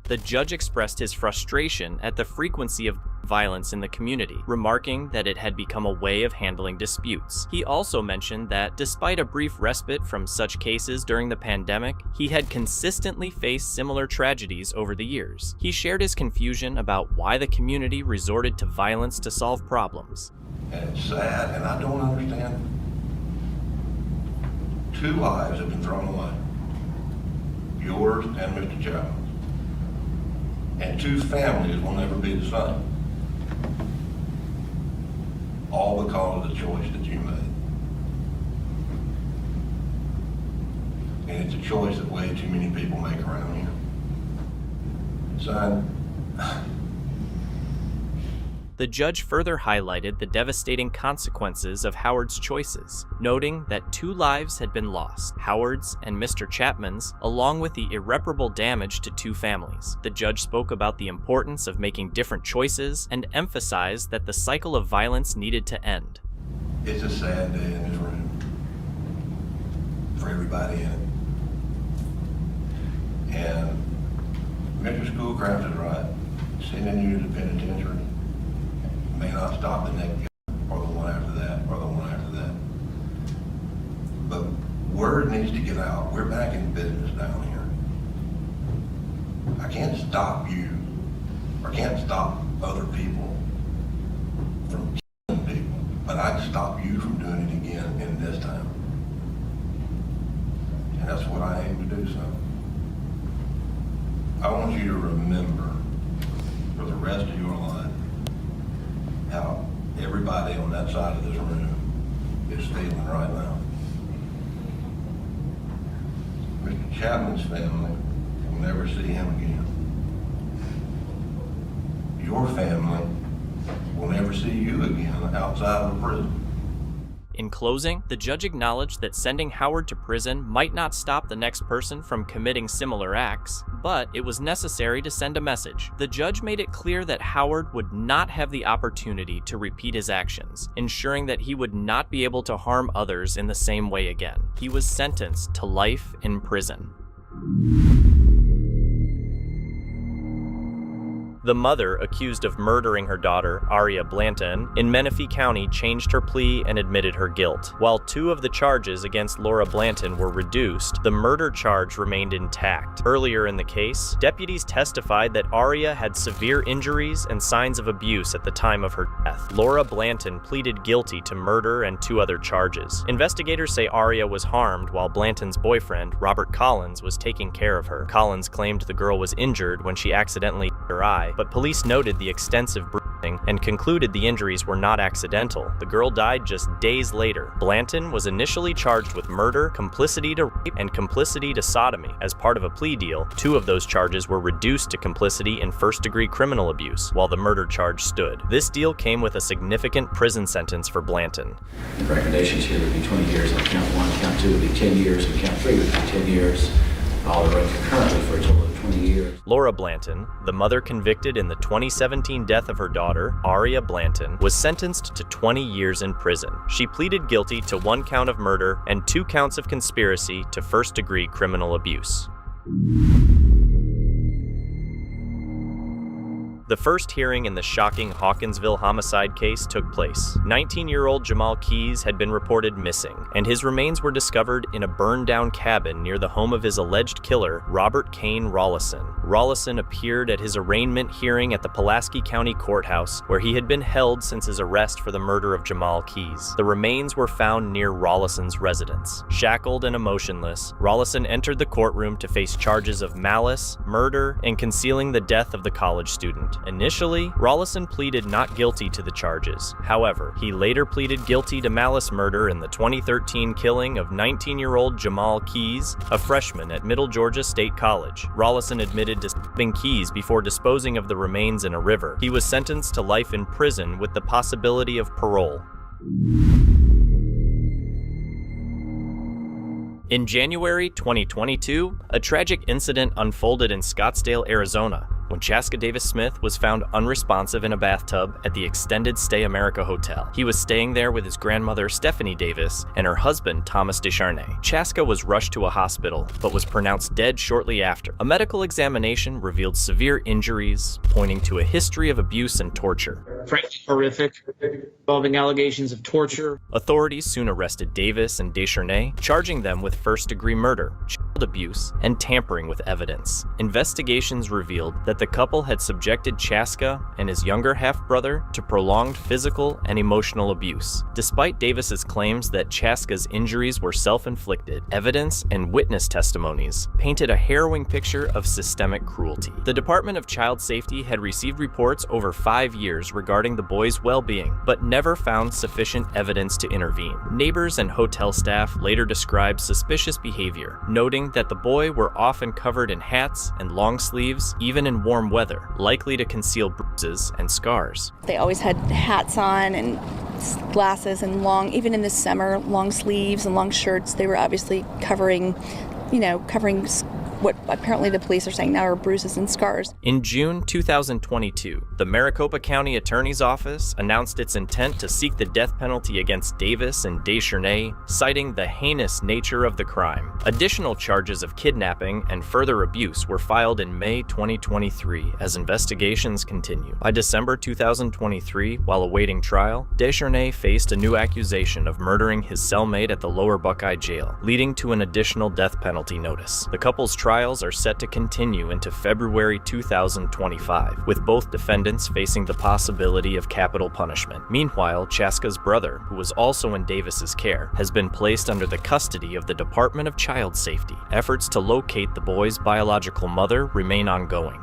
The judge expressed his frustration at the frequency of violence in the community, remarking that it had become a way of handling disputes. He also mentioned that, despite a brief respite from such cases during the pandemic, he had consistently faced similar tragedies over the years. He shared his confusion about why the community resorted to violence to solve problems. And it's sad, and I don't understand. 2 lives have been thrown away. Yours and Mr. Chapman's. And 2 families will never be the same. All because of the choice that you made. And it's a choice that way too many people make around here. Son, The judge further highlighted the devastating consequences of Howard's choices, noting that 2 lives had been lost, Howard's and Mr. Chapman's, along with the irreparable damage to 2 families. The judge spoke about the importance of making different choices and emphasized that the cycle of violence needed to end. it's a sad day in this room for everybody in it. And Mr. Schoolcraft is right. Sending you to the penitentiary may not stop the next guy or the one after that or the one after that. But word needs to get out. We're back in business down here. I can't stop you or can't stop other people from killing people, but I can stop you from doing it again in this town. And that's what I aim to do, son. I want you to remember for the rest of your life how everybody on that side of this room is feeling right now. Mr. Chapman's family will never see him again. Your family will never see you again outside of the prison. In closing, the judge acknowledged that sending Howard to prison might not stop the next person from committing similar acts, but it was necessary to send a message. The judge made it clear that Howard would not have the opportunity to repeat his actions, ensuring that he would not be able to harm others in the same way again. He was sentenced to life in prison. The mother, accused of murdering her daughter, Aria Blanton, in Menifee County changed her plea and admitted her guilt. While 2 of the charges against Laura Blanton were reduced, the murder charge remained intact. Earlier in the case, deputies testified that Aria had severe injuries and signs of abuse at the time of her death. Laura Blanton pleaded guilty to murder and 2 other charges. Investigators say Aria was harmed while Blanton's boyfriend, Robert Collins, was taking care of her. Collins claimed the girl was injured when she accidentally hit her eye, but police noted the extensive bruising and concluded the injuries were not accidental. The girl died just days later. Blanton was initially charged with murder, complicity to rape, and complicity to sodomy. As part of a plea deal, 2 of those charges were reduced to complicity in first-degree criminal abuse, while the murder charge stood. This deal came with a significant prison sentence for Blanton. The recommendations here would be 20 years on count 1, count 2 would be 10 years, and count 3 would be 10 years. All are run concurrently for a total of 20 years. Laura Blanton, the mother convicted in the 2017 death of her daughter, Aria Blanton, was sentenced to 20 years in prison. She pleaded guilty to 1 count of murder and 2 counts of conspiracy to first-degree criminal abuse. The first hearing in the shocking Hawkinsville homicide case took place. 19-year-old Jamal Keys had been reported missing, and his remains were discovered in a burned-down cabin near the home of his alleged killer, Robert Kane Rollison. Rollison appeared at his arraignment hearing at the Pulaski County Courthouse, where he had been held since his arrest for the murder of Jamal Keys. The remains were found near Rollison's residence. Shackled and emotionless, Rollison entered the courtroom to face charges of malice, murder, and concealing the death of the college student. Initially, Rollison pleaded not guilty to the charges. However, he later pleaded guilty to malice murder in the 2013 killing of 19-year-old Jamal Keys, a freshman at Middle Georgia State College. Rollison admitted to stabbing Keys before disposing of the remains in a river. He was sentenced to life in prison with the possibility of parole. In January 2022, a tragic incident unfolded in Scottsdale, Arizona, when Chaska Davis Smith was found unresponsive in a bathtub at the Extended Stay America Hotel. He was staying there with his grandmother, Stephanie Davis, and her husband, Thomas Descharnay. Chaska was rushed to a hospital, but was pronounced dead shortly after. A medical examination revealed severe injuries, pointing to a history of abuse and torture. Frankly horrific, involving allegations of torture. Authorities soon arrested Davis and Descharnay, charging them with first-degree murder, child abuse, and tampering with evidence. Investigations revealed that the couple had subjected Chaska and his younger half-brother to prolonged physical and emotional abuse. Despite Davis's claims that Chaska's injuries were self-inflicted, evidence and witness testimonies painted a harrowing picture of systemic cruelty. The Department of Child Safety had received reports over 5 years regarding the boys' well-being, but never found sufficient evidence to intervene. Neighbors and hotel staff later described suspicious behavior, noting that the boys were often covered in hats and long sleeves, even in warm weather, likely to conceal bruises and scars. They always had hats on and glasses and long, even in the summer, long sleeves and long shirts. They were obviously covering what apparently the police are saying now are bruises and scars. In June 2022, the Maricopa County Attorney's Office announced its intent to seek the death penalty against Davis and Descharnay, citing the heinous nature of the crime. Additional charges of kidnapping and further abuse were filed in May 2023 as investigations continue. By December 2023, while awaiting trial, Descharnay faced a new accusation of murdering his cellmate at the Lower Buckeye Jail, leading to an additional death penalty notice. The couple's trials are set to continue into February 2025, with both defendants facing the possibility of capital punishment. Meanwhile, Chaska's brother, who was also in Davis's care, has been placed under the custody of the Department of Child Safety. Efforts to locate the boy's biological mother remain ongoing.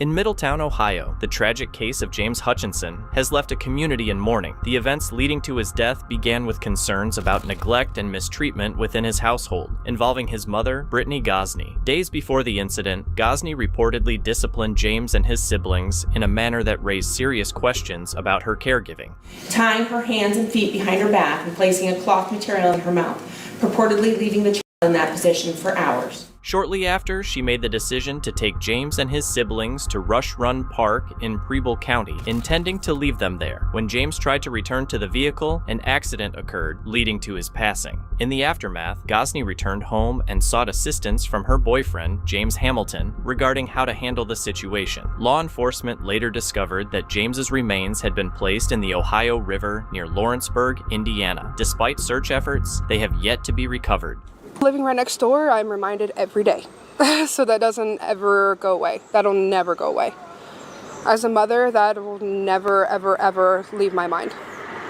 In Middletown, Ohio, the tragic case of James Hutchinson has left a community in mourning. The events leading to his death began with concerns about neglect and mistreatment within his household, involving his mother, Brittany Gosney. Days before the incident, Gosney reportedly disciplined James and his siblings in a manner that raised serious questions about her caregiving. Tying her hands and feet behind her back and placing a cloth material in her mouth, purportedly leaving the child in that position for hours. Shortly after, she made the decision to take James and his siblings to Rush Run Park in Preble County, intending to leave them there. When James tried to return to the vehicle, an accident occurred, leading to his passing. In the aftermath, Gosney returned home and sought assistance from her boyfriend, James Hamilton, regarding how to handle the situation. Law enforcement later discovered that James's remains had been placed in the Ohio River near Lawrenceburg, Indiana. Despite search efforts, they have yet to be recovered. Living right next door, I'm reminded every day. So that doesn't ever go away. That'll never go away. As a mother, that will never, ever, ever leave my mind.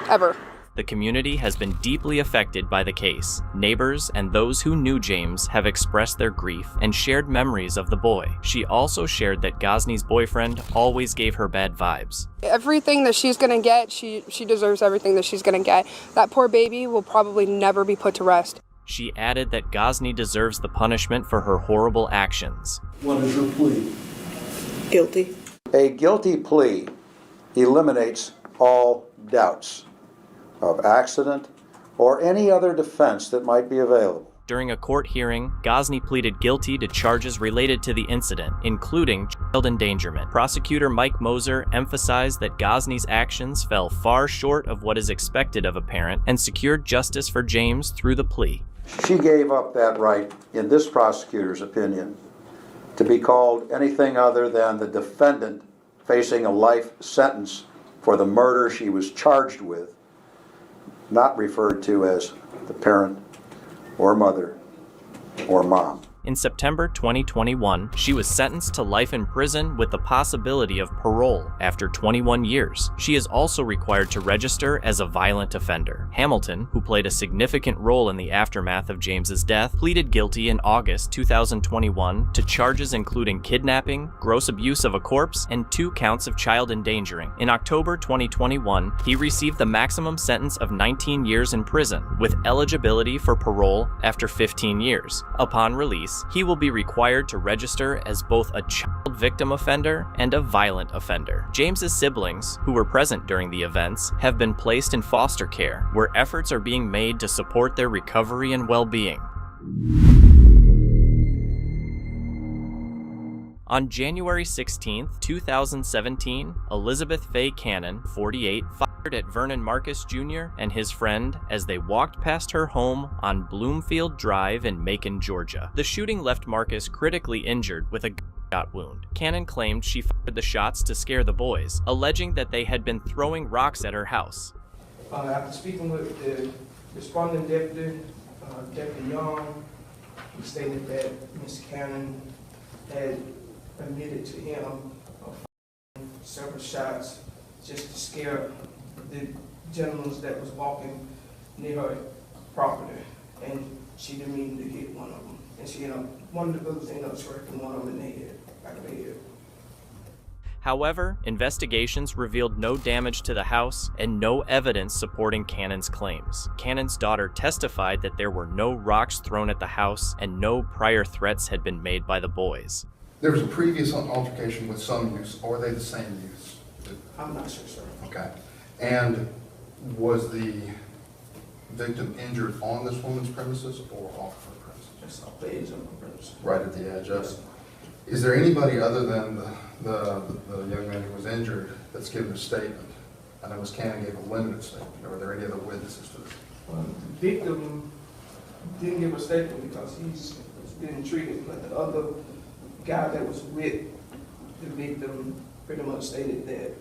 Ever. The community has been deeply affected by the case. Neighbors and those who knew James have expressed their grief and shared memories of the boy. She also shared that Gosney's boyfriend always gave her bad vibes. Everything that she's gonna get, she deserves everything that she's gonna get. That poor baby will probably never be put to rest. She added that Gosney deserves the punishment for her horrible actions. What is your plea? Guilty. A guilty plea eliminates all doubts of accident or any other defense that might be available. During a court hearing, Gosney pleaded guilty to charges related to the incident, including child endangerment. Prosecutor Mike Moser emphasized that Gosney's actions fell far short of what is expected of a parent and secured justice for James through the plea. She gave up that right, in this prosecutor's opinion, to be called anything other than the defendant facing a life sentence for the murder she was charged with, not referred to as the parent or mother or mom. In September 2021, she was sentenced to life in prison with the possibility of parole after 21 years. She is also required to register as a violent offender. Hamilton, who played a significant role in the aftermath of James's death, pleaded guilty in August 2021 to charges including kidnapping, gross abuse of a corpse, and 2 counts of child endangering. In October 2021, he received the maximum sentence of 19 years in prison, with eligibility for parole after 15 years. Upon release, he will be required to register as both a child victim offender and a violent offender. James's siblings, who were present during the events, have been placed in foster care, where efforts are being made to support their recovery and well-being. On January 16, 2017, Elizabeth Faye Cannon, 48, fired at Vernon Marcus Jr. and his friend as they walked past her home on Bloomfield Drive in Macon, Georgia. The shooting left Marcus critically injured with a gunshot wound. Cannon claimed she fired the shots to scare the boys, alleging that they had been throwing rocks at her house. After speaking with the responding deputy, Deputy Young, he stated that Ms. Cannon had admitted to him of firing several shots just to scare the gentlemen that was walking near her property, and she didn't mean to hit one of them. And she one of the bullets ended up striking one of them in the head, back of the head. However, investigations revealed no damage to the house and no evidence supporting Cannon's claims. Cannon's daughter testified that there were no rocks thrown at the house and no prior threats had been made by the boys. There was a previous altercation with some youths, or are they the same youths? I'm not sure, sir. Okay. And was the victim injured on this woman's premises or off her premises? Just off the edge of the premises. Right at the edge of it. Is there anybody other than the young man who was injured that's given a statement? I know Ms. Cannon gave a limited statement. Are there any other witnesses to this? The victim didn't give a statement because he's been treated, but the other guy that was with the victim pretty much stated that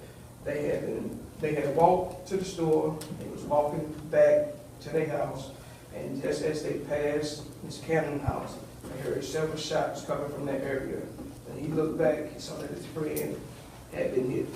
they had walked to the store, they was walking back to their house, and just as they passed Ms. Cannon's house, they heard several shots coming from that area. And he looked back, he saw that his friend had been hit.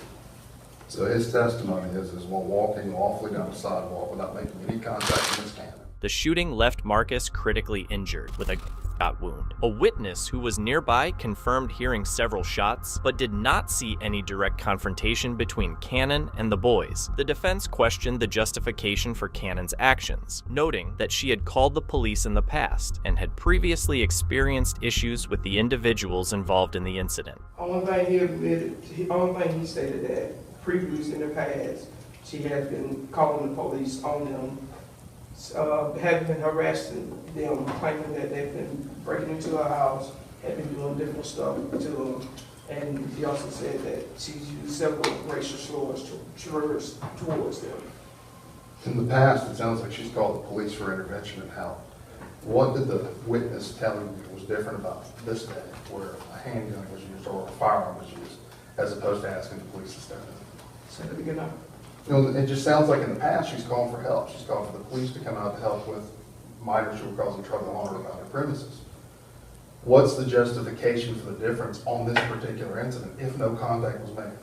So his testimony is while walking lawfully down the sidewalk without making any contact with Ms. Cannon. The shooting left Marcus critically injured with a gunshot wound. A witness who was nearby confirmed hearing several shots, but did not see any direct confrontation between Cannon and the boys. The defense questioned the justification for Cannon's actions, noting that she had called the police in the past and had previously experienced issues with the individuals involved in the incident. Only thing he stated that previously in the past, she had been calling the police on them, had been harassing them, claiming that they've been breaking into her house, had been doing different stuff to them. And he also said that she's used several racial slurs towards them. In the past, it sounds like she's called the police for intervention and help. What did the witness tell you was different about this day, where a handgun was used or a firearm was used, as opposed to asking the police to step in? Say that again now. You know, it just sounds like in the past she's calling for help. She's calling for the police to come out to help with minors who were causing trouble on or about her premises. What's the justification for the difference on this particular incident if no contact was made?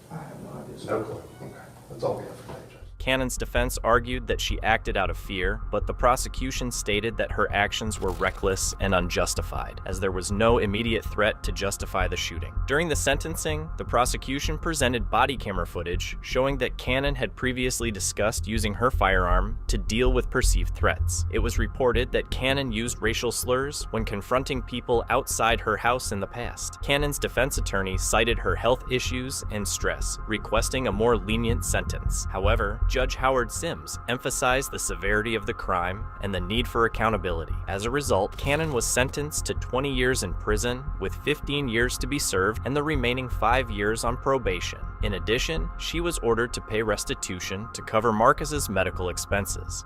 I have no idea. No clue. Okay, that's all we have for today, Judge. Cannon's defense argued that she acted out of fear, but the prosecution stated that her actions were reckless and unjustified, as there was no immediate threat to justify the shooting. During the sentencing, the prosecution presented body camera footage showing that Cannon had previously discussed using her firearm to deal with perceived threats. It was reported that Cannon used racial slurs when confronting people outside her house in the past. Cannon's defense attorney cited her health issues and stress, requesting a more lenient sentence. However, Judge Howard Sims emphasized the severity of the crime and the need for accountability. As a result, Cannon was sentenced to 20 years in prison, with 15 years to be served and the remaining 5 years on probation. In addition, she was ordered to pay restitution to cover Marcus's medical expenses.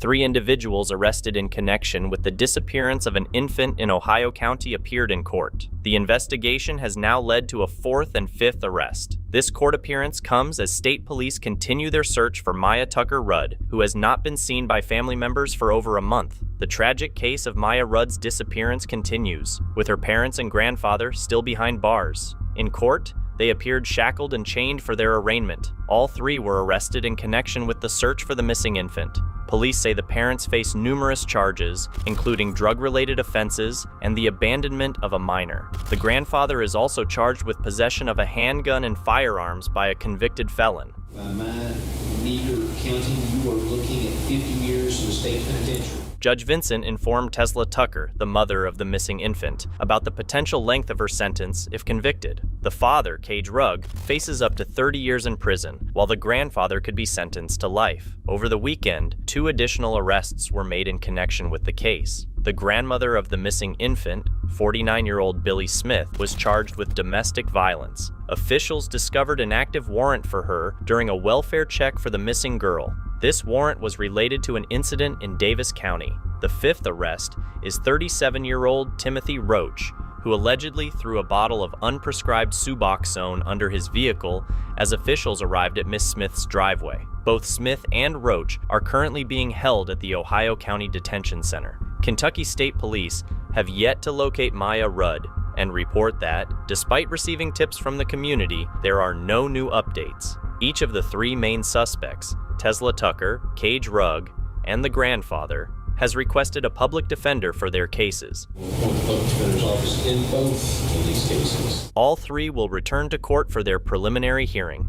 3 individuals arrested in connection with the disappearance of an infant in Ohio County appeared in court. The investigation has now led to a 4th and 5th arrest. This court appearance comes as state police continue their search for Maya Tucker Rudd, who has not been seen by family members for over a month. The tragic case of Maya Rudd's disappearance continues, with her parents and grandfather still behind bars. In court, they appeared shackled and chained for their arraignment. All 3 were arrested in connection with the search for the missing infant. Police say the parents face numerous charges, including drug-related offenses and the abandonment of a minor. The grandfather is also charged with possession of a handgun and firearms by a convicted felon. By my meager counting, you are looking at 50 years in the state penitentiary. Judge Vincent informed Tesla Tucker, the mother of the missing infant, about the potential length of her sentence if convicted. The father, Cage Rugg, faces up to 30 years in prison, while the grandfather could be sentenced to life. Over the weekend, 2 additional arrests were made in connection with the case. The grandmother of the missing infant, 49-year-old Billy Smith, was charged with domestic violence. Officials discovered an active warrant for her during a welfare check for the missing girl. This warrant was related to an incident in Davis County. The 5th arrest is 37-year-old Timothy Roach, who allegedly threw a bottle of unprescribed Suboxone under his vehicle as officials arrived at Miss Smith's driveway. Both Smith and Roach are currently being held at the Ohio County Detention Center. Kentucky State Police have yet to locate Maya Rudd and report that, despite receiving tips from the community, there are no new updates. Each of the 3 main suspects, Tesla Tucker, Cage Rugg, and the grandfather, has requested a public defender for their cases. We'll appoint the public defender's office in both of these cases. All 3 will return to court for their preliminary hearing.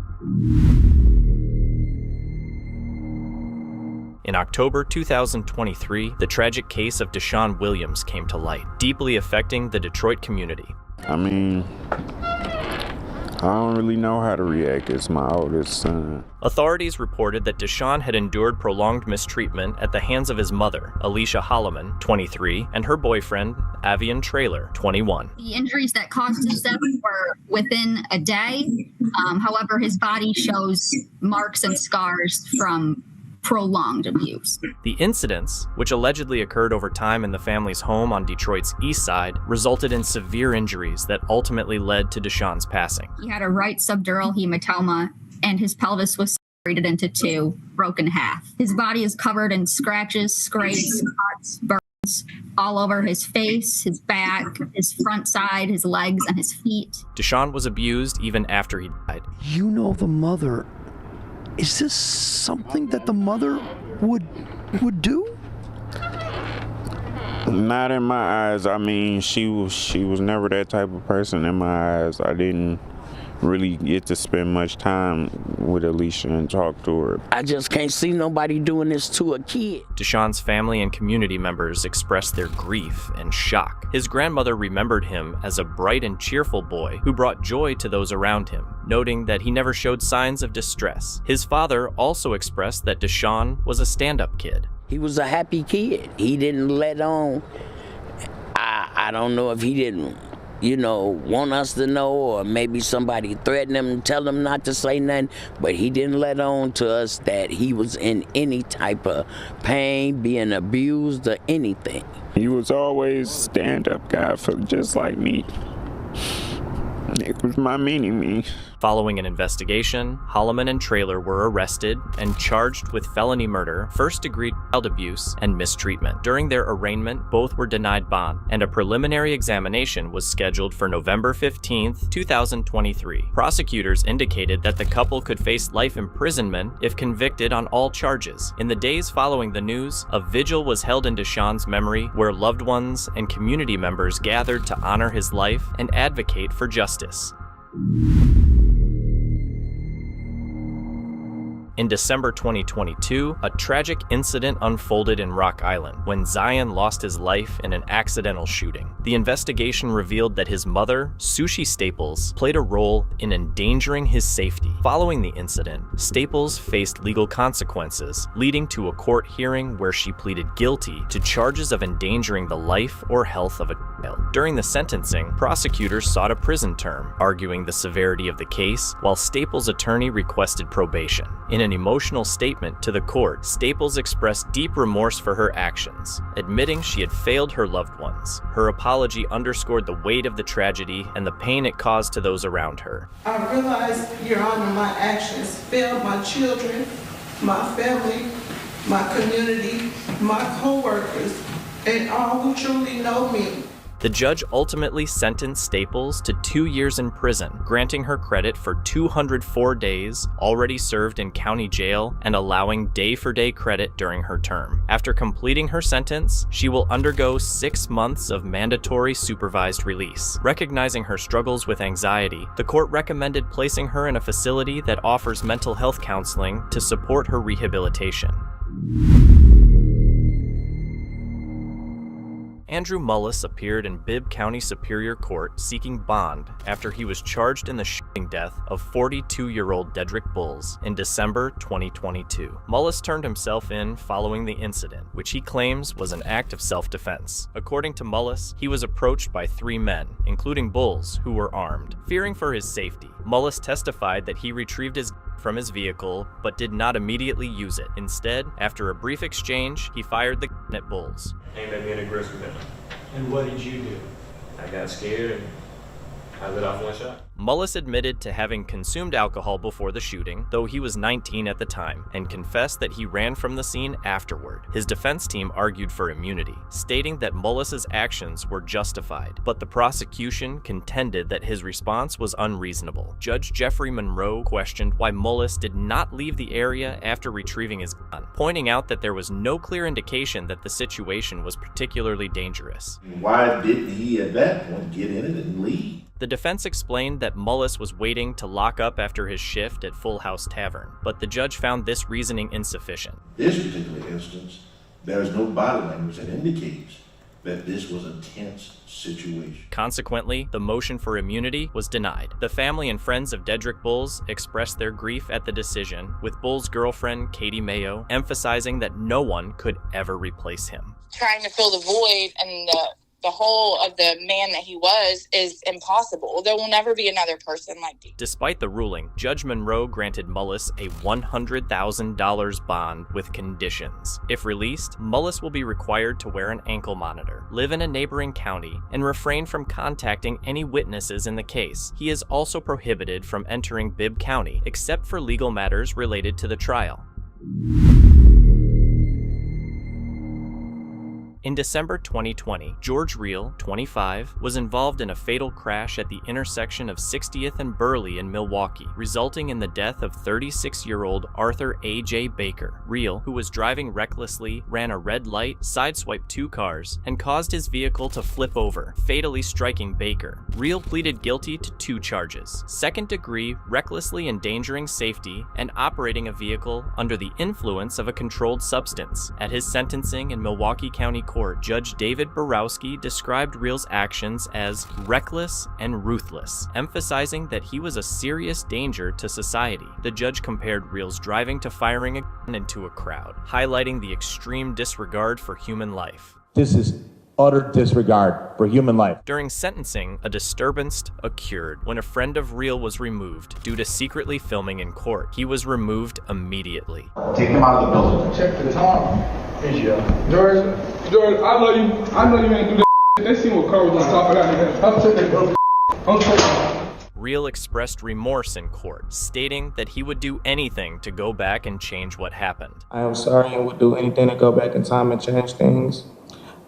In October 2023, the tragic case of Deshaun Williams came to light, deeply affecting the Detroit community. I mean, I don't really know how to react. It's my oldest son. Authorities reported that Deshaun had endured prolonged mistreatment at the hands of his mother, Alicia Holloman, 23, and her boyfriend, Avian Traylor, 21. The injuries that caused his death were within a day. However, his body shows marks and scars from prolonged abuse. The incidents, which allegedly occurred over time in the family's home on Detroit's east side, resulted in severe injuries that ultimately led to Deshaun's passing. He had a right subdural hematoma, and his pelvis was separated into 2, broken in half. His body is covered in scratches, scrapes, cuts, burns all over his face, his back, his front side, his legs, and his feet. Deshaun was abused even after he died. You know the mother. Is this something that the mother would do? Not in my eyes. I mean, she was never that type of person in my eyes. I didn't really get to spend much time with Alicia and talk to her. I just can't see nobody doing this to a kid. Deshaun's family and community members expressed their grief and shock. His grandmother remembered him as a bright and cheerful boy who brought joy to those around him, noting that he never showed signs of distress. His father also expressed that Deshaun was a stand-up kid. He was a happy kid. He didn't let on. I don't know if he didn't want us to know, or maybe somebody threatened him and tell him not to say nothing, but he didn't let on to us that he was in any type of pain, being abused or anything. He was always stand-up guy for just like me. It was my mini-me. Following an investigation, Holloman and Traylor were arrested and charged with felony murder, first-degree child abuse, and mistreatment. During their arraignment, both were denied bond, and a preliminary examination was scheduled for November 15, 2023. Prosecutors indicated that the couple could face life imprisonment if convicted on all charges. In the days following the news, a vigil was held in Deshaun's memory where loved ones and community members gathered to honor his life and advocate for justice. In December 2022, a tragic incident unfolded in Rock Island when Zion lost his life in an accidental shooting. The investigation revealed that his mother, Sushi Staples, played a role in endangering his safety. Following the incident, Staples faced legal consequences, leading to a court hearing where she pleaded guilty to charges of endangering the life or health of a During the sentencing, prosecutors sought a prison term, arguing the severity of the case, while Staples' attorney requested probation. In an emotional statement to the court, Staples expressed deep remorse for her actions, admitting she had failed her loved ones. Her apology underscored the weight of the tragedy and the pain it caused to those around her. I realize, Your Honor, my actions failed my children, my family, my community, my co-workers, and all who truly know me. The judge ultimately sentenced Staples to 2 years in prison, granting her credit for 204 days already served in county jail and allowing day-for-day credit during her term. After completing her sentence, she will undergo 6 months of mandatory supervised release. Recognizing her struggles with anxiety, the court recommended placing her in a facility that offers mental health counseling to support her rehabilitation. Andrew Mullis appeared in Bibb County Superior Court seeking bond after he was charged in the shooting death of 42-year-old Dedrick Bulls in December 2022. Mullis turned himself in following the incident, which he claims was an act of self-defense. According to Mullis, he was approached by 3 men, including Bulls, who were armed. Fearing for his safety, Mullis testified that he retrieved his from his vehicle, but did not immediately use it. Instead, after a brief exchange, he fired the gun at Bulls. Aimed at me in a aggressive manner. And what did you do? I got scared and I let off one shot. Mullis admitted to having consumed alcohol before the shooting, though he was 19 at the time, and confessed that he ran from the scene afterward. His defense team argued for immunity, stating that Mullis's actions were justified, but the prosecution contended that his response was unreasonable. Judge Jeffrey Monroe questioned why Mullis did not leave the area after retrieving his gun, pointing out that there was no clear indication that the situation was particularly dangerous. Why didn't he at that point get in it and leave? The defense explained that Mullis was waiting to lock up after his shift at Full House Tavern, but the judge found this reasoning insufficient. This particular instance, there is no body language that indicates that this was a tense situation. Consequently, the motion for immunity was denied. The family and friends of Dedrick Bulls expressed their grief at the decision, with Bulls' girlfriend, Katie Mayo, emphasizing that no one could ever replace him. Trying to fill the void and the whole of the man that he was is impossible. There will never be another person like Dee. Despite the ruling, Judge Monroe granted Mullis a $100,000 bond with conditions. If released, Mullis will be required to wear an ankle monitor, live in a neighboring county, and refrain from contacting any witnesses in the case. He is also prohibited from entering Bibb County, except for legal matters related to the trial. In December 2020, George Reel, 25, was involved in a fatal crash at the intersection of 60th and Burley in Milwaukee, resulting in the death of 36-year-old Arthur A.J. Baker. Reel, who was driving recklessly, ran a red light, sideswiped 2 cars, and caused his vehicle to flip over, fatally striking Baker. Reel pleaded guilty to 2 charges: second-degree recklessly endangering safety and operating a vehicle under the influence of a controlled substance. At his sentencing in Milwaukee County Court, Judge David Borowski described Reel's actions as reckless and ruthless, emphasizing that he was a serious danger to society. The judge compared Reel's driving to firing a gun into a crowd, highlighting the extreme disregard for human life. This is utter disregard for human life. During sentencing, a disturbance occurred when a friend of Reel was removed due to secretly filming in court. He was removed immediately. Take him out of the building. Check the time. George, I know you ain't do that. They seen what Carl was talking about. I'm taking Reel expressed remorse in court, stating that he would do anything to go back and change what happened. I am sorry and would do anything to go back in time and change things.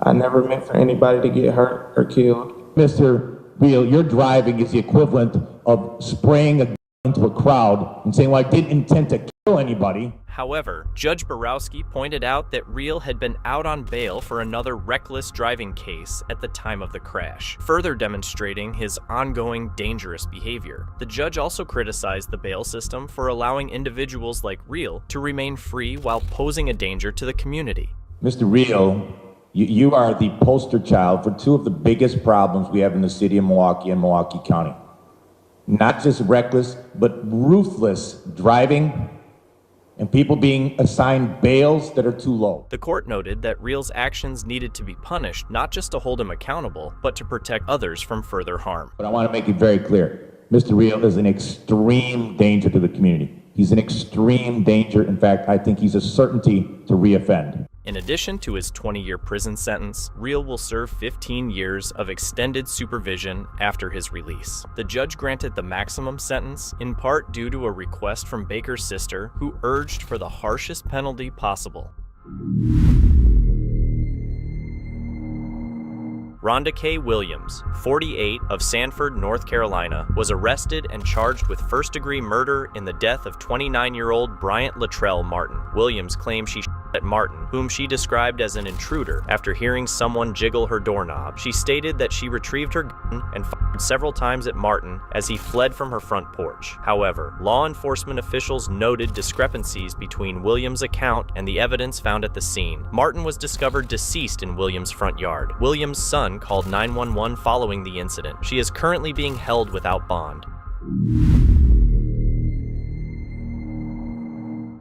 I never meant for anybody to get hurt or killed. Mr. Reel, your driving is the equivalent of spraying a gun into a crowd and saying, well, I didn't intend to kill anybody. However, Judge Borowski pointed out that Reel had been out on bail for another reckless driving case at the time of the crash, further demonstrating his ongoing dangerous behavior. The judge also criticized the bail system for allowing individuals like Reel to remain free while posing a danger to the community. Mr. Reel, you are the poster child for 2 of the biggest problems we have in the city of Milwaukee and Milwaukee County. Not just reckless, but ruthless driving and people being assigned bails that are too low. The court noted that Real's actions needed to be punished not just to hold him accountable, but to protect others from further harm. But I want to make it very clear. Mr. Real is an extreme danger to the community. He's an extreme danger. In fact, I think he's a certainty to reoffend. In addition to his 20-year prison sentence, Real will serve 15 years of extended supervision after his release. The judge granted the maximum sentence in part due to a request from Baker's sister, who urged for the harshest penalty possible. Rhonda K. Williams, 48, of Sanford, North Carolina, was arrested and charged with first-degree murder in the death of 29-year-old Bryant Latrell Martin. Williams claimed she shot at Martin, whom she described as an intruder, after hearing someone jiggle her doorknob. She stated that she retrieved her gun and fired several times at Martin as he fled from her front porch. However, law enforcement officials noted discrepancies between Williams' account and the evidence found at the scene. Martin was discovered deceased in Williams' front yard. Williams' son called 911 following the incident. She is currently being held without bond.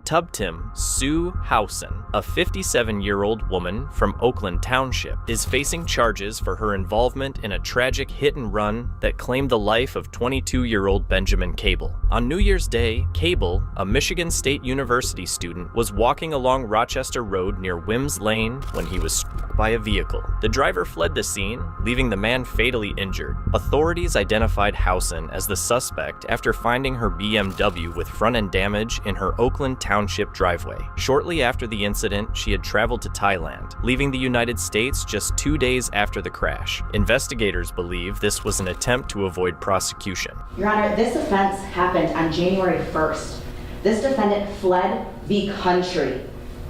Tubtim Sue Howson, a 57-year-old woman from Oakland Township, is facing charges for her involvement in a tragic hit-and-run that claimed the life of 22-year-old Benjamin Cable. On New Year's Day, Cable, a Michigan State University student, was walking along Rochester Road near Wims Lane when he was struck by a vehicle. The driver fled the scene, leaving the man fatally injured. Authorities identified Howson as the suspect after finding her BMW with front-end damage in her Oakland Township driveway. Shortly after the incident, she had traveled to Thailand, leaving the United States just 2 days after the crash. Investigators believe this was an attempt to avoid prosecution. Your Honor, this offense happened on January 1st. This defendant fled the country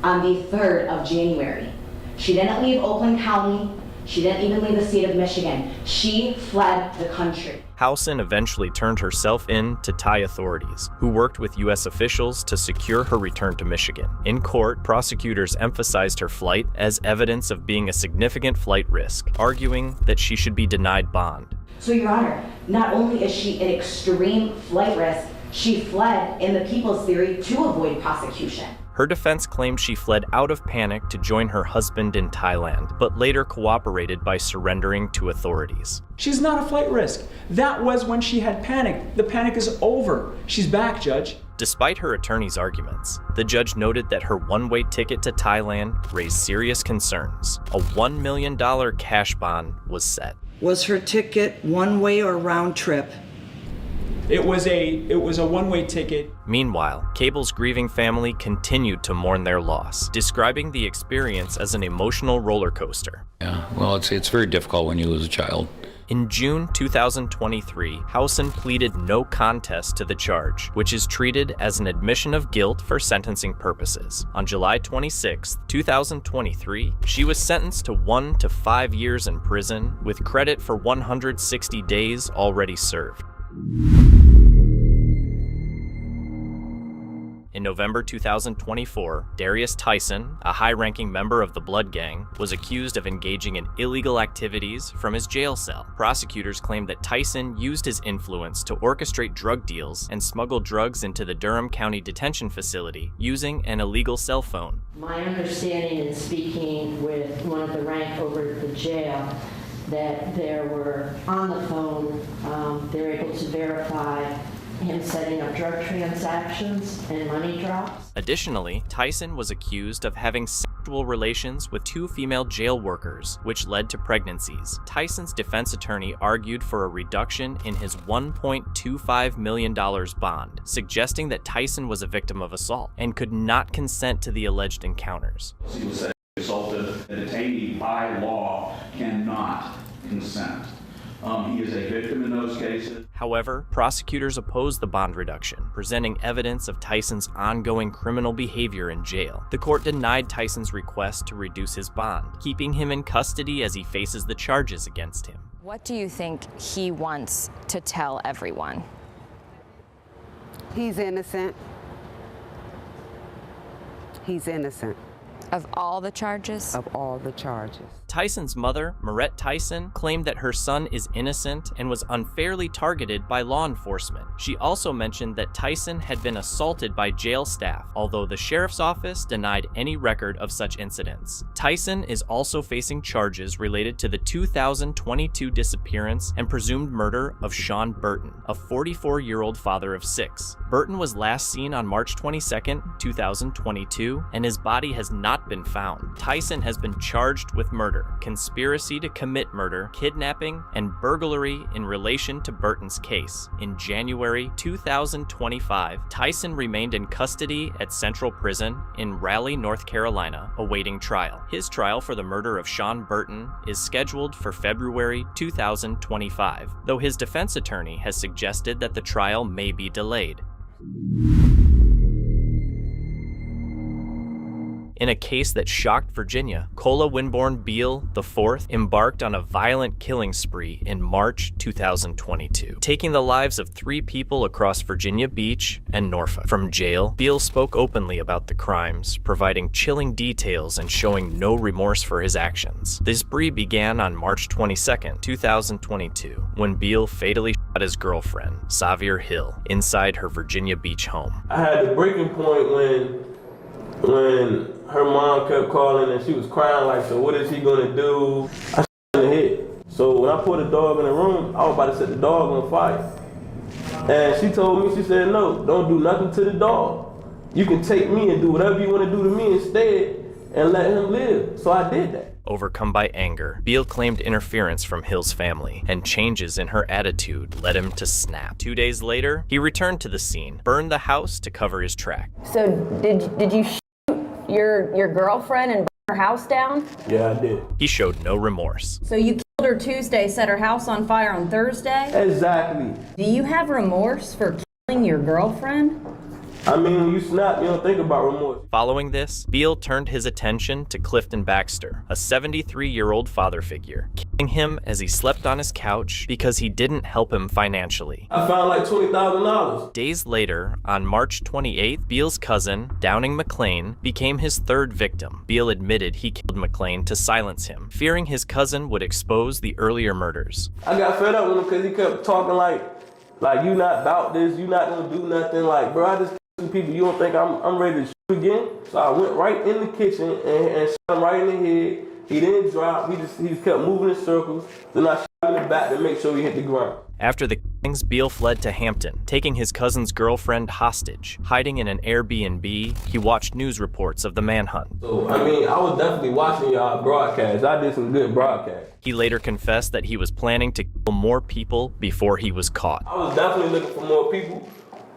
on the 3rd of January. She didn't leave Oakland County. She didn't even leave the state of Michigan. She fled the country. Howson eventually turned herself in to Thai authorities, who worked with U.S. officials to secure her return to Michigan. In court, prosecutors emphasized her flight as evidence of being a significant flight risk, arguing that she should be denied bond. So, Your Honor, not only is she an extreme flight risk, she fled in the people's theory to avoid prosecution. Her defense claimed she fled out of panic to join her husband in Thailand, but later cooperated by surrendering to authorities. She's not a flight risk. That was when she had panic. The panic is over. She's back, Judge. Despite her attorney's arguments, the judge noted that her one-way ticket to Thailand raised serious concerns. A $1 million cash bond was set. Was her ticket one-way or round trip? It was a one-way ticket. Meanwhile, Cable's grieving family continued to mourn their loss, describing the experience as an emotional roller coaster. Yeah, well, it's very difficult when you lose a child. In June 2023, Howson pleaded no contest to the charge, which is treated as an admission of guilt for sentencing purposes. On July 26, 2023, she was sentenced to 1 to 5 years in prison, with credit for 160 days already served. In November 2024, Darius Tyson, a high-ranking member of the Blood Gang, was accused of engaging in illegal activities from his jail cell. Prosecutors claimed that Tyson used his influence to orchestrate drug deals and smuggle drugs into the Durham County Detention Facility using an illegal cell phone. My understanding in speaking with one of the rank over at the jail that there were on the phone, they were able to verify him setting up drug transactions and money drops. Additionally, Tyson was accused of having sexual relations with 2 female jail workers, which led to pregnancies. Tyson's defense attorney argued for a reduction in his $1.25 million bond, suggesting that Tyson was a victim of assault and could not consent to the alleged encounters. He was assaulted. A detainee by law cannot consent. He is a victim in those cases. However, prosecutors opposed the bond reduction, presenting evidence of Tyson's ongoing criminal behavior in jail. The court denied Tyson's request to reduce his bond, keeping him in custody as he faces the charges against him. What do you think he wants to tell everyone? He's innocent. He's innocent. Of all the charges? Of all the charges. Tyson's mother, Marette Tyson, claimed that her son is innocent and was unfairly targeted by law enforcement. She also mentioned that Tyson had been assaulted by jail staff, although the sheriff's office denied any record of such incidents. Tyson is also facing charges related to the 2022 disappearance and presumed murder of Sean Burton, a 44-year-old father of 6. Burton was last seen on March 22, 2022, and his body has not been found. Tyson has been charged with murder, conspiracy to commit murder, kidnapping, and burglary in relation to Burton's case. In January 2025, Tyson remained in custody at Central Prison in Raleigh, North Carolina, awaiting trial. His trial for the murder of Sean Burton is scheduled for February 2025, though his defense attorney has suggested that the trial may be delayed. In a case that shocked Virginia, Cola Winborn Beale IV embarked on a violent killing spree in March 2022, taking the lives of 3 people across Virginia Beach and Norfolk. From jail, Beale spoke openly about the crimes, providing chilling details and showing no remorse for his actions. The spree began on March 22, 2022, when Beale fatally shot his girlfriend, Xavier Hill, inside her Virginia Beach home. I had the breaking point when her mom kept calling and she was crying like, so what is he gonna do? I shot in the head. So when I put the dog in the room, I was about to set the dog on fire. And she told me, she said, no, don't do nothing to the dog. You can take me and do whatever you wanna do to me instead and let him live. So I did that. Overcome by anger, Beale claimed interference from Hill's family, and changes in her attitude led him to snap. 2 days later, he returned to the scene, burned the house to cover his track. So did you shoot your girlfriend and burn her house down? Yeah, I did. He showed no remorse. So you killed her Tuesday, set her house on fire on Thursday? Exactly. Do you have remorse for killing your girlfriend? I mean, when you snap, you don't think about remorse. Following this, Beale turned his attention to Clifton Baxter, a 73-year-old father figure, killing him as he slept on his couch because he didn't help him financially. I found like $20,000. Days later, on March 28th, Beale's cousin, Downing McLean, became his 3rd victim. Beale admitted he killed McLean to silence him, fearing his cousin would expose the earlier murders. I got fed up with him because he kept talking like you not about this, you not gonna do nothing. Like, bro, I just people, you don't think I'm ready to shoot again? So I went right in the kitchen and shot him right in the head. He didn't drop, he just kept moving in circles. Then I shot him in the back to make sure he hit the ground. After the killings, Beale fled to Hampton, taking his cousin's girlfriend hostage. Hiding in an Airbnb, he watched news reports of the manhunt. So, I mean, I was definitely watching y'all broadcasts. I did some good broadcasts. He later confessed that he was planning to kill more people before he was caught. I was definitely looking for more people,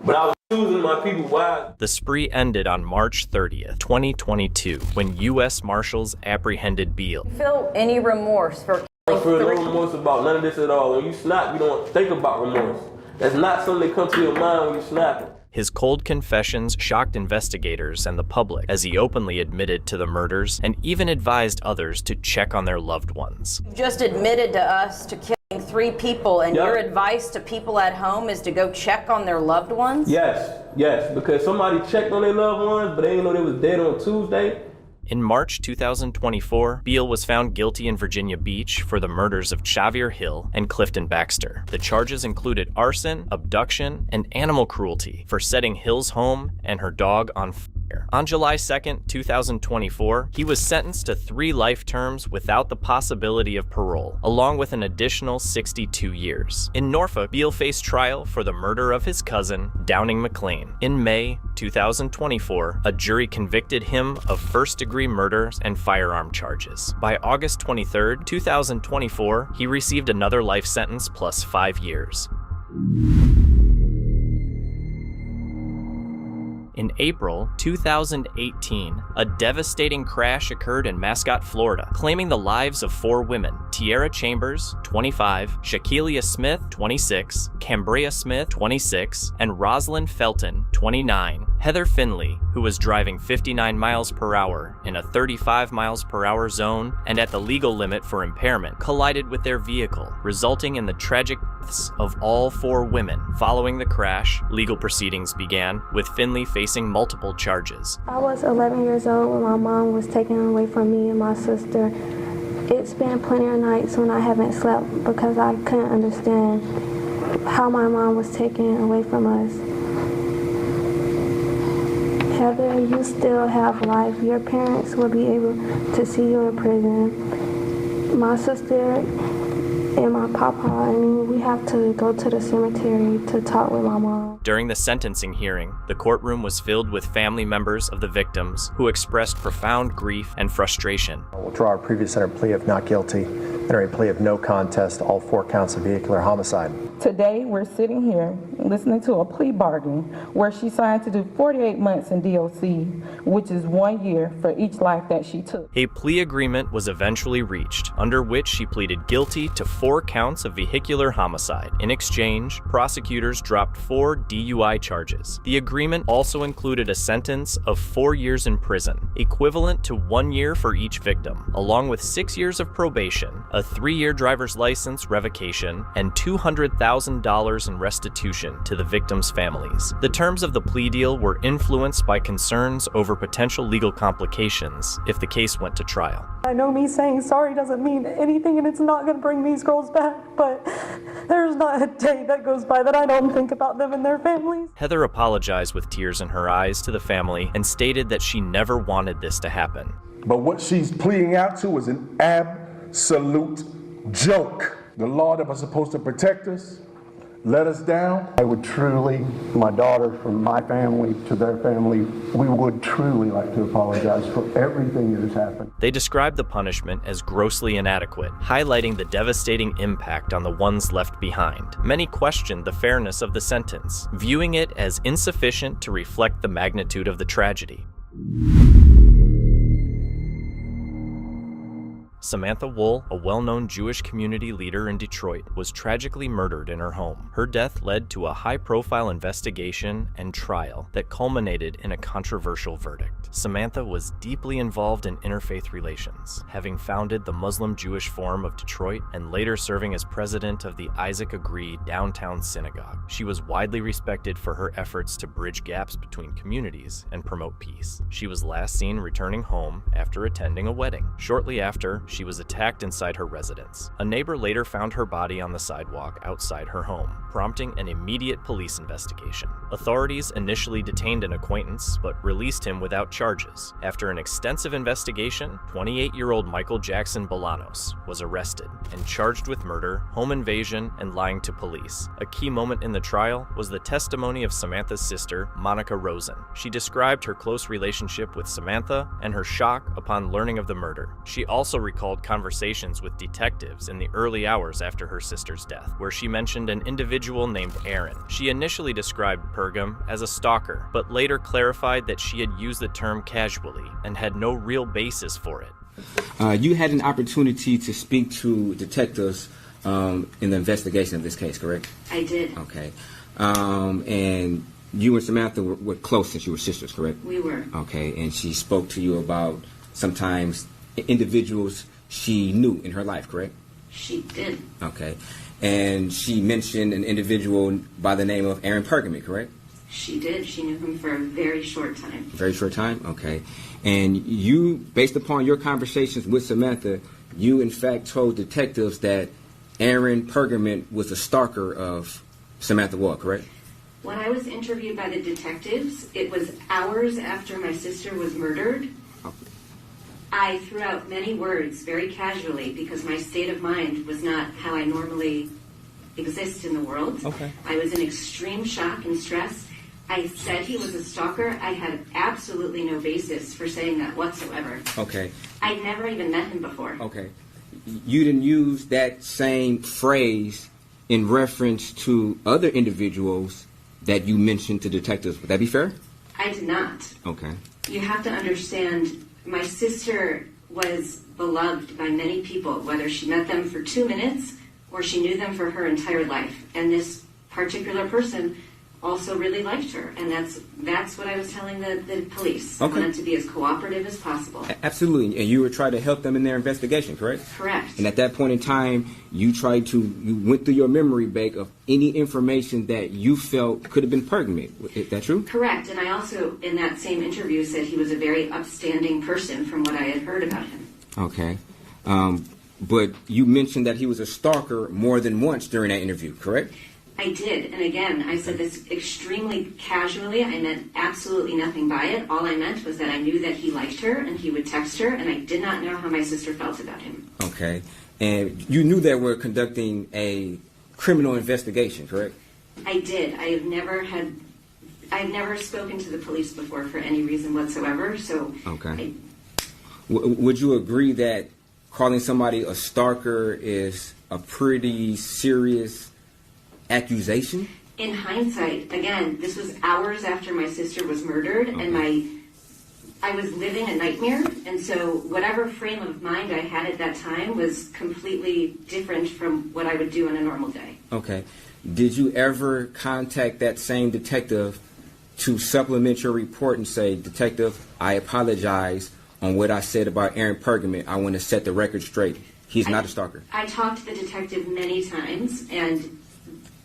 but I was choosing my people wisely. The spree ended on March 30th, 2022, when U.S. Marshals apprehended Beale. Do you feel any remorse for I don't feel no remorse about none of this at all. When you snap, you don't think about remorse. That's not something that comes to your mind when you're snapping. His cold confessions shocked investigators and the public as he openly admitted to the murders and even advised others to check on their loved ones. You just admitted to us to killing 3 people, and your advice to people at home is to go check on their loved ones? Yes, because somebody checked on their loved ones, but they didn't know they was dead on Tuesday. In March 2024, Beale was found guilty in Virginia Beach for the murders of Xavier Hill and Clifton Baxter. The charges included arson, abduction, and animal cruelty for setting Hill's home and her dog on fire. On July 2, 2024, he was sentenced to 3 life terms without the possibility of parole, along with an additional 62 years. In Norfolk, Beale faced trial for the murder of his cousin, Downing McLean. In May 2024, a jury convicted him of first-degree murder and firearm charges. By August 23, 2024, he received another life sentence plus 5 years. In April 2018, a devastating crash occurred in Mascot, Florida, claiming the lives of 4 women: Tiara Chambers, 25, Shaquilla Smith, 26, Cambria Smith, 26, and Rosalind Felton, 29. Heather Finley, who was driving 59 miles per hour in a 35 miles per hour zone and at the legal limit for impairment, collided with their vehicle, resulting in the tragic deaths of all 4 women. Following the crash, legal proceedings began, with Finley facing multiple charges. I was 11 years old when my mom was taken away from me and my sister. It's been plenty of nights when I haven't slept because I couldn't understand how my mom was taken away from us. Heather, you still have life. Your parents will be able to see you in prison. My sister and my papa, we have to go to the cemetery to talk with my mom. During the sentencing hearing, the courtroom was filled with family members of the victims who expressed profound grief and frustration. We'll draw our previous entered plea of not guilty, enter a plea of no contest to all 4 counts of vehicular homicide. Today, we're sitting here listening to a plea bargain where she signed to do 48 months in DOC, which is 1 year for each life that she took. A plea agreement was eventually reached, under which she pleaded guilty to 4 counts of vehicular homicide. In exchange, prosecutors dropped 4 DUI charges. The agreement also included a sentence of 4 years in prison, equivalent to 1 year for each victim, along with 6 years of probation, a 3-year driver's license revocation, and $200,000 in restitution to the victims' families. The terms of the plea deal were influenced by concerns over potential legal complications if the case went to trial. I know me saying sorry doesn't mean anything, and it's not going to bring these girls back, but there's not a day that goes by that I don't think about them and their families. Heather apologized with tears in her eyes to the family and stated that she never wanted this to happen. But what she's pleading out to is an absolute joke. The law that was supposed to protect us let us down. I would truly, my daughter, from my family to their family, we would truly like to apologize for everything that has happened. They described the punishment as grossly inadequate, highlighting the devastating impact on the ones left behind. Many questioned the fairness of the sentence, viewing it as insufficient to reflect the magnitude of the tragedy. Samantha Wool, a well-known Jewish community leader in Detroit, was tragically murdered in her home. Her death led to a high-profile investigation and trial that culminated in a controversial verdict. Samantha was deeply involved in interfaith relations, having founded the Muslim-Jewish Forum of Detroit and later serving as president of the Isaac Agree downtown synagogue. She was widely respected for her efforts to bridge gaps between communities and promote peace. She was last seen returning home after attending a wedding. Shortly after, she was attacked inside her residence. A neighbor later found her body on the sidewalk outside her home, prompting an immediate police investigation. Authorities initially detained an acquaintance, but released him without charges. After an extensive investigation, 28-year-old Michael Jackson Bolanos was arrested and charged with murder, home invasion, and lying to police. A key moment in the trial was the testimony of Samantha's sister, Monica Rosen. She described her close relationship with Samantha and her shock upon learning of the murder. She also recalled conversations with detectives in the early hours after her sister's death, where she mentioned an individual named Aaron. She initially described Pergam as a stalker, but later clarified that she had used the term casually and had no real basis for it. You had an opportunity to speak to detectives in the investigation of this case, correct? I did. Okay. And you and Samantha were close since you were sisters, correct? We were. Okay, and she spoke to you about sometimes individuals she knew in her life, correct? She did. Okay. And she mentioned an individual by the name of Aaron Pergamy, correct? She did. She knew him for a very short time. Very short time? Okay. And you, based upon your conversations with Samantha, you in fact told detectives that Aaron Pergament was a stalker of Samantha Wall, correct? When I was interviewed by the detectives, it was hours after my sister was murdered. I threw out many words very casually because my state of mind was not how I normally exist in the world. Okay. I was in extreme shock and stress. I said he was a stalker. I had absolutely no basis for saying that whatsoever. Okay. I'd never even met him before. Okay. You didn't use that same phrase in reference to other individuals that you mentioned to detectives. Would that be fair? I did not. Okay. You have to understand, my sister was beloved by many people, whether she met them for 2 minutes or she knew them for her entire life. And this particular person also really liked her, and that's what I was telling the police. Okay. I wanted to be as cooperative as possible. Absolutely. And you were trying to help them in their investigation, correct? Correct. And at that point in time, you went through your memory bank of any information that you felt could have been pertinent. Is that true? Correct. And I also, in that same interview, said he was a very upstanding person from what I had heard about him. Okay. But you mentioned that he was a stalker more than once during that interview, correct? I did, and again, I said this extremely casually. I meant absolutely nothing by it. All I meant was that I knew that he liked her and he would text her, and I did not know how my sister felt about him. Okay. And you knew that we're conducting a criminal investigation, correct? I did. I've never spoken to the police before for any reason whatsoever, so... Okay. Would you agree that calling somebody a stalker is a pretty serious accusation? In hindsight, again, this was hours after my sister was murdered, and I was living a nightmare, and so whatever frame of mind I had at that time was completely different from what I would do on a normal day. Okay. Did you ever contact that same detective to supplement your report and say, Detective, I apologize on what I said about Aaron Pergament. I want to set the record straight. He's not a stalker. I talked to the detective many times, and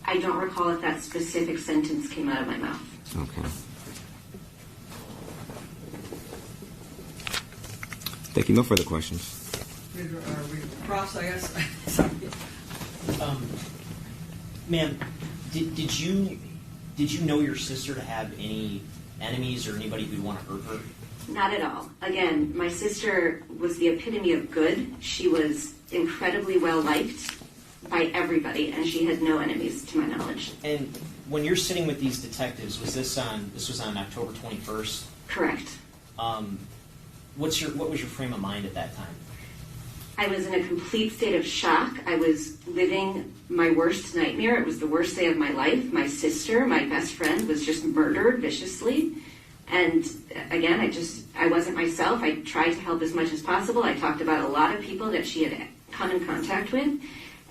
I don't recall if that specific sentence came out of my mouth. Okay. Thank you. No further questions. Cross, I guess. Sorry. Ma'am, did you know your sister to have any enemies or anybody who'd want to hurt her? Not at all. Again, my sister was the epitome of good. She was incredibly well liked by everybody, and she had no enemies, to my knowledge. And when you're sitting with these detectives, this was on October 21st? Correct. What was your frame of mind at that time? I was in a complete state of shock. I was living my worst nightmare. It was the worst day of my life. My sister, my best friend, was just murdered viciously. And again, I wasn't myself. I tried to help as much as possible. I talked about a lot of people that she had come in contact with.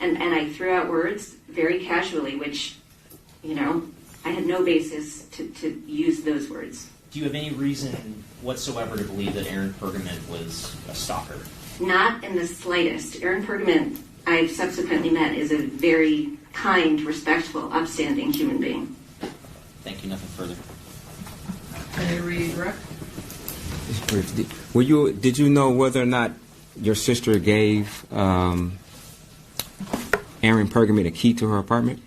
And I threw out words very casually, which, I had no basis to use those words. Do you have any reason whatsoever to believe that Aaron Pergament was a stalker? Not in the slightest. Aaron Pergament, I've subsequently met, is a very kind, respectful, upstanding human being. Thank you. Nothing further. Can you redirect? Did you know whether or not your sister gave Aaron Pergament a key to her apartment?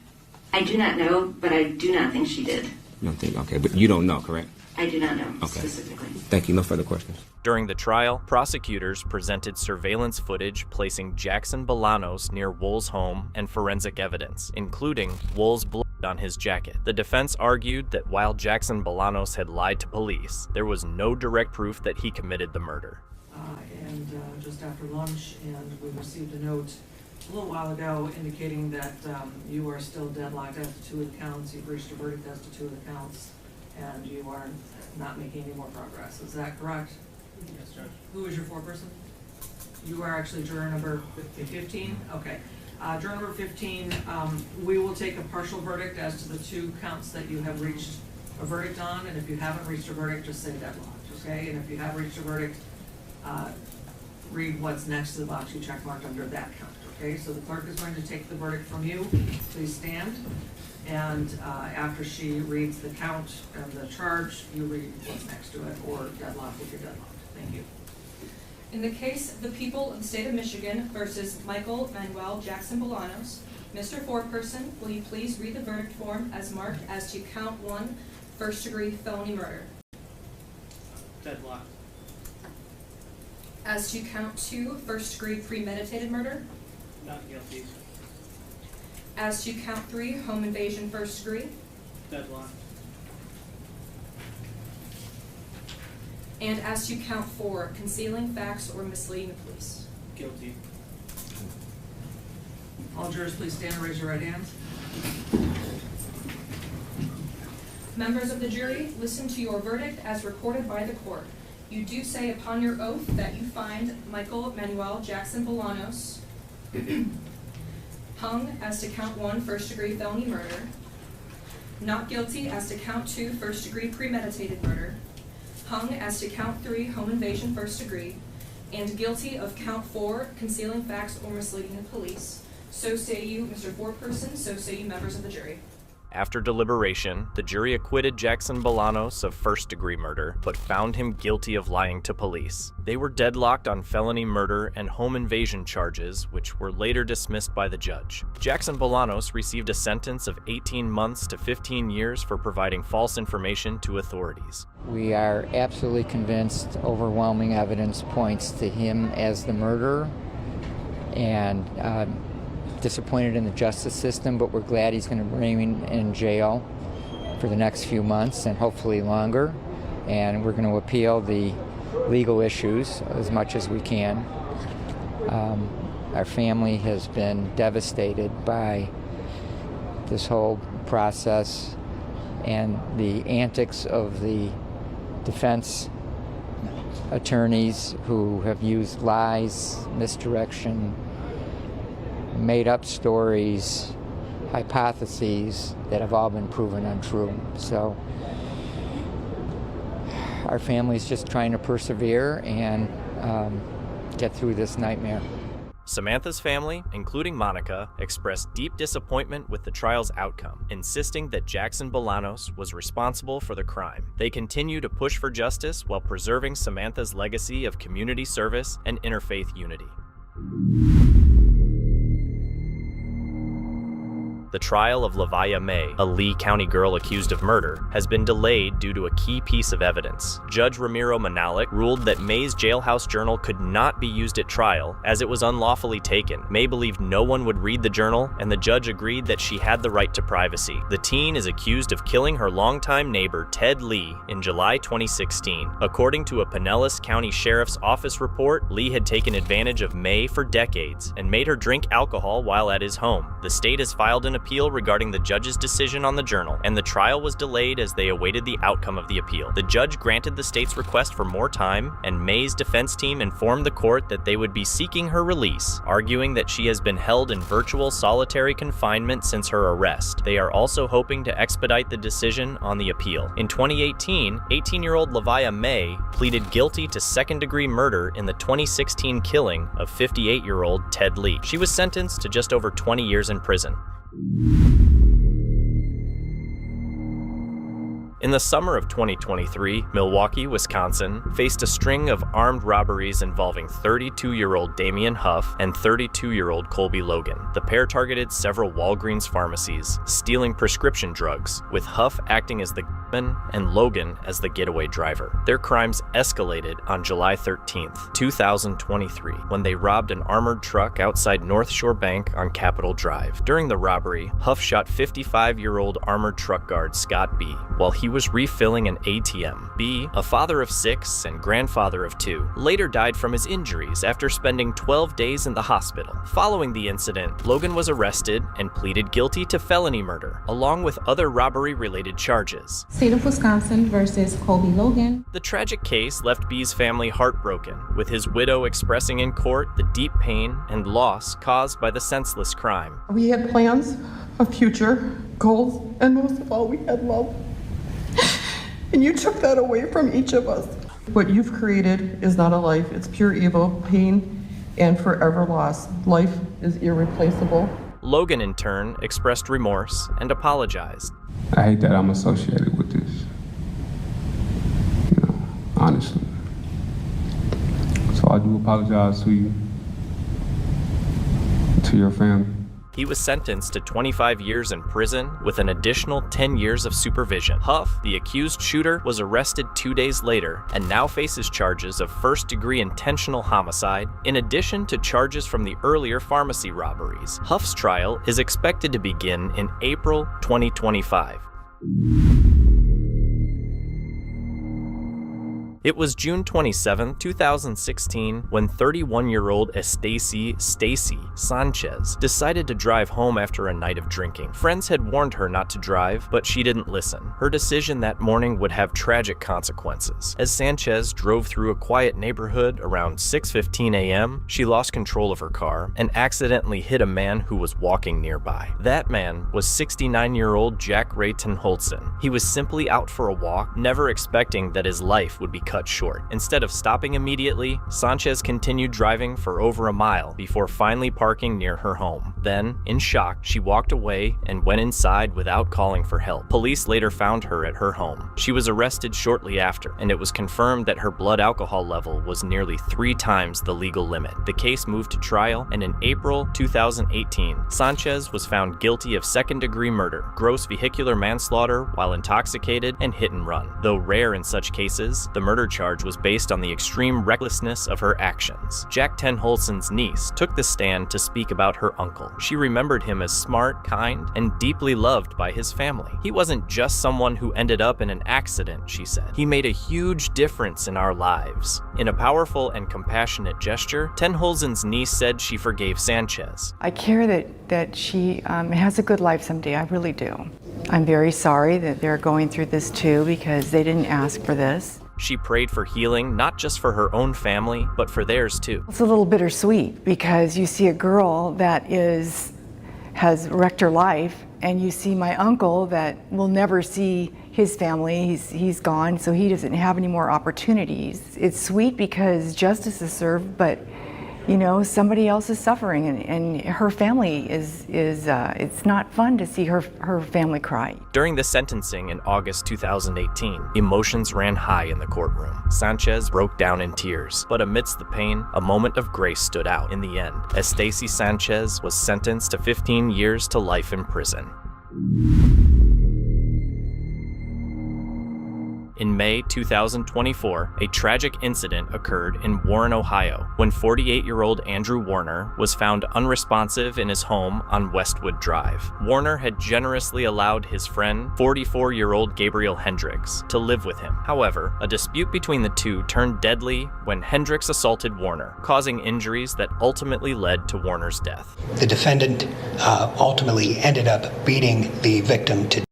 I do not know, but I do not think she did. You don't think? Okay, but you don't know, correct? I do not know specifically. Thank you. No further questions. During the trial, prosecutors presented surveillance footage placing Jackson Bolanos near Wool's home and forensic evidence, including Wool's blood on his jacket. The defense argued that while Jackson Bolanos had lied to police, there was no direct proof that he committed the murder. And just after lunch, and we received a note a little while ago indicating that you are still deadlocked as to 2 of the counts. You've reached a verdict as to 2 of the counts, and you are not making any more progress. Is that correct? Yes, Judge. Who is your foreperson? You are actually juror number 15? Okay. Juror number 15, we will take a partial verdict as to the 2 counts that you have reached a verdict on, and if you haven't reached a verdict, just say deadlocked, okay? And if you have reached a verdict, read what's next to the box you checkmarked under that count, okay? So the clerk is going to take the verdict from you. Please stand. And after she reads the count and the charge, you read what's next to it, or deadlocked if you're deadlocked. Thank you. In the case of the people of the state of Michigan versus Michael Manuel Jackson Bolanos, Mr. Foreperson, will you please read the verdict form as marked as to count 1, first-degree felony murder? Deadlocked. As to count 2, first-degree premeditated murder? Not guilty. As to count 3, home invasion first degree? Deadlocked. And as to count 4, concealing facts or misleading the police? Guilty. All jurors, please stand and raise your right hands. Members of the jury, listen to your verdict as recorded by the court. You do say upon your oath that you find Michael Manuel Jackson Bolanos hung as to count 1, first-degree felony murder, not guilty as to count 2, first-degree premeditated murder, hung as to count 3, home invasion first degree, and guilty of count 4, concealing facts or misleading the police. So say you, Mr. Foreperson, so say you, members of the jury. After deliberation, the jury acquitted Jackson Bolanos of first-degree murder, but found him guilty of lying to police. They were deadlocked on felony murder and home invasion charges, which were later dismissed by the judge. Jackson Bolanos received a sentence of 18 months to 15 years for providing false information to authorities. We are absolutely convinced overwhelming evidence points to him as the murderer, and disappointed in the justice system, but we're glad he's going to remain in jail for the next few months and hopefully longer. And we're going to appeal the legal issues as much as we can. Our family has been devastated by this whole process and the antics of the defense attorneys who have used lies, misdirection, made up stories, hypotheses that have all been proven untrue. So our family's just trying to persevere and get through this nightmare. Samantha's family, including Monica, expressed deep disappointment with the trial's outcome, insisting that Jackson Bolanos was responsible for the crime. They continue to push for justice while preserving Samantha's legacy of community service and interfaith unity. The trial of LaVaya May, a Lee County girl accused of murder, has been delayed due to a key piece of evidence. Judge Ramiro Manalik ruled that May's jailhouse journal could not be used at trial as it was unlawfully taken. May believed no one would read the journal, and the judge agreed that she had the right to privacy. The teen is accused of killing her longtime neighbor Ted Lee in July 2016. According to a Pinellas County Sheriff's Office report, Lee had taken advantage of May for decades and made her drink alcohol while at his home. The state has filed an appeal regarding the judge's decision on the journal, and the trial was delayed as they awaited the outcome of the appeal. The judge granted the state's request for more time, and May's defense team informed the court that they would be seeking her release, arguing that she has been held in virtual solitary confinement since her arrest. They are also hoping to expedite the decision on the appeal. In 2018, 18-year-old LaVaya May pleaded guilty to second-degree murder in the 2016 killing of 58-year-old Ted Lee. She was sentenced to just over 20 years in prison. In the summer of 2023, Milwaukee, Wisconsin, faced a string of armed robberies involving 32-year-old Damian Huff and 32-year-old Colby Logan. The pair targeted several Walgreens pharmacies, stealing prescription drugs, with Huff acting as the gunman and Logan as the getaway driver. Their crimes escalated on July 13th, 2023, when they robbed an armored truck outside North Shore Bank on Capitol Drive. During the robbery, Huff shot 55-year-old armored truck guard Scott B. while he was refilling an ATM. B, a father of 6 and grandfather of 2, later died from his injuries after spending 12 days in the hospital. Following the incident, Logan was arrested and pleaded guilty to felony murder, along with other robbery-related charges. State of Wisconsin versus Colby Logan. The tragic case left B's family heartbroken, with his widow expressing in court the deep pain and loss caused by the senseless crime. We had plans, a future, goals, and most of all, we had love. And you took that away from each of us. What you've created is not a life. It's pure evil, pain, and forever loss. Life is irreplaceable. Logan, in turn, expressed remorse and apologized. I hate that I'm associated with this, honestly. So I do apologize to you, to your family. He was sentenced to 25 years in prison with an additional 10 years of supervision. Huff, the accused shooter, was arrested 2 days later and now faces charges of first-degree intentional homicide, in addition to charges from the earlier pharmacy robberies. Huff's trial is expected to begin in April 2025. It was June 27, 2016, when 31-year-old Stacy Sanchez decided to drive home after a night of drinking. Friends had warned her not to drive, but she didn't listen. Her decision that morning would have tragic consequences. As Sanchez drove through a quiet neighborhood around 6:15 a.m., she lost control of her car and accidentally hit a man who was walking nearby. That man was 69-year-old Jack Ray Tenholtzen. He was simply out for a walk, never expecting that his life would be cut short. Instead of stopping immediately, Sanchez continued driving for over a mile before finally parking near her home. Then, in shock, she walked away and went inside without calling for help. Police later found her at her home. She was arrested shortly after, and it was confirmed that her blood alcohol level was nearly 3 times the legal limit. The case moved to trial, and in April 2018, Sanchez was found guilty of second-degree murder, gross vehicular manslaughter while intoxicated, and hit and run. Though rare in such cases, the murder charge was based on the extreme recklessness of her actions. Jack Tenholzen's niece took the stand to speak about her uncle. She remembered him as smart, kind, and deeply loved by his family. He wasn't just someone who ended up in an accident, she said. He made a huge difference in our lives. In a powerful and compassionate gesture, Tenholzen's niece said she forgave Sanchez. I care that she has a good life someday, I really do. I'm very sorry that they're going through this too, because they didn't ask for this. She prayed for healing, not just for her own family, but for theirs too. It's a little bittersweet because you see a girl that has wrecked her life, and you see my uncle that will never see his family. He's gone, so he doesn't have any more opportunities. It's sweet because justice is served, but you know, somebody else is suffering, and her family is it's not fun to see her family cry. During the sentencing in August 2018, emotions ran high in the courtroom. Sanchez broke down in tears, but amidst the pain, a moment of grace stood out in the end, as Stacy Sanchez was sentenced to 15 years to life in prison. In May 2024, a tragic incident occurred in Warren, Ohio, when 48-year-old Andrew Warner was found unresponsive in his home on Westwood Drive. Warner had generously allowed his friend, 44-year-old Gabriel Hendricks, to live with him. However, a dispute between the two turned deadly when Hendricks assaulted Warner, causing injuries that ultimately led to Warner's death. The defendant ultimately ended up beating the victim to death.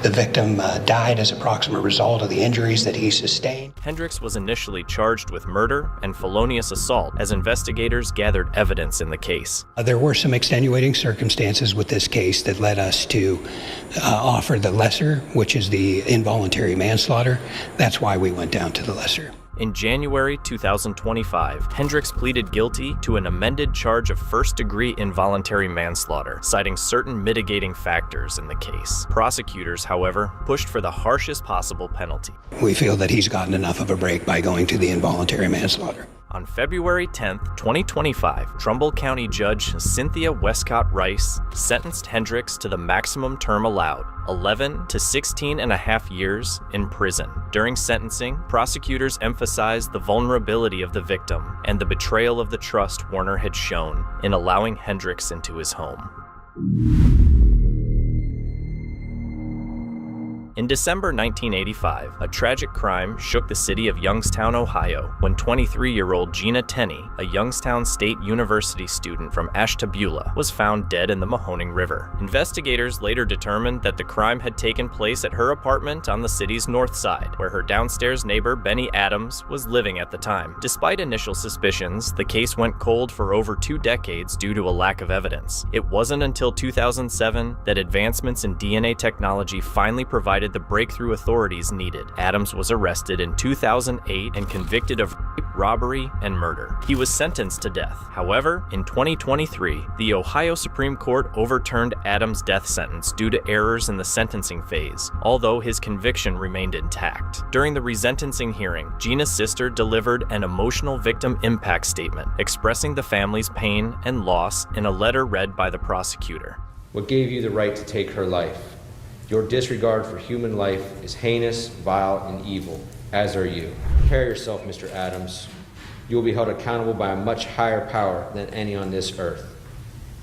The victim died as a proximate result of the injuries that he sustained. Hendricks was initially charged with murder and felonious assault as investigators gathered evidence in the case. There were some extenuating circumstances with this case that led us to offer the lesser, which is the involuntary manslaughter. That's why we went down to the lesser. In January 2025, Hendricks pleaded guilty to an amended charge of first-degree involuntary manslaughter, citing certain mitigating factors in the case. Prosecutors, however, pushed for the harshest possible penalty. We feel that he's gotten enough of a break by going to the involuntary manslaughter. On February 10, 2025, Trumbull County Judge Cynthia Westcott Rice sentenced Hendricks to the maximum term allowed, 11 to 16 and a half years in prison. During sentencing, prosecutors emphasized the vulnerability of the victim and the betrayal of the trust Warner had shown in allowing Hendricks into his home. In December 1985, a tragic crime shook the city of Youngstown, Ohio, when 23-year-old Gina Tenney, a Youngstown State University student from Ashtabula, was found dead in the Mahoning River. Investigators later determined that the crime had taken place at her apartment on the city's north side, where her downstairs neighbor Benny Adams was living at the time. Despite initial suspicions, the case went cold for over 2 decades due to a lack of evidence. It wasn't until 2007 that advancements in DNA technology finally provided the breakthrough authorities needed. Adams was arrested in 2008 and convicted of rape, robbery, and murder. He was sentenced to death. However, in 2023, the Ohio Supreme Court overturned Adams' death sentence due to errors in the sentencing phase, although his conviction remained intact. During the resentencing hearing, Gina's sister delivered an emotional victim impact statement, expressing the family's pain and loss in a letter read by the prosecutor. What gave you the right to take her life? Your disregard for human life is heinous, vile, and evil, as are you. Prepare yourself, Mr. Adams. You will be held accountable by a much higher power than any on this earth,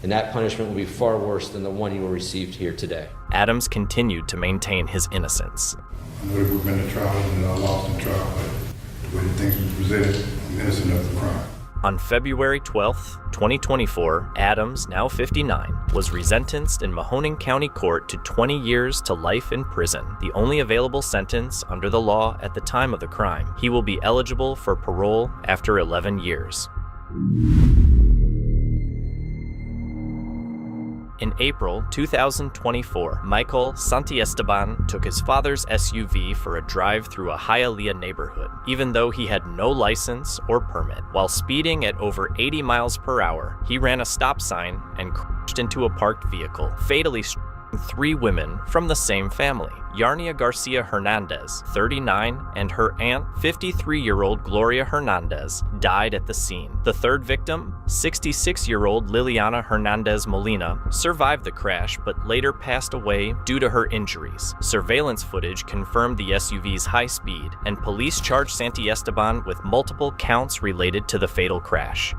and that punishment will be far worse than the one you will receive here today. Adams continued to maintain his innocence. I know that we've been to trial and I lost in trial, but the way the things were presented, I'm innocent of the crime. On February 12, 2024, Adams, now 59, was resentenced in Mahoning County Court to 20 years to life in prison, the only available sentence under the law at the time of the crime. He will be eligible for parole after 11 years. In April 2024, Michael Santiesteban took his father's SUV for a drive through a Hialeah neighborhood, even though he had no license or permit. While speeding at over 80 miles per hour, he ran a stop sign and crashed into a parked vehicle, fatally striking 3 women from the same family. Yarnia Garcia Hernandez, 39, and her aunt, 53-year-old Gloria Hernandez, died at the scene. The third victim, 66-year-old Liliana Hernandez Molina, survived the crash but later passed away due to her injuries. Surveillance footage confirmed the SUV's high speed, and police charged Santiesteban with multiple counts related to the fatal crash.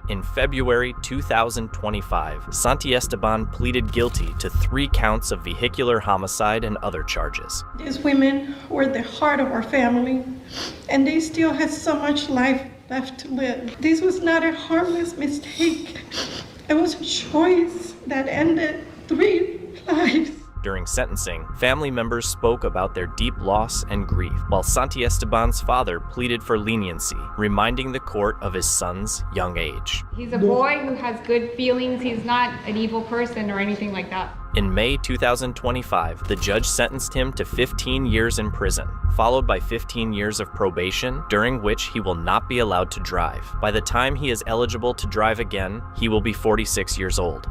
In February 2025, Santiesteban pleaded guilty to 3 counts of vehicular homicide and other charges. These women were the heart of our family, and they still had so much life left to live. This was not a harmless mistake. It was a choice that ended 3 lives. During sentencing, family members spoke about their deep loss and grief, while Santiesteban's father pleaded for leniency, reminding the court of his son's young age. He's a boy who has good feelings. He's not an evil person or anything like that. In May 2025, the judge sentenced him to 15 years in prison, followed by 15 years of probation, during which he will not be allowed to drive. By the time he is eligible to drive again, he will be 46 years old.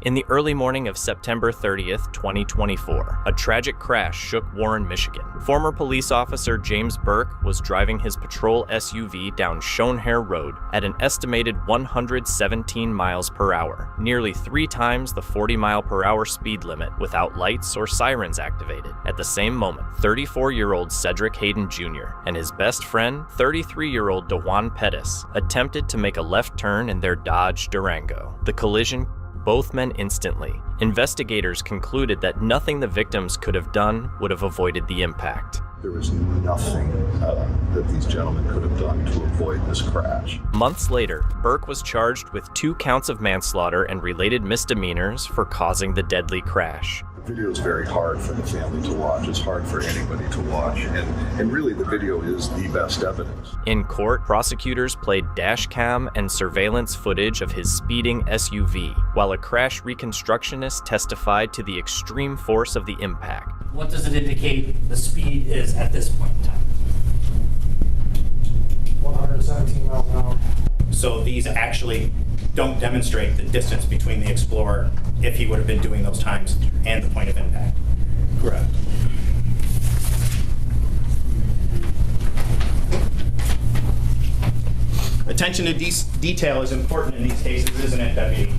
In the early morning of September 30th, 2024, a tragic crash shook Warren, Michigan. Former police officer James Burke was driving his patrol SUV down Schoenherr Road at an estimated 117 miles per hour, nearly 3 times the 40-mile-per-hour speed limit without lights or sirens activated. At the same moment, 34-year-old Cedric Hayden Jr. and his best friend, 33-year-old DeJuan Pettis, attempted to make a left turn in their Dodge Durango. The collision both men instantly. Investigators concluded that nothing the victims could have done would have avoided the impact. There was nothing that these gentlemen could have done to avoid this crash. Months later, Burke was charged with 2 counts of manslaughter and related misdemeanors for causing the deadly crash. The video is very hard for the family to watch. It's hard for anybody to watch, and really the video is the best evidence. In court, prosecutors played dash cam and surveillance footage of his speeding SUV, while a crash reconstructionist testified to the extreme force of the impact. What does it indicate the speed is at this point in time? 117 miles an hour. So these actually don't demonstrate the distance between the Explorer, if he would have been doing those times, and the point of impact. Correct. Attention to detail is important in these cases, isn't it, Deputy?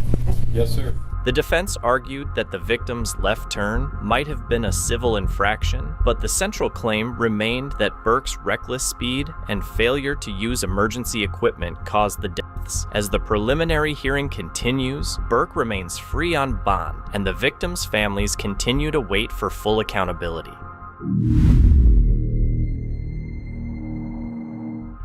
Yes, sir. The defense argued that the victim's left turn might have been a civil infraction, but the central claim remained that Burke's reckless speed and failure to use emergency equipment caused the deaths. As the preliminary hearing continues, Burke remains free on bond, and the victims' families continue to wait for full accountability.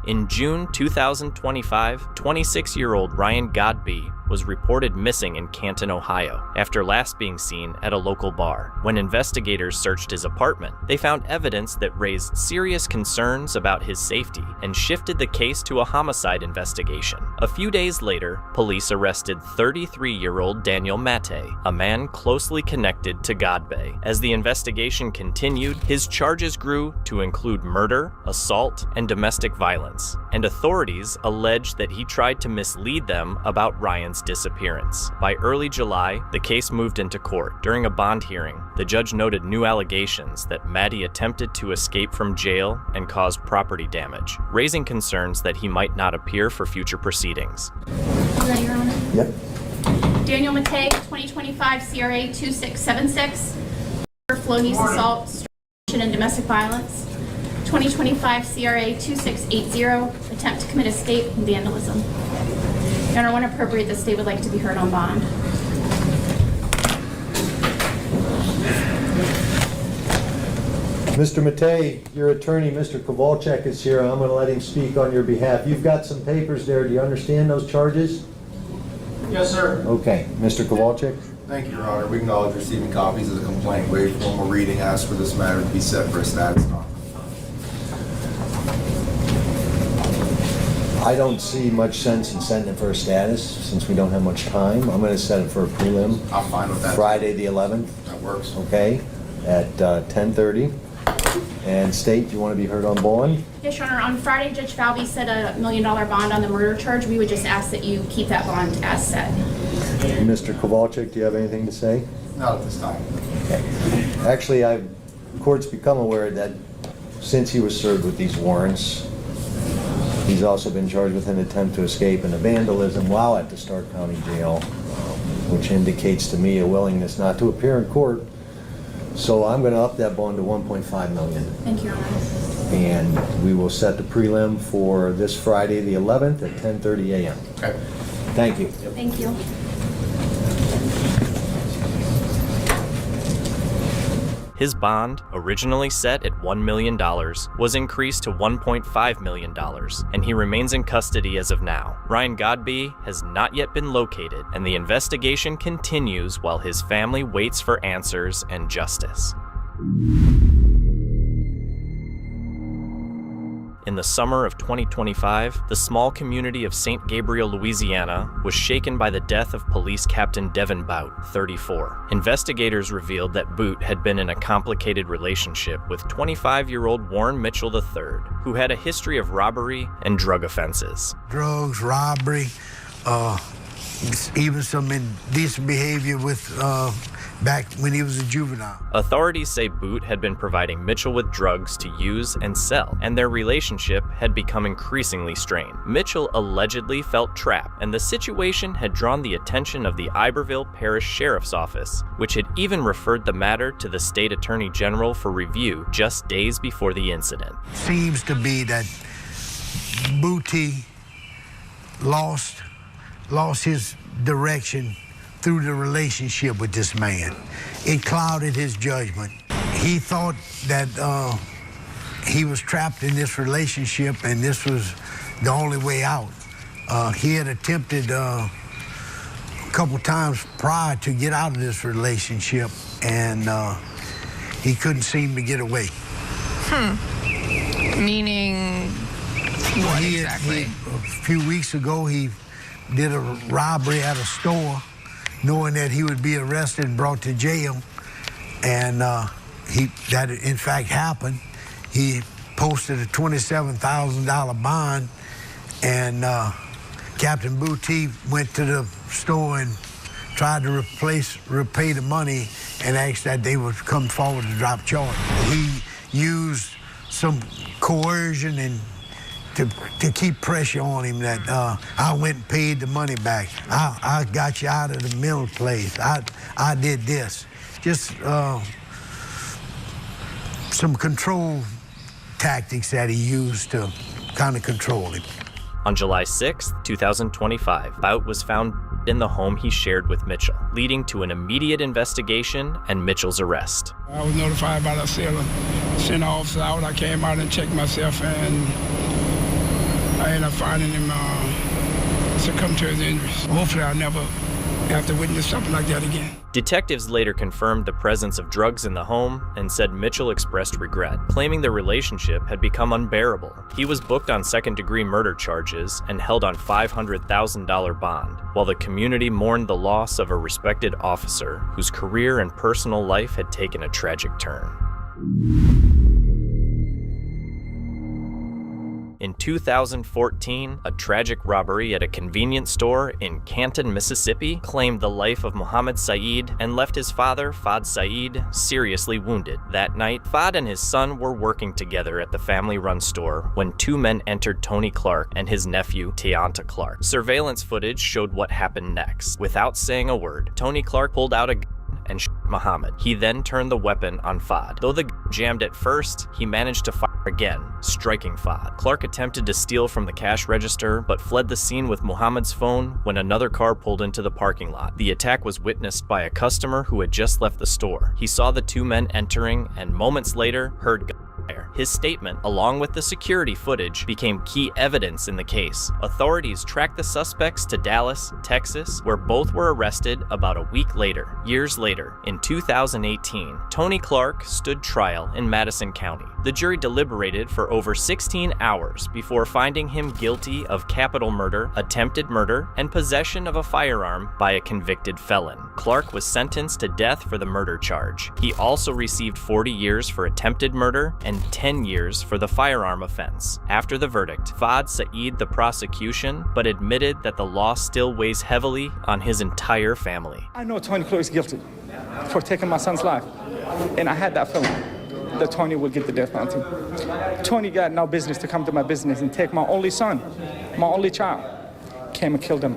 In June 2025, 26-year-old Ryan Godby was reported missing in Canton, Ohio, after last being seen at a local bar. When investigators searched his apartment, they found evidence that raised serious concerns about his safety and shifted the case to a homicide investigation. A few days later, police arrested 33-year-old Daniel Mate, a man closely connected to Godby. As the investigation continued, his charges grew to include murder, assault, and domestic violence, and authorities alleged that he tried to mislead them about Ryan's disappearance. By early July, the case moved into court. During a bond hearing, the judge noted new allegations that Maddie attempted to escape from jail and caused property damage, raising concerns that he might not appear for future proceedings. You ready, Your Honor? Yep. Daniel Matei, 2025 CRA 2676, felonious assault, strangulation, and domestic violence. 2025 CRA 2680, attempt to commit escape and vandalism. Your Honor, when appropriate, the state would like to be heard on bond. Mr. Matei, your attorney, Mr. Kowalczyk, is here. I'm going to let him speak on your behalf. You've got some papers there. Do you understand those charges? Yes, sir. Okay. Mr. Kowalczyk? Thank you, Your Honor. We acknowledge receiving copies of the complaint. Waive formal reading. Ask for this matter to be set for a status conference. I don't see much sense in setting it for a status since we don't have much time. I'm going to set it for a prelim. I'm fine with that. Friday the 11th. That works. Okay, at 10:30. And State, do you want to be heard on bond? Yes, Your Honor. On Friday, Judge Falvey set a $1 million bond on the murder charge. We would just ask that you keep that bond as set. Mr. Kowalczyk, do you have anything to say? Not at this time. Okay. Actually, the court's become aware that since he was served with these warrants, he's also been charged with an attempt to escape and a vandalism while at the Stark County Jail, which indicates to me a willingness not to appear in court. So I'm going to up that bond to $1.5 million. Thank you, Your Honor. And we will set the prelim for this Friday, the 11th at 10:30 a.m. Okay. Thank you. Thank you. His bond, originally set at $1 million, was increased to $1.5 million, and he remains in custody as of now. Ryan Godbee has not yet been located, and the investigation continues while his family waits for answers and justice. In the summer of 2025, the small community of St. Gabriel, Louisiana, was shaken by the death of Police Captain Devin Bout, 34. Investigators revealed that Bout had been in a complicated relationship with 25-year-old Warren Mitchell III, who had a history of robbery and drug offenses. Drugs, robbery, even some indecent behavior with back when he was a juvenile. Authorities say Bout had been providing Mitchell with drugs to use and sell, and their relationship had become increasingly strained. Mitchell allegedly felt trapped, and the situation had drawn the attention of the Iberville Parish Sheriff's Office, which had even referred the matter to the State Attorney General for review just days before the incident. Seems to be that Booty lost his direction through the relationship with this man. It clouded his judgment. He thought that he was trapped in this relationship and this was the only way out. He had attempted a couple times prior to get out of this relationship, and he couldn't seem to get away. Meaning what exactly? A few weeks ago, he did a robbery at a store, knowing that he would be arrested and brought to jail, and that in fact happened. He posted a $27,000 bond, and Captain Booty went to the store and tried to repay the money and asked that they would come forward to drop charge. He used some coercion and to keep pressure on him that I went and paid the money back. I got you out of the mill place. I did this. Just some control tactics that he used to kind of control him. On July 6, 2025, Bout was found in the home he shared with Mitchell, leading to an immediate investigation and Mitchell's arrest. I was notified by the assailant, sent an officer out. I came out and checked myself, and I ended up finding him succumb to his injuries. Hopefully I'll never have to witness something like that again. Detectives later confirmed the presence of drugs in the home and said Mitchell expressed regret, claiming the relationship had become unbearable. He was booked on second-degree murder charges and held on $500,000 bond, while the community mourned the loss of a respected officer whose career and personal life had taken a tragic turn. In 2014, a tragic robbery at a convenience store in Canton, Mississippi, claimed the life of Mohammed Saeed and left his father, Fad Saeed, seriously wounded. That night, Fad and his son were working together at the family-run store when two men entered Tony Clark and his nephew, Teonta Clark. Surveillance footage showed what happened next. Without saying a word, Tony Clark pulled out a gun and shot Mohammed. He then turned the weapon on Fad. Though the gun jammed at first, he managed to fire again, striking Fad. Clark attempted to steal from the cash register, but fled the scene with Mohammed's phone when another car pulled into the parking lot. The attack was witnessed by a customer who had just left the store. He saw the two men entering and moments later heard gun His statement, along with the security footage, became key evidence in the case. Authorities tracked the suspects to Dallas, Texas, where both were arrested about a week later. Years later, in 2018, Tony Clark stood trial in Madison County. The jury deliberated for over 16 hours before finding him guilty of capital murder, attempted murder, and possession of a firearm by a convicted felon. Clark was sentenced to death for the murder charge. He also received 40 years for attempted murder and 10 years for the firearm offense. After the verdict, Fad Saeed the prosecution, but admitted that the law still weighs heavily on his entire family. I know Tony Clark is guilty for taking my son's life, and I had that feeling that Tony would get the death penalty. Tony got no business to come to my business and take my only son, my only child, came and killed him,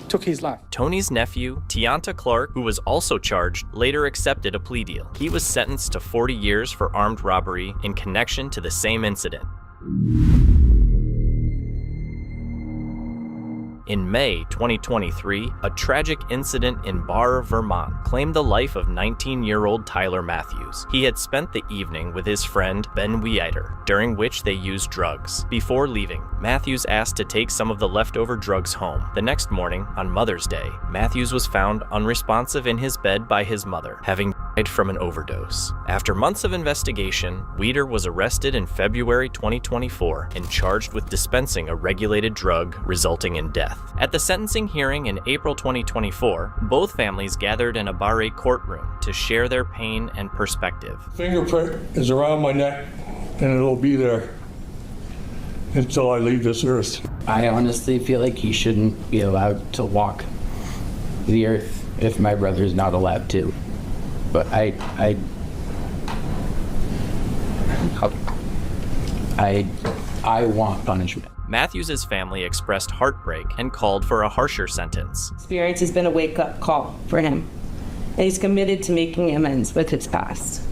took his life. Tony's nephew, Tianta Clark, who was also charged, later accepted a plea deal. He was sentenced to 40 years for armed robbery in connection to the same incident. In May 2023, a tragic incident in Barr, Vermont, claimed the life of 19-year-old Tyler Matthews. He had spent the evening with his friend Ben Weiter, during which they used drugs. Before leaving, Matthews asked to take some of the leftover drugs home. The next morning, on Mother's Day, Matthews was found unresponsive in his bed by his mother, having died from an overdose. After months of investigation, Weiter was arrested in February 2024 and charged with dispensing a regulated drug resulting in death. At the sentencing hearing in April 2024, both families gathered in a Barre courtroom to share their pain and perspective. Fingerprint is around my neck, and it'll be there until I leave this earth. I honestly feel like he shouldn't be allowed to walk the earth if my brother's not allowed to. But I want punishment. Matthews' family expressed heartbreak and called for a harsher sentence. Experience has been a wake-up call for him, and he's committed to making amends with his past.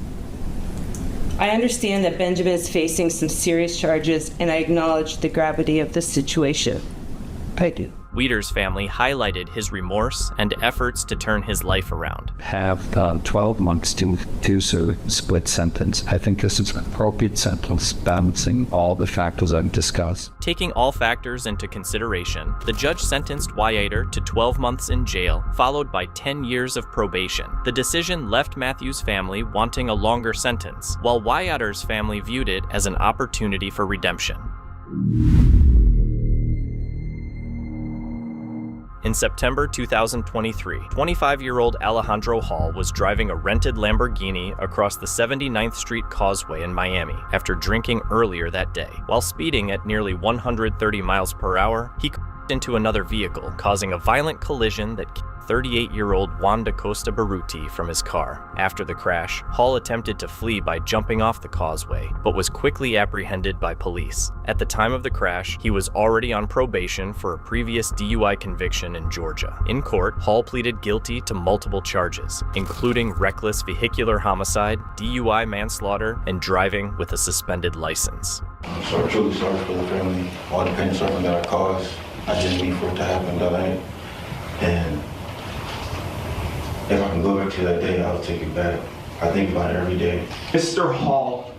I understand that Benjamin is facing some serious charges, and I acknowledge the gravity of the situation. I do. Weiter's family highlighted his remorse and efforts to turn his life around. Have 12 months to serve a split sentence. I think this is an appropriate sentence, balancing all the factors I've discussed. Taking all factors into consideration, the judge sentenced Weiter to 12 months in jail, followed by 10 years of probation. The decision left Matthews' family wanting a longer sentence, while Weiter's family viewed it as an opportunity for redemption. In September 2023, 25-year-old Alejandro Hall was driving a rented Lamborghini across the 79th Street Causeway in Miami after drinking earlier that day. While speeding at nearly 130 miles per hour, he crashed into another vehicle, causing a violent collision that killed 38-year-old Juan da Costa Baruti from his car. After the crash, Hall attempted to flee by jumping off the causeway, but was quickly apprehended by police. At the time of the crash, he was already on probation for a previous DUI conviction in Georgia. In court, Hall pleaded guilty to multiple charges, including reckless vehicular homicide, DUI manslaughter, and driving with a suspended license. So I'm truly sorry for the family, all the pain and suffering that I caused. I didn't mean for it to happen that night. And if I can go back to that day, I'll take it back. I think about it every day. Mr. Hall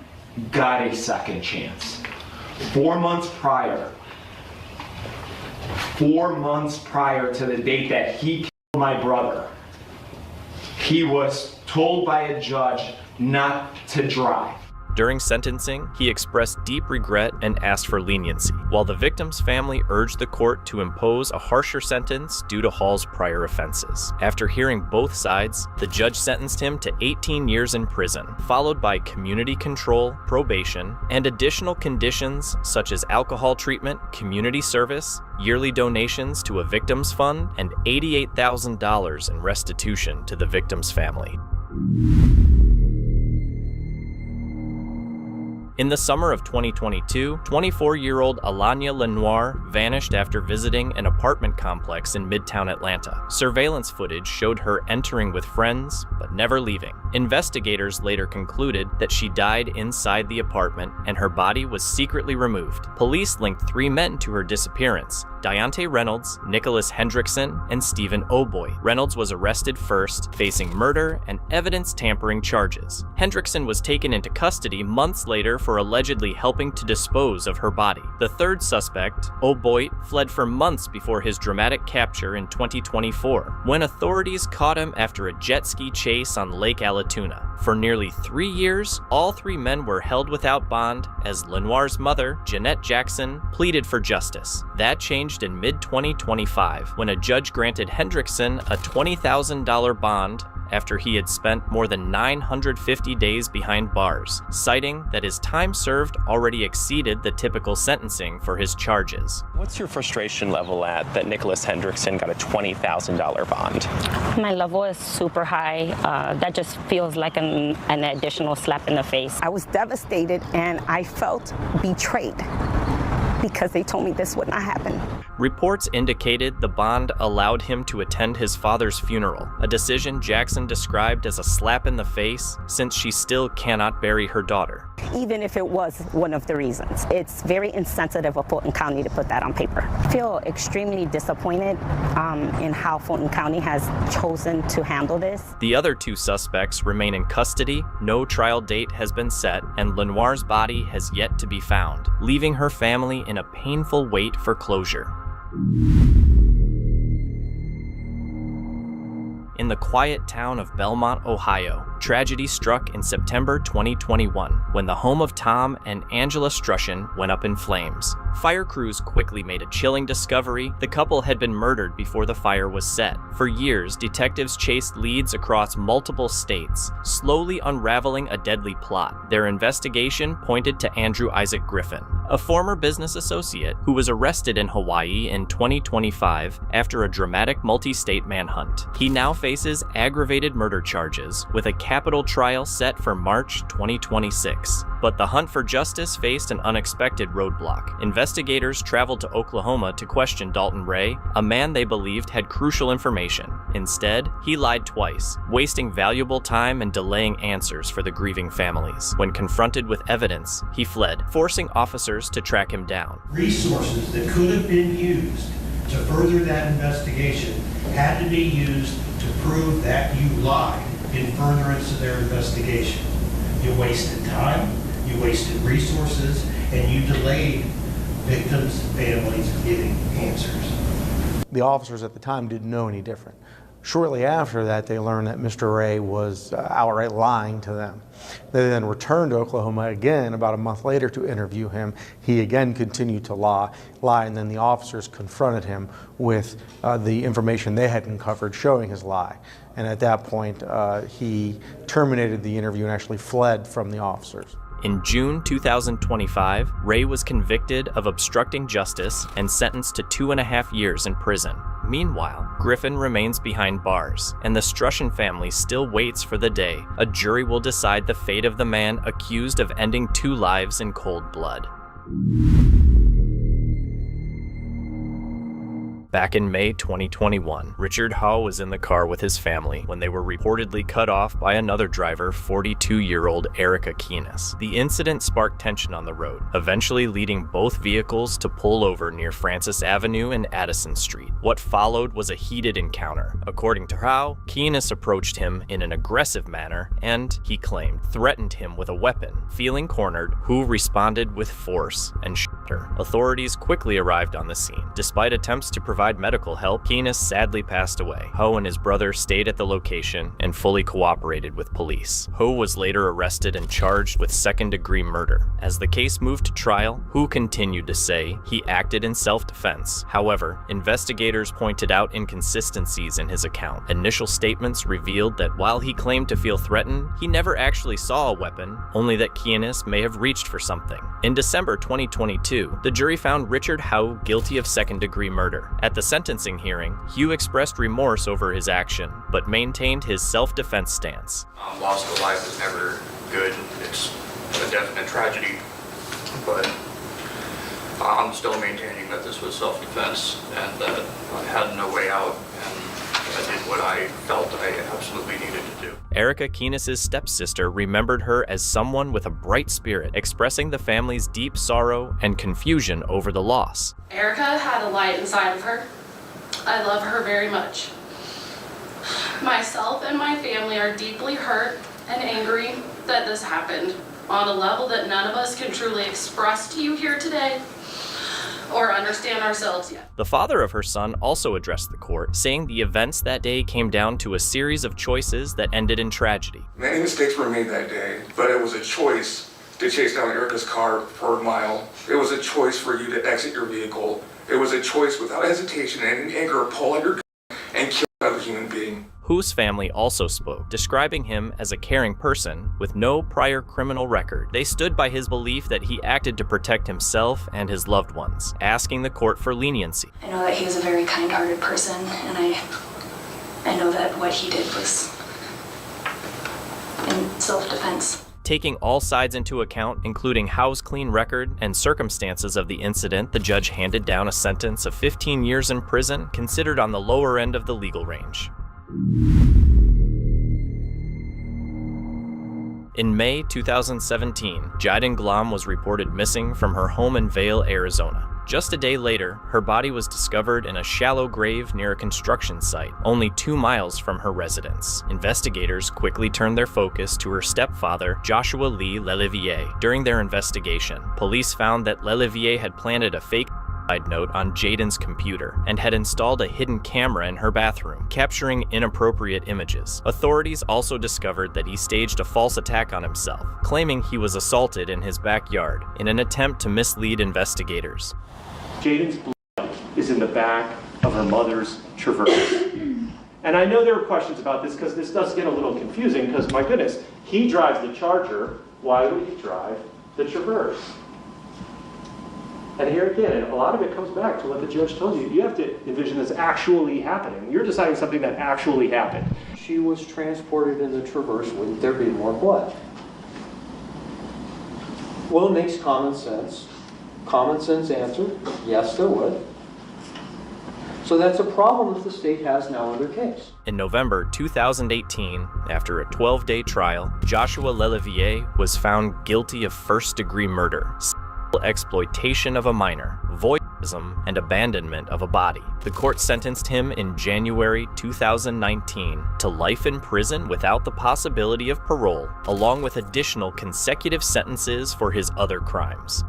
got a second chance. 4 months prior to the date that he killed my brother, he was told by a judge not to drive. During sentencing, he expressed deep regret and asked for leniency, while the victim's family urged the court to impose a harsher sentence due to Hall's prior offenses. After hearing both sides, the judge sentenced him to 18 years in prison, followed by community control, probation, and additional conditions such as alcohol treatment, community service, yearly donations to a victim's fund, and $88,000 in restitution to the victim's family. In the summer of 2022, 24-year-old Alanya Lenoir vanished after visiting an apartment complex in Midtown Atlanta. Surveillance footage showed her entering with friends, but never leaving. Investigators later concluded that she died inside the apartment and her body was secretly removed. Police linked 3 men to her disappearance, Deontay Reynolds, Nicholas Hendrickson, and Stephen O'Boy. Reynolds was arrested first, facing murder and evidence tampering charges. Hendrickson was taken into custody months later for allegedly helping to dispose of her body. The third suspect, O'Boy, fled for months before his dramatic capture in 2024, when authorities caught him after a jet ski chase on Lake Allatoona. For nearly 3 years, all three men were held without bond as Lenoir's mother, Jeanette Jackson, pleaded for justice. That changed in mid-2025 when a judge granted Hendrickson a $20,000 bond after he had spent more than 950 days behind bars, citing that his time served already exceeded the typical sentencing for his charges. What's your frustration level at that Nicholas Hendrickson got a $20,000 bond? My level is super high. That just feels like an additional slap in the face. I was devastated and I felt betrayed because they told me this would not happen. Reports indicated the bond allowed him to attend his father's funeral, a decision Jackson described as a slap in the face since she still cannot bury her daughter. Even if it was one of the reasons, it's very insensitive of Fulton County to put that on paper. I feel extremely disappointed in how Fulton County has chosen to handle this. The other two suspects remain in custody, no trial date has been set, and Lenoir's body has yet to be found, leaving her family in a painful wait for closure. In the quiet town of Belmont, Ohio, tragedy struck in September 2021 when the home of Tom and Angela Strushin went up in flames. Fire crews quickly made a chilling discovery: the couple had been murdered before the fire was set. For years, detectives chased leads across multiple states, slowly unraveling a deadly plot. Their investigation pointed to Andrew Isaac Griffin, a former business associate who was arrested in Hawaii in 2025 after a dramatic multi-state manhunt. He now faces aggravated murder charges, with a capital trial set for March 2026. But the hunt for justice faced an unexpected roadblock. Investigators traveled to Oklahoma to question Dalton Ray, a man they believed had crucial information. Instead, he lied twice, wasting valuable time and delaying answers for the grieving families. When confronted with evidence, he fled, forcing officers to track him down. Resources that could have been used to further that investigation had to be used to prove that you lied in furtherance of their investigation. You wasted time, you wasted resources, and you delayed victims' families getting answers. The officers at the time didn't know any different. Shortly after that, they learned that Mr. Ray was outright lying to them. They then returned to Oklahoma again about a month later to interview him. He again continued to lie, and then the officers confronted him with the information they had uncovered showing his lie. And at that point, he terminated the interview and actually fled from the officers. In June 2025, Ray was convicted of obstructing justice and sentenced to 2.5 years in prison. Meanwhile, Griffin remains behind bars, and the Strushin family still waits for the day a jury will decide the fate of the man accused of ending 2 lives in cold blood. Back in May 2021, Richard Howe was in the car with his family when they were reportedly cut off by another driver, 42-year-old Erica Keenis. The incident sparked tension on the road, eventually leading both vehicles to pull over near Francis Avenue and Addison Street. What followed was a heated encounter. According to Howe, Keenis approached him in an aggressive manner and, he claimed, threatened him with a weapon. Feeling cornered, Howe responded with force and shot her. Authorities quickly arrived on the scene. Despite attempts to provide medical help, Keenis sadly passed away. Howe and his brother stayed at the location and fully cooperated with police. Howe was later arrested and charged with second-degree murder. As the case moved to trial, Howe continued to say he acted in self-defense. However, investigators pointed out inconsistencies in his account. Initial statements revealed that while he claimed to feel threatened, he never actually saw a weapon, only that Keenis may have reached for something. In December 2022, the jury found Richard Howe guilty of second-degree murder. At the sentencing hearing, Howe expressed remorse over his action, but maintained his self-defense stance. Loss of life is never good. It's a definite tragedy, but I'm still maintaining that this was self-defense and that I had no way out, and I did what I felt I absolutely needed to do. Erica Keenis's stepsister remembered her as someone with a bright spirit, expressing the family's deep sorrow and confusion over the loss. Erica had a light inside of her. I love her very much. Myself and my family are deeply hurt and angry that this happened on a level that none of us can truly express to you here today or understand ourselves yet. The father of her son also addressed the court, saying the events that day came down to a series of choices that ended in tragedy. Many mistakes were made that day, but it was a choice to chase down Erica's car for a mile. It was a choice for you to exit your vehicle. It was a choice without hesitation and in anger, pull out your gun and kill another human being. Hu's family also spoke, describing him as a caring person with no prior criminal record. They stood by his belief that he acted to protect himself and his loved ones, asking the court for leniency. I know that he was a very kind-hearted person, and I know that what he did was in self-defense. Taking all sides into account, including Howe's clean record and circumstances of the incident, the judge handed down a sentence of 15 years in prison, considered on the lower end of the legal range. In May 2017, Jyden Glom was reported missing from her home in Vail, Arizona. Just a day later, her body was discovered in a shallow grave near a construction site, only 2 miles from her residence. Investigators quickly turned their focus to her stepfather, Joshua Lee Lelivier. During their investigation, police found that Lelivier had planted a fake note on Jyden's computer and had installed a hidden camera in her bathroom, capturing inappropriate images. Authorities also discovered that he staged a false attack on himself, claiming he was assaulted in his backyard in an attempt to mislead investigators. Jyden's blood is in the back of her mother's Traverse. And I know there are questions about this because this does get a little confusing because, my goodness, he drives the Charger. Why would he drive the Traverse? And here again, a lot of it comes back to what the judge told you. You have to envision this actually happening. You're deciding something that actually happened. She was transported in the Traverse. Wouldn't there be more blood? Well, it makes common sense. Common sense answer, yes, there would. So that's a problem that the state has now in their case. In November 2018, after a 12-day trial, Joshua Lelivier was found guilty of first-degree murder, exploitation of a minor, voyeurism, and abandonment of a body. The court sentenced him in January 2019 to life in prison without the possibility of parole, along with additional consecutive sentences for his other crimes.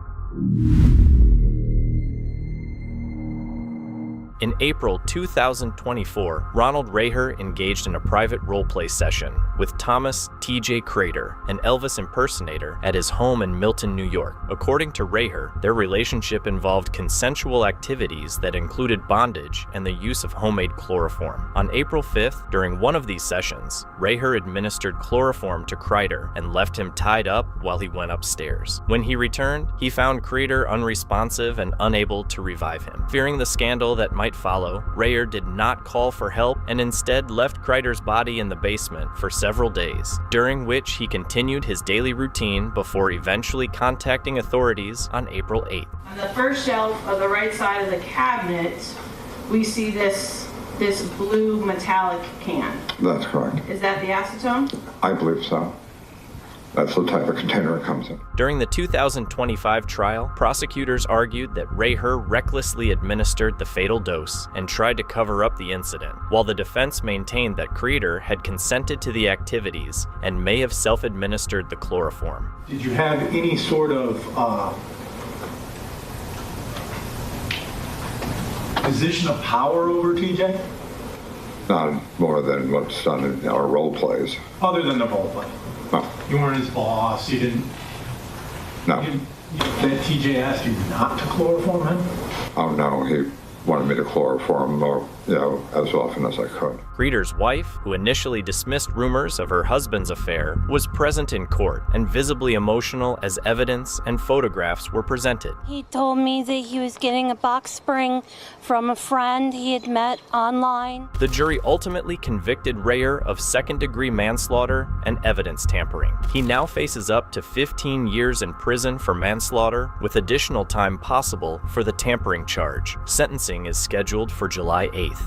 In April 2024, Ronald Raher engaged in a private role-play session with Thomas T.J. Crater, an Elvis impersonator, at his home in Milton, New York. According to Raher, their relationship involved consensual activities that included bondage and the use of homemade chloroform. On April 5th, during one of these sessions, Raher administered chloroform to Crater and left him tied up while he went upstairs. When he returned, he found Crater unresponsive and unable to revive him. Fearing the scandal that might follow, Raher did not call for help and instead left Crater's body in the basement for several days, during which he continued his daily routine before eventually contacting authorities on April 8th. On the first shelf of the right side of the cabinet, we see this blue metallic can. That's correct. Is that the acetone? I believe so. That's the type of container it comes in. During the 2025 trial, prosecutors argued that Raher recklessly administered the fatal dose and tried to cover up the incident, while the defense maintained that Crater had consented to the activities and may have self-administered the chloroform. Did you have any sort of position of power over TJ? Not more than what's done in our role plays. Other than the role play? No. You weren't his boss, you didn't? No. That TJ asked you not to chloroform him? Oh no, he wanted me to chloroform more, as often as I could. Crater's wife, who initially dismissed rumors of her husband's affair, was present in court and visibly emotional as evidence and photographs were presented. He told me that he was getting a box spring from a friend he had met online. The jury ultimately convicted Raher of second-degree manslaughter and evidence tampering. He now faces up to 15 years in prison for manslaughter, with additional time possible for the tampering charge. Sentencing is scheduled for July 8th.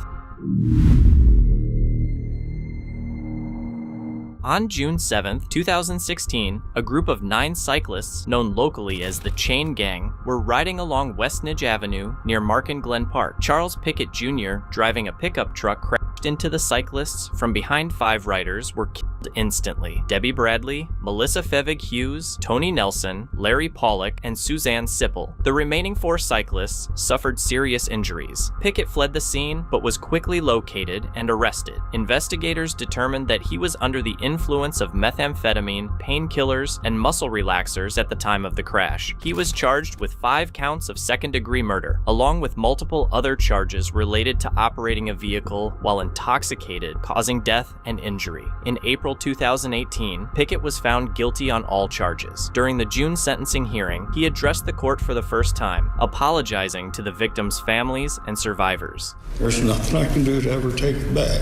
On June 7, 2016, a group of 9 cyclists, known locally as the Chain Gang, were riding along West Nidge Avenue near Mark and Glen Park. Charles Pickett Jr., driving a pickup truck, crashed into the cyclists. From behind 5 riders were killed instantly. Debbie Bradley, Melissa Fevig Hughes, Tony Nelson, Larry Pollock, and Suzanne Sipple. The remaining 4 cyclists suffered serious injuries. Pickett fled the scene, but was quickly located and arrested. Investigators determined that he was under the influence of methamphetamine, painkillers, and muscle relaxers at the time of the crash. He was charged with 5 counts of second-degree murder, along with multiple other charges related to operating a vehicle while intoxicated, causing death and injury. In April 2018, Pickett was found guilty on all charges. During the June sentencing hearing, he addressed the court for the first time, apologizing to the victims' families and survivors. There's nothing I can do to ever take it back.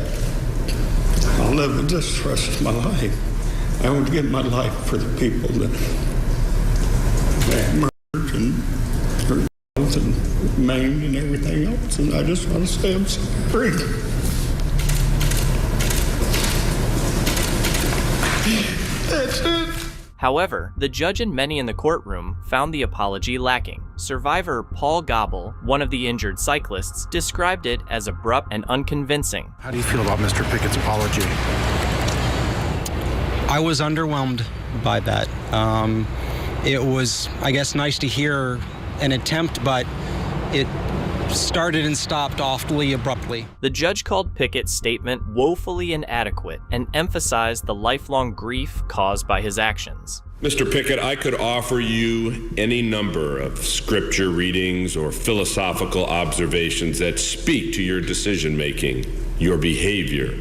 I'll live with this the rest of my life. I want to give my life for the people that murdered and hurt and maimed and everything else, and I just want to say I'm sorry. That's it. However, the judge and many in the courtroom found the apology lacking. Survivor Paul Gobble, one of the injured cyclists, described it as abrupt and unconvincing. How do you feel about Mr. Pickett's apology? I was underwhelmed by that. It was, I guess, nice to hear an attempt, but it started and stopped awfully abruptly. The judge called Pickett's statement woefully inadequate and emphasized the lifelong grief caused by his actions. Mr. Pickett, I could offer you any number of scripture readings or philosophical observations that speak to your decision-making, your behavior,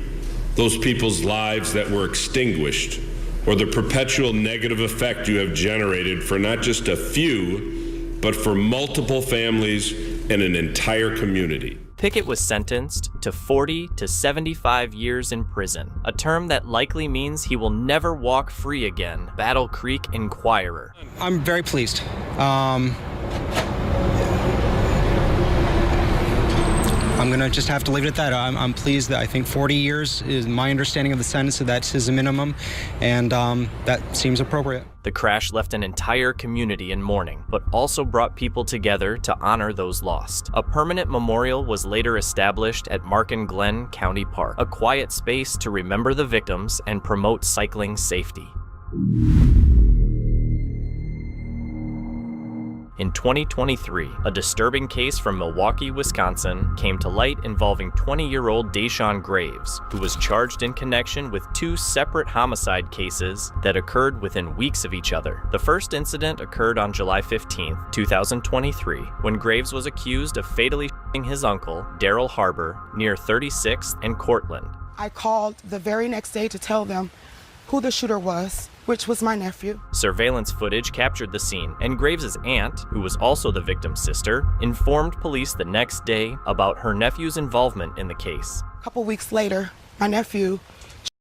those people's lives that were extinguished, or the perpetual negative effect you have generated for not just a few, but for multiple families and an entire community. Pickett was sentenced to 40 to 75 years in prison, a term that likely means he will never walk free again. Battle Creek Inquirer. I'm very pleased. I'm going to just have to leave it at that. I'm pleased that I think 40 years is my understanding of the sentence, so that's his minimum, and that seems appropriate. The crash left an entire community in mourning, but also brought people together to honor those lost. A permanent memorial was later established at Mark and Glen County Park, a quiet space to remember the victims and promote cycling safety. In 2023, a disturbing case from Milwaukee, Wisconsin came to light involving 20-year-old Deshaun Graves, who was charged in connection with 2 separate homicide cases that occurred within weeks of each other. The first incident occurred on July 15, 2023, when Graves was accused of fatally shooting his uncle, Daryl Harbor, near 36th and Cortland. I called the very next day to tell them who the shooter was, which was my nephew. Surveillance footage captured the scene, and Graves's aunt, who was also the victim's sister, informed police the next day about her nephew's involvement in the case. A couple weeks later, my nephew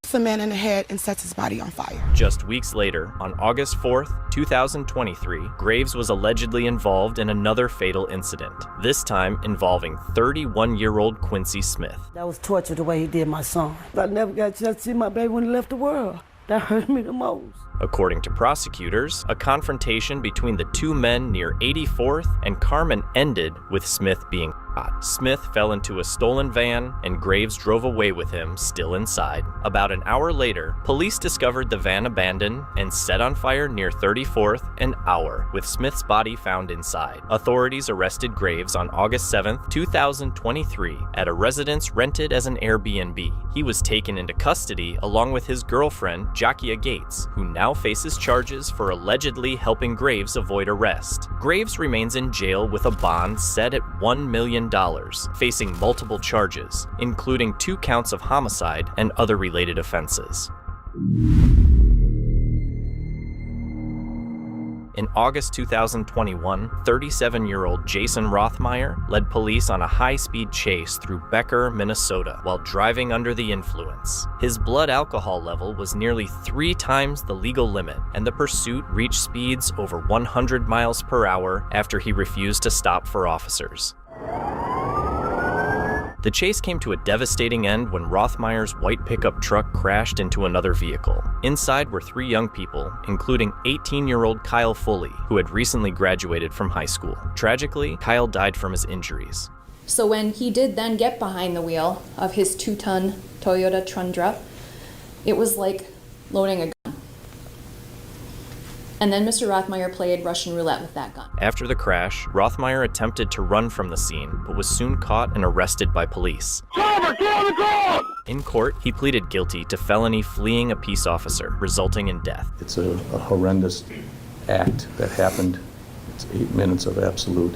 shoots a man in the head and sets his body on fire. Just weeks later, on August 4th, 2023, Graves was allegedly involved in another fatal incident, this time involving 31-year-old Quincy Smith. That was torture the way he did my son. I never got a chance to see my baby when he left the world. That hurt me the most. According to prosecutors, a confrontation between the 2 men near 84th and Carmen ended with Smith being shot. Smith fell into a stolen van, and Graves drove away with him still inside. About an hour later, police discovered the van abandoned and set on fire near 34th and Hour, with Smith's body found inside. Authorities arrested Graves on August 7th, 2023, at a residence rented as an Airbnb. He was taken into custody along with his girlfriend, Jackia Gates, who now faces charges for allegedly helping Graves avoid arrest. Graves remains in jail with a bond set at $1 million, facing multiple charges, including 2 counts of homicide and other related offenses. In August 2021, 37-year-old Jason Rothmeyer led police on a high-speed chase through Becker, Minnesota, while driving under the influence. His blood alcohol level was nearly 3 times the legal limit, and the pursuit reached speeds over 100 miles per hour after he refused to stop for officers. The chase came to a devastating end when Rothmeyer's white pickup truck crashed into another vehicle. Inside were 3 young people, including 18-year-old Kyle Foley, who had recently graduated from high school. Tragically, Kyle died from his injuries. So when he did then get behind the wheel of his 2-ton Toyota Tundra, it was like loading a gun. And then Mr. Rothmeyer played Russian roulette with that gun. After the crash, Rothmeyer attempted to run from the scene, but was soon caught and arrested by police. In court, he pleaded guilty to felony fleeing a peace officer, resulting in death. It's a horrendous act that happened. It's 8 minutes of absolute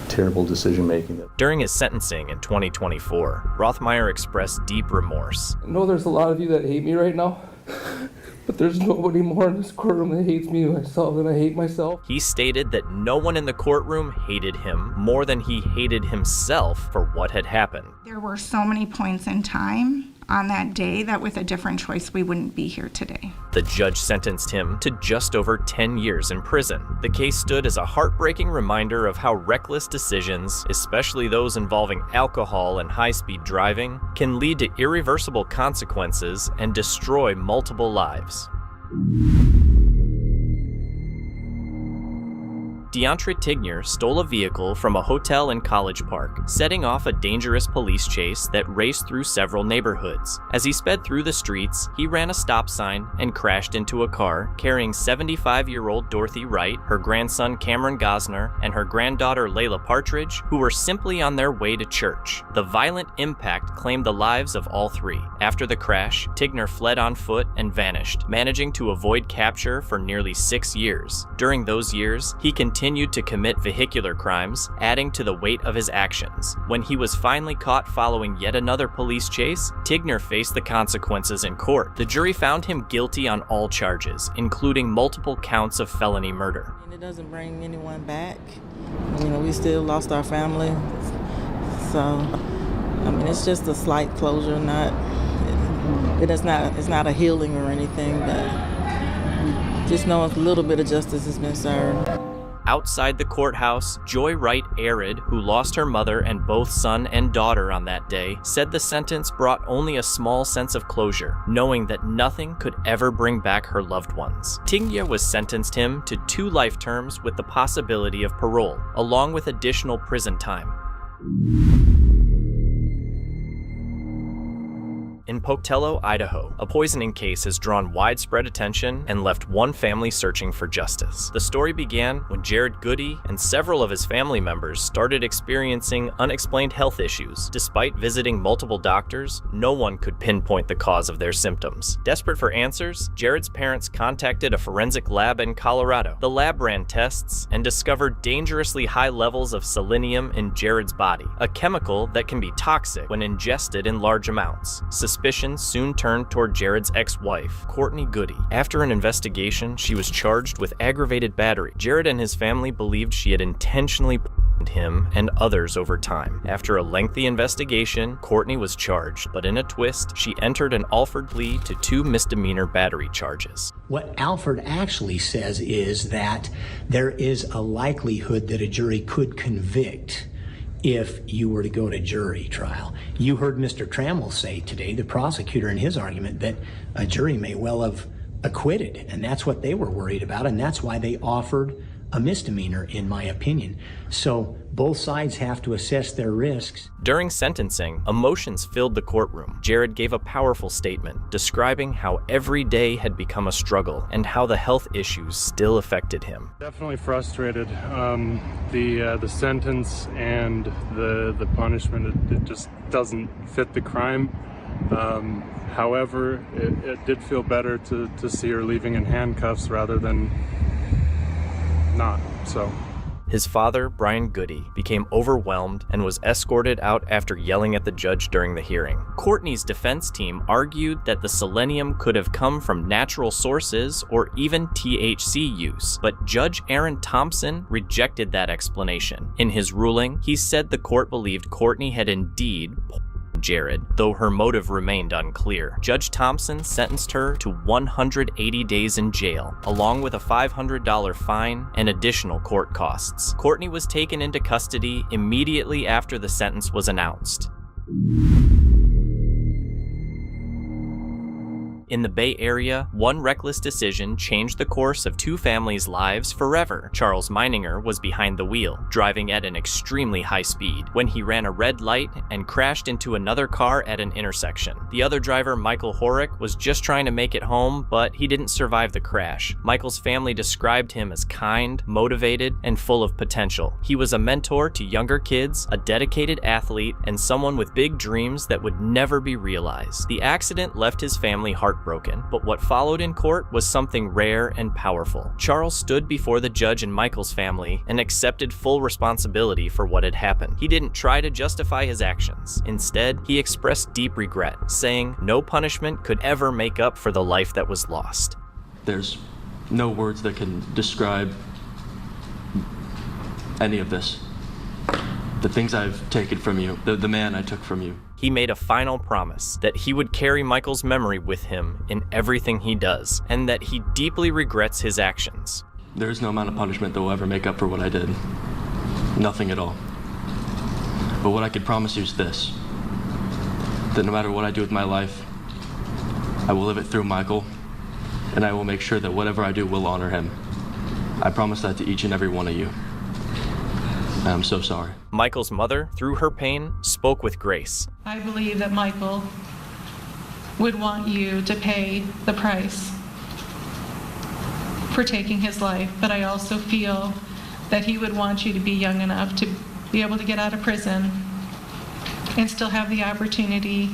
terrible decision-making. During his sentencing in 2024, Rothmeyer expressed deep remorse. I know there's a lot of you that hate me right now, but there's nobody more in this courtroom that hates me myself than I hate myself. He stated that no one in the courtroom hated him more than he hated himself for what had happened. There were so many points in time on that day that with a different choice we wouldn't be here today. The judge sentenced him to just over 10 years in prison. The case stood as a heartbreaking reminder of how reckless decisions, especially those involving alcohol and high-speed driving, can lead to irreversible consequences and destroy multiple lives. DeAndre Tignier stole a vehicle from a hotel in College Park, setting off a dangerous police chase that raced through several neighborhoods. As he sped through the streets, he ran a stop sign and crashed into a car carrying 75-year-old Dorothy Wright, her grandson Cameron Gosner, and her granddaughter Layla Partridge, who were simply on their way to church. The violent impact claimed the lives of all 3. After the crash, Tignier fled on foot and vanished, managing to avoid capture for nearly 6 years. During those years, he continued to commit vehicular crimes, adding to the weight of his actions. When he was finally caught following yet another police chase, Tignier faced the consequences in court. The jury found him guilty on all charges, including multiple counts of felony murder. It doesn't bring anyone back. We still lost our family. So, it's just a slight closure, it's not a healing or anything, but just know a little bit of justice has been served. Outside the courthouse, Joy Wright Arid, who lost her mother and both son and daughter on that day, said the sentence brought only a small sense of closure, knowing that nothing could ever bring back her loved ones. Tignier was sentenced him to 2 life terms with the possibility of parole, along with additional prison time. In Pocatello, Idaho, a poisoning case has drawn widespread attention and left one family searching for justice. The story began when Jared Goody and several of his family members started experiencing unexplained health issues. Despite visiting multiple doctors, no one could pinpoint the cause of their symptoms. Desperate for answers, Jared's parents contacted a forensic lab in Colorado. The lab ran tests and discovered dangerously high levels of selenium in Jared's body, a chemical that can be toxic when ingested in large amounts. Suspicion soon turned toward Jared's ex-wife, Courtney Goody. After an investigation, she was charged with aggravated battery. Jared and his family believed she had intentionally poisoned him and others over time. After a lengthy investigation, Courtney was charged, but in a twist, she entered an Alford plea to 2 misdemeanor battery charges. What Alford actually says is that there is a likelihood that a jury could convict if you were to go to jury trial. You heard Mr. Trammell say today, the prosecutor in his argument, that a jury may well have acquitted, and that's what they were worried about, and that's why they offered a misdemeanor, in my opinion. So both sides have to assess their risks. During sentencing, emotions filled the courtroom. Jared gave a powerful statement describing how every day had become a struggle and how the health issues still affected him. Definitely frustrated. The sentence and the punishment, it just doesn't fit the crime. However, it did feel better to see her leaving in handcuffs rather than not, so. His father, Brian Goody, became overwhelmed and was escorted out after yelling at the judge during the hearing. Courtney's defense team argued that the selenium could have come from natural sources or even THC use, but Judge Aaron Thompson rejected that explanation. In his ruling, he said the court believed Courtney had indeed poisoned Jared, though her motive remained unclear. Judge Thompson sentenced her to 180 days in jail, along with a $500 fine and additional court costs. Courtney was taken into custody immediately after the sentence was announced. In the Bay Area, one reckless decision changed the course of two families' lives forever. Charles Meininger was behind the wheel, driving at an extremely high speed, when he ran a red light and crashed into another car at an intersection. The other driver, Michael Horick, was just trying to make it home, but he didn't survive the crash. Michael's family described him as kind, motivated, and full of potential. He was a mentor to younger kids, a dedicated athlete, and someone with big dreams that would never be realized. The accident left his family heartbroken, but what followed in court was something rare and powerful. Charles stood before the judge and Michael's family and accepted full responsibility for what had happened. He didn't try to justify his actions. Instead, he expressed deep regret, saying no punishment could ever make up for the life that was lost. There's no words that can describe any of this. The things I've taken from you, the man I took from you. He made a final promise that he would carry Michael's memory with him in everything he does, and that he deeply regrets his actions. There is no amount of punishment that will ever make up for what I did. Nothing at all. But what I can promise you is this, that no matter what I do with my life, I will live it through Michael, and I will make sure that whatever I do will honor him. I promise that to each and every one of you. I'm so sorry. Michael's mother, through her pain, spoke with grace. I believe that Michael would want you to pay the price for taking his life, but I also feel that he would want you to be young enough to be able to get out of prison and still have the opportunity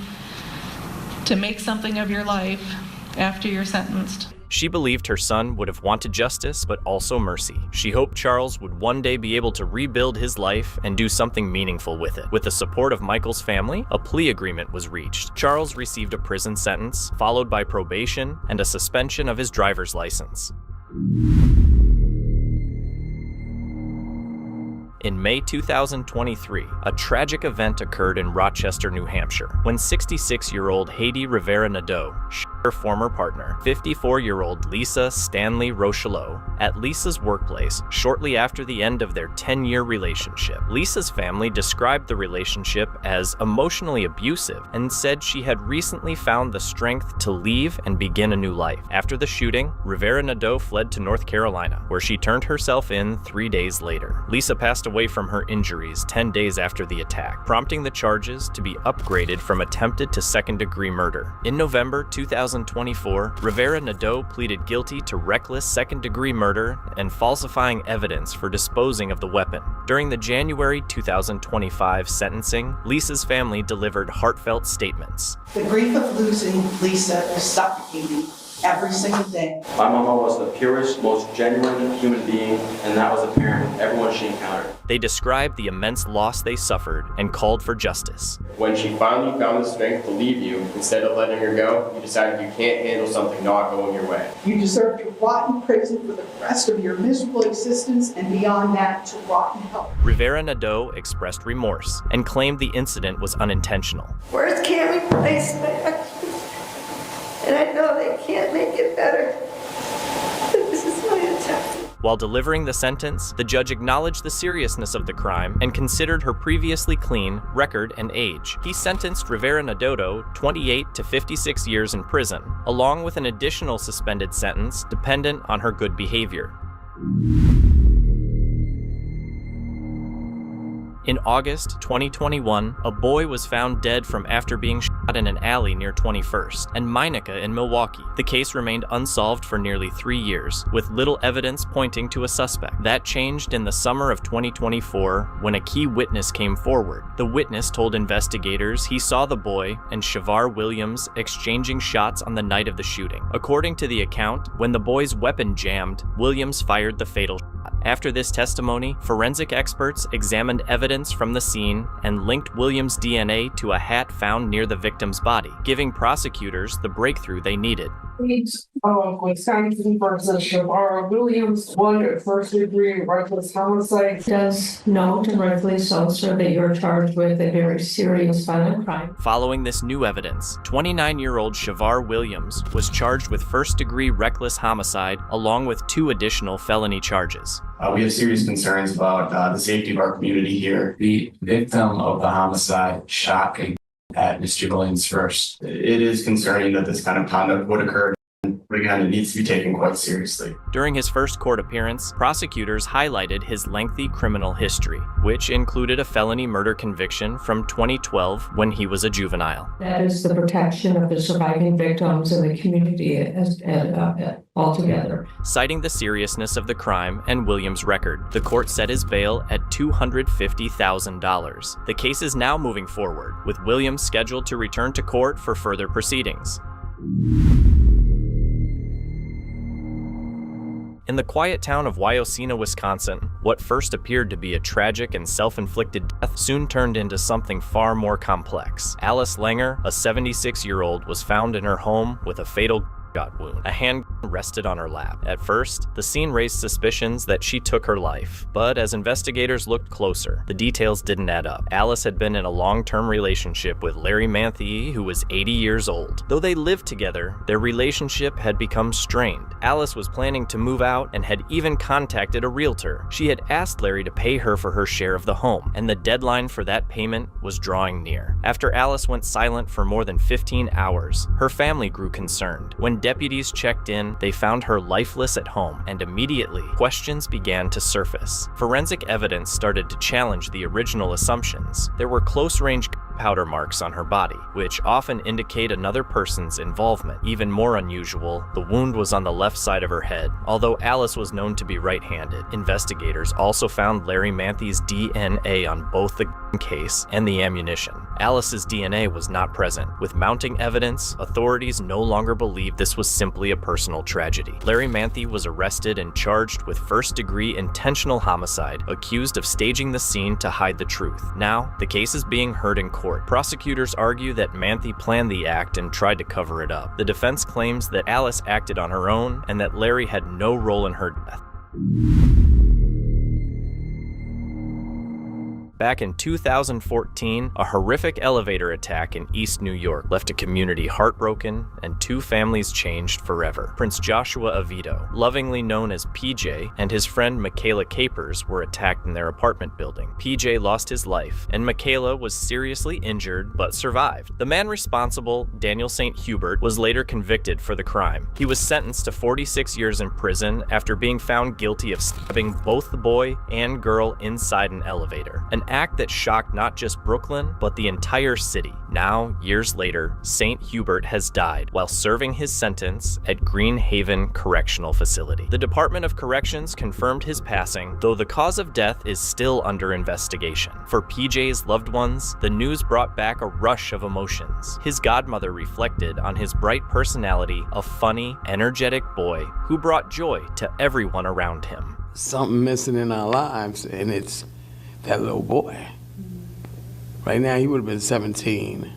to make something of your life after you're sentenced. She believed her son would have wanted justice, but also mercy. She hoped Charles would one day be able to rebuild his life and do something meaningful with it. With the support of Michael's family, a plea agreement was reached. Charles received a prison sentence, followed by probation and a suspension of his driver's license. In May 2023, a tragic event occurred in Rochester, New Hampshire, when 66-year-old Haiti Rivera Nadeau shot her former partner, 54-year-old Lisa Stanley Rochelot, at Lisa's workplace shortly after the end of their 10-year relationship. Lisa's family described the relationship as emotionally abusive and said she had recently found the strength to leave and begin a new life. After the shooting, Rivera Nadeau fled to North Carolina, where she turned herself in 3 days later. Lisa passed away from her injuries 10 days after the attack, prompting the charges to be upgraded from attempted to second-degree murder. In November 2024, Rivera Nadeau pleaded guilty to reckless second-degree murder and falsifying evidence for disposing of the weapon. During the January 2025 sentencing, Lisa's family delivered heartfelt statements. The grief of losing Lisa is suffocating every single day. My mama was the purest, most genuine human being, and that was apparent with everyone she encountered. They described the immense loss they suffered and called for justice. When she finally found the strength to leave you, instead of letting her go, you decided you can't handle something not going your way. You deserve to rot in prison for the rest of your miserable existence, and beyond that, to rot in hell. Rivera Nadeau expressed remorse and claimed the incident was unintentional. Words can't replace my actions, and I know they can't make it better. But this is my attempt. While delivering the sentence, the judge acknowledged the seriousness of the crime and considered her previously clean record and age. He sentenced Rivera Nadeau 28 to 56 years in prison, along with an additional suspended sentence dependent on her good behavior. In August 2021, a boy was found dead from after being shot in an alley near 21st and Meinica in Milwaukee. The case remained unsolved for nearly 3 years, with little evidence pointing to a suspect. That changed in the summer of 2024 when a key witness came forward. The witness told investigators he saw the boy and Shavar Williams exchanging shots on the night of the shooting. According to the account, when the boy's weapon jammed, Williams fired the fatal shot. After this testimony, forensic experts examined evidence from the scene and linked Williams' DNA to a hat found near the victim's body, giving prosecutors the breakthrough they needed. Case of Wisconsin versus Shavara Williams, one first-degree reckless homicide. Does note, and rightfully so, sir, that you're charged with a very serious violent crime. Following this new evidence, 29-year-old Shavar Williams was charged with first-degree reckless homicide along with 2 additional felony charges. We have serious concerns about the safety of our community here. The victim of the homicide shot at Mr. Williams first. It is concerning that this kind of conduct would occur. Again, it needs to be taken quite seriously. During his first court appearance, prosecutors highlighted his lengthy criminal history, which included a felony murder conviction from 2012 when he was a juvenile. That is the protection of the surviving victims and the community altogether. Citing the seriousness of the crime and Williams' record, the court set his bail at $250,000. The case is now moving forward, with Williams scheduled to return to court for further proceedings. In the quiet town of Wyocena, Wisconsin, what first appeared to be a tragic and self-inflicted death soon turned into something far more complex. Alice Langer, a 76-year-old, was found in her home with a fatal gunshot wound. A handgun rested on her lap. At first, the scene raised suspicions that she took her life, but as investigators looked closer, the details didn't add up. Alice had been in a long-term relationship with Larry Manthe, who was 80 years old. Though they lived together, their relationship had become strained. Alice was planning to move out and had even contacted a realtor. She had asked Larry to pay her for her share of the home, and the deadline for that payment was drawing near. After Alice went silent for more than 15 hours, her family grew concerned. When deputies checked in, they found her lifeless at home, and immediately, questions began to surface. Forensic evidence started to challenge the original assumptions. There were close-range powder marks on her body, which often indicate another person's involvement. Even more unusual, the wound was on the left side of her head. Although Alice was known to be right-handed, investigators also found Larry Manthe's DNA on both the case and the ammunition. Alice's DNA was not present. With mounting evidence, authorities no longer believed this was simply a personal tragedy. Larry Manthe was arrested and charged with first-degree intentional homicide, accused of staging the scene to hide the truth. Now, the case is being heard in court. Prosecutors argue that Manthe planned the act and tried to cover it up. The defense claims that Alice acted on her own and that Larry had no role in her death. Back in 2014, a horrific elevator attack in East New York left a community heartbroken and 2 families changed forever. Prince Joshua Avito, lovingly known as PJ, and his friend Michaela Capers were attacked in their apartment building. PJ lost his life, and Michaela was seriously injured but survived. The man responsible, Daniel St. Hubert, was later convicted for the crime. He was sentenced to 46 years in prison after being found guilty of stabbing both the boy and girl inside an elevator. An act that shocked not just Brooklyn, but the entire city. Now, years later, St. Hubert has died while serving his sentence at Green Haven Correctional Facility. The Department of Corrections confirmed his passing, though the cause of death is still under investigation. For PJ's loved ones, the news brought back a rush of emotions. His godmother reflected on his bright personality, a funny, energetic boy who brought joy to everyone around him. Something missing in our lives, and it's that little boy. Right now, he would have been 17.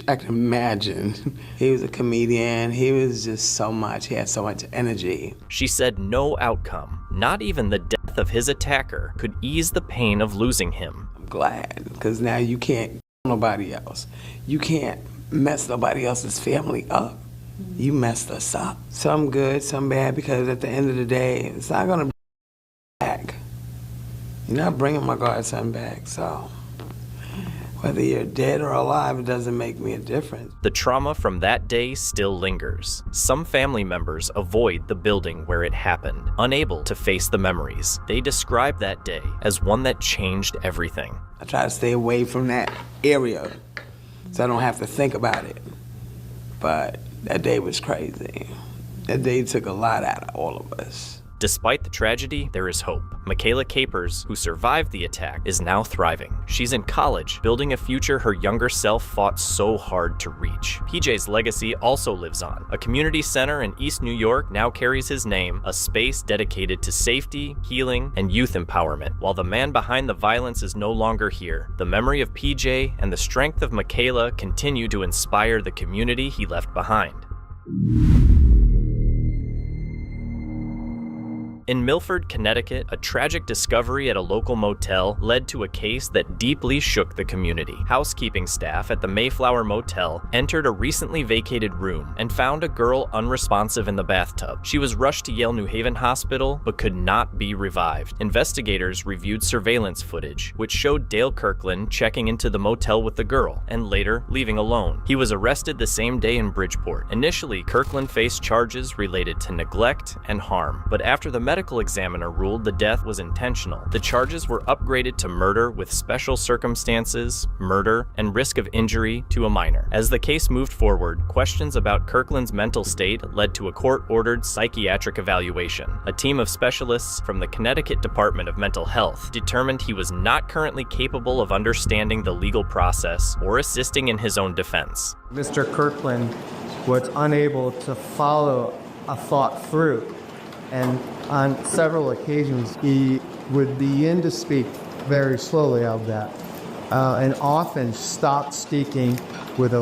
I can imagine. He was a comedian. He was just so much. He had so much energy. She said no outcome, not even the death of his attacker, could ease the pain of losing him. I'm glad, because now you can't kill nobody else. You can't mess nobody else's family up. You messed us up. Some good, some bad, because at the end of the day, it's not gonna be back. You're not bringing my godson back, so whether you're dead or alive, it doesn't make me a difference. The trauma from that day still lingers. Some family members avoid the building where it happened, unable to face the memories. They describe that day as one that changed everything. I try to stay away from that area so I don't have to think about it. But that day was crazy. That day took a lot out of all of us. Despite the tragedy, there is hope. Michaela Capers, who survived the attack, is now thriving. She's in college, building a future her younger self fought so hard to reach. PJ's legacy also lives on. A community center in East New York now carries his name, a space dedicated to safety, healing, and youth empowerment. While the man behind the violence is no longer here, the memory of PJ and the strength of Michaela continue to inspire the community he left behind. In Milford, Connecticut, a tragic discovery at a local motel led to a case that deeply shook the community. Housekeeping staff at the Mayflower Motel entered a recently vacated room and found a girl unresponsive in the bathtub. She was rushed to Yale New Haven Hospital but could not be revived. Investigators reviewed surveillance footage, which showed Dale Kirkland checking into the motel with the girl and later leaving alone. He was arrested the same day in Bridgeport. Initially, Kirkland faced charges related to neglect and harm, but after the medical examiner ruled the death was intentional, the charges were upgraded to murder with special circumstances, murder, and risk of injury to a minor. As the case moved forward, questions about Kirkland's mental state led to a court-ordered psychiatric evaluation. A team of specialists from the Connecticut Department of Mental Health determined he was not currently capable of understanding the legal process or assisting in his own defense. Mr. Kirkland was unable to follow a thought through, and on several occasions he would begin to speak very slowly of that, and often stopped speaking with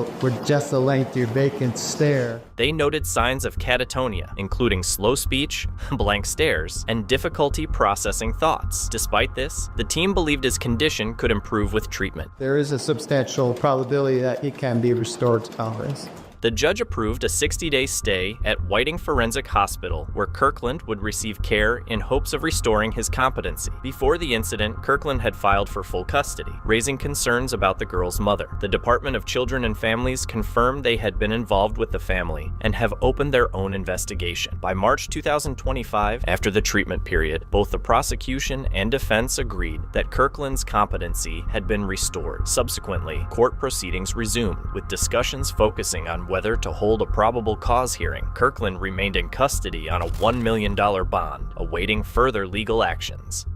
just a lengthy vacant stare. They noted signs of catatonia, including slow speech, blank stares, and difficulty processing thoughts. Despite this, the team believed his condition could improve with treatment. There is a substantial probability that he can be restored to tolerance. The judge approved a 60-day stay at Whiting Forensic Hospital, where Kirkland would receive care in hopes of restoring his competency. Before the incident, Kirkland had filed for full custody, raising concerns about the girl's mother. The Department of Children and Families confirmed they had been involved with the family and have opened their own investigation. By March 2025, after the treatment period, both the prosecution and defense agreed that Kirkland's competency had been restored. Subsequently, court proceedings resumed, with discussions focusing on whether to hold a probable cause hearing. Kirkland remained in custody on a $1 million bond, awaiting further legal actions.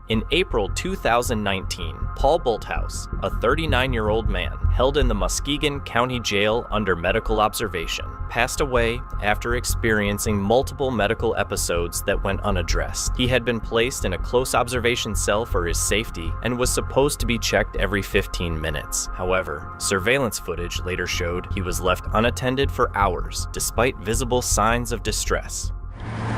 In April 2019, Paul Bolthouse, a 39-year-old man held in the Muskegon County Jail under medical observation, passed away after experiencing multiple medical episodes that went unaddressed. He had been placed in a close observation cell for his safety and was supposed to be checked every 15 minutes. However, surveillance footage later showed he was left unattended for hours, despite visible signs of distress.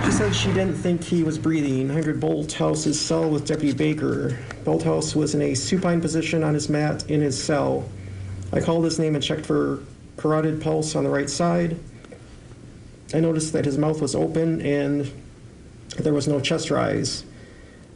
She said she didn't think he was breathing. I entered Bolthouse's cell with Deputy Baker. Bolthouse was in a supine position on his mat in his cell. I called his name and checked for carotid pulse on the right side. I noticed that his mouth was open and there was no chest rise.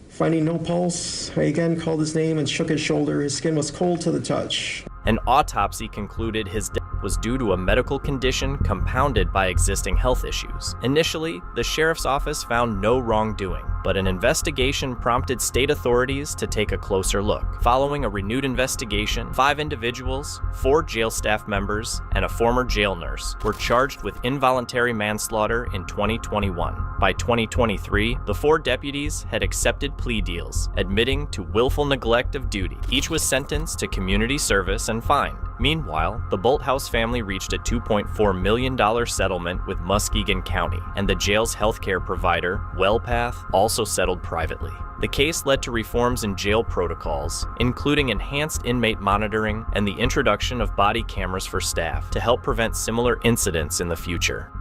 Finding no pulse, I again called his name and shook his shoulder. His skin was cold to the touch. An autopsy concluded his death was due to a medical condition compounded by existing health issues. Initially, the sheriff's office found no wrongdoing, but an investigation prompted state authorities to take a closer look. Following a renewed investigation, 5 individuals, 4 jail staff members, and a former jail nurse were charged with involuntary manslaughter in 2021. By 2023, the 4 deputies had accepted plea deals, admitting to willful neglect of duty. Each was sentenced to community service and fined. Meanwhile, the Bolthouse family reached a $2.4 million settlement with Muskegon County, and the jail's healthcare provider, WellPath, also settled privately. The case led to reforms in jail protocols, including enhanced inmate monitoring and the introduction of body cameras for staff to help prevent similar incidents in the future.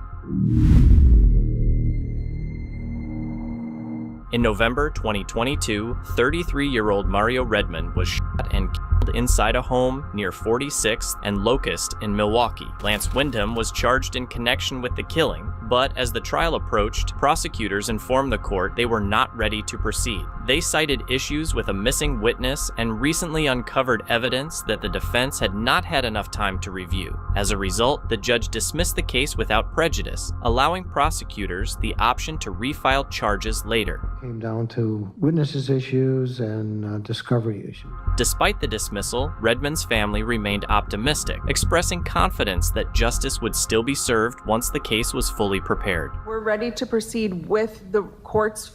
In November 2022, 33-year-old Mario Redmond was shot and killed inside a home near 46th and Locust in Milwaukee. Lance Wyndham was charged in connection with the killing, But as the trial approached, prosecutors informed the court they were not ready to proceed. They cited issues with a missing witness and recently uncovered evidence that the defense had not had enough time to review. As a result, the judge dismissed the case without prejudice, allowing prosecutors the option to refile charges later. Came down to witnesses issues and discovery issues. Despite the dismissal, Redmond's family remained optimistic, expressing confidence that justice would still be served once the case was fully prepared. We're ready to proceed with the court's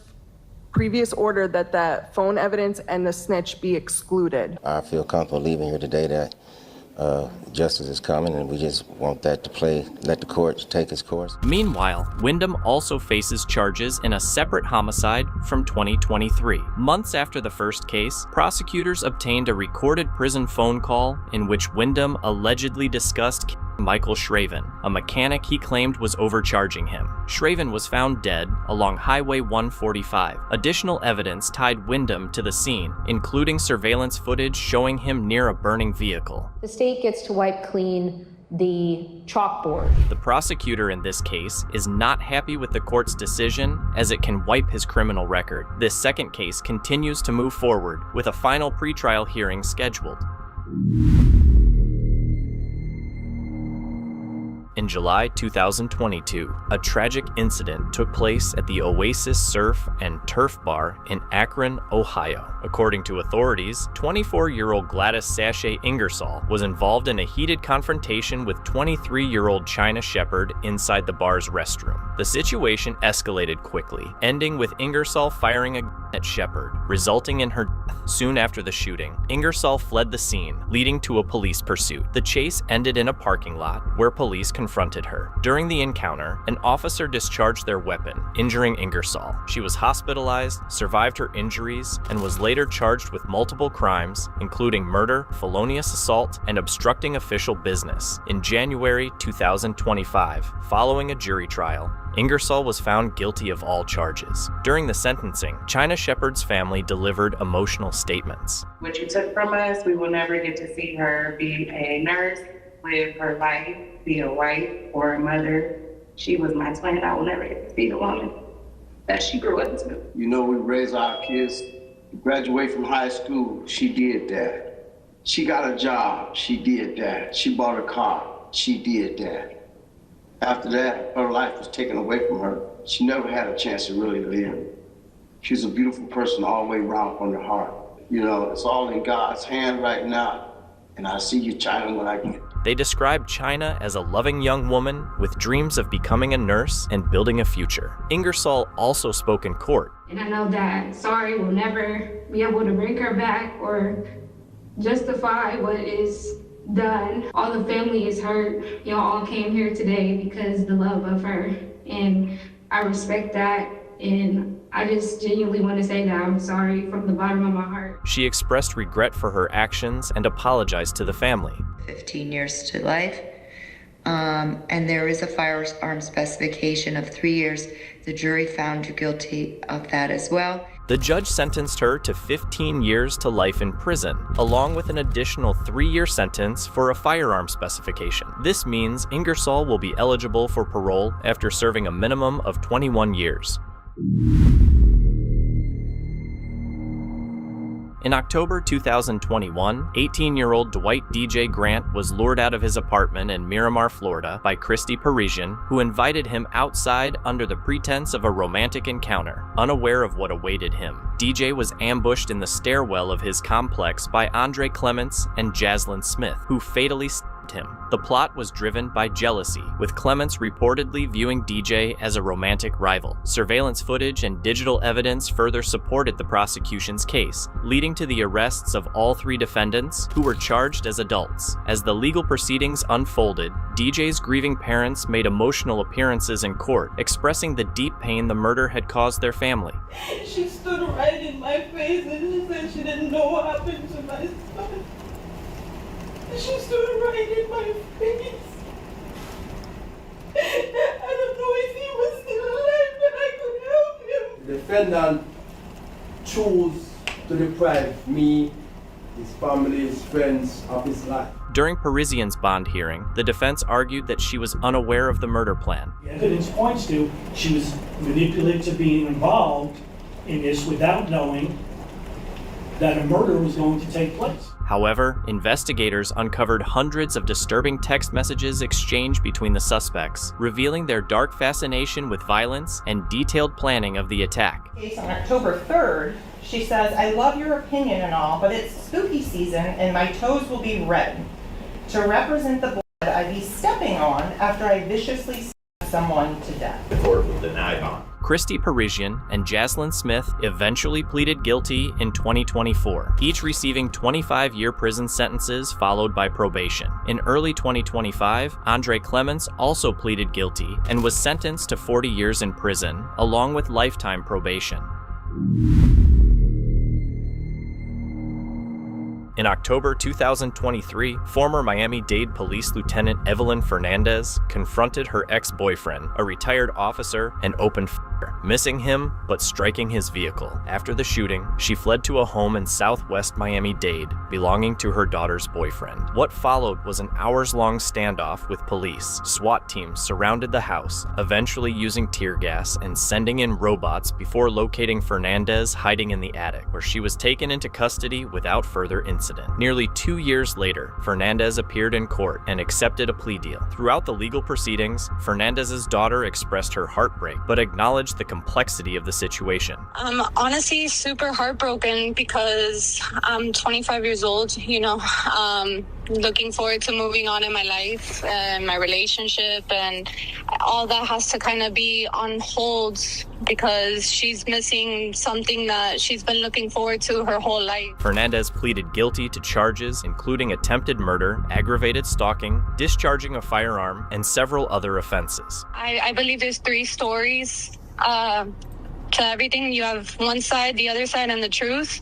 previous order that the phone evidence and the snitch be excluded. I feel comfortable leaving here today that justice is coming, and we just want that to play, let the court take its course. Meanwhile, Wyndham also faces charges in a separate homicide from 2023. Months after the first case, prosecutors obtained a recorded prison phone call in which Wyndham allegedly discussed Michael Shraven, a mechanic he claimed was overcharging him. Shraven was found dead along Highway 145. Additional evidence tied Wyndham to the scene, including surveillance footage showing him near a burning vehicle. The state gets to wipe clean the chalkboard. The prosecutor in this case is not happy with the court's decision, as it can wipe his criminal record. This second case continues to move forward, with a final pretrial hearing scheduled. In July 2022, a tragic incident took place at the Oasis Surf and Turf Bar in Akron, Ohio. According to authorities, 24-year-old Gladys Sachet Ingersoll was involved in a heated confrontation with 23-year-old China Shepherd inside the bar's restroom. The situation escalated quickly, ending with Ingersoll firing a gun at Shepherd, resulting in her death soon after the shooting. Ingersoll fled the scene, leading to a police pursuit. The chase ended in a parking lot where police confronted her. During the encounter, an officer discharged their weapon, injuring Ingersoll. She was hospitalized, survived her injuries, and was later charged with multiple crimes, including murder, felonious assault, and obstructing official business. In January 2025, following a jury trial, Ingersoll was found guilty of all charges. During the sentencing, China Shepherd's family delivered emotional statements. What you took from us, we will never get to see her be a nurse, live her life, be a wife or a mother. She was my twin. I will never get to see the woman that she grew up to. You know, we raise our kids, graduate from high school, she did that. She got a job, she did that. She bought a car, she did that. After that, her life was taken away from her. She never had a chance to really live. She's a beautiful person all the way around from the heart. You know, it's all in God's hand right now. And I see you, China, when I get. They described China as a loving young woman with dreams of becoming a nurse and building a future. Ingersoll also spoke in court. And I know that sorry will never be able to bring her back or justify what is done. All the family is hurt. Y'all all came here today because the love of her. And I respect that. And I just genuinely want to say that I'm sorry from the bottom of my heart. She expressed regret for her actions and apologized to the family. 15 years to life. And there is a firearm specification of 3 years. The jury found you guilty of that as well. The judge sentenced her to 15 years to life in prison, along with an additional 3-year sentence for a firearm specification. This means Ingersoll will be eligible for parole after serving a minimum of 21 years. In October 2021, 18-year-old Dwight DJ Grant was lured out of his apartment in Miramar, Florida by Christy Parisian, who invited him outside under the pretense of a romantic encounter. Unaware of what awaited him, DJ was ambushed in the stairwell of his complex by Andre Clements and Jaslyn Smith, who fatally stabbed him. The plot was driven by jealousy, with Clements reportedly viewing DJ as a romantic rival. Surveillance footage and digital evidence further supported the prosecution's case, leading to the arrests of all 3 defendants, who were charged as adults. As the legal proceedings unfolded, DJ's grieving parents made emotional appearances in court, expressing the deep pain the murder had caused their family. She stood right in my face and she said she didn't know what happened to my son. She stood right in my face. I don't know if he was still alive, but I could help him. The defendant chose to deprive me, his family, his friends of his life. During Parisian's bond hearing, the defense argued that she was unaware of the murder plan. The evidence points to she was manipulated to being involved in this without knowing that a murder was going to take place. However, investigators uncovered hundreds of disturbing text messages exchanged between the suspects, revealing their dark fascination with violence and detailed planning of the attack. On October 3rd, she says, "I love your opinion and all, but it's spooky season and my toes will be red. To represent the blood I'd be stepping on after I viciously stabbed someone to death." The court will deny bond. Christy Parisian and Jaslyn Smith eventually pleaded guilty in 2024, each receiving 25-year prison sentences followed by probation. In early 2025, Andre Clements also pleaded guilty and was sentenced to 40 years in prison, along with lifetime probation. In October 2023, former Miami-Dade Police Lieutenant Evelyn Fernandez confronted her ex-boyfriend, a retired officer, and opened fire, missing him but striking his vehicle. After the shooting, she fled to a home in southwest Miami-Dade belonging to her daughter's boyfriend. What followed was an hours-long standoff with police. SWAT teams surrounded the house, eventually using tear gas and sending in robots before locating Fernandez hiding in the attic, where she was taken into custody without further incident. Nearly 2 years later, Fernandez appeared in court and accepted a plea deal. Throughout the legal proceedings, Fernandez's daughter expressed her heartbreak, but acknowledged the complexity of the situation. I'm honestly super heartbroken because I'm 25 years old, looking forward to moving on in my life and my relationship, and all that has to kind of be on hold because she's missing something that she's been looking forward to her whole life. Fernandez pleaded guilty to charges including attempted murder, aggravated stalking, discharging a firearm, and several other offenses. I believe there's 3 stories to everything. You have one side, the other side, and the truth.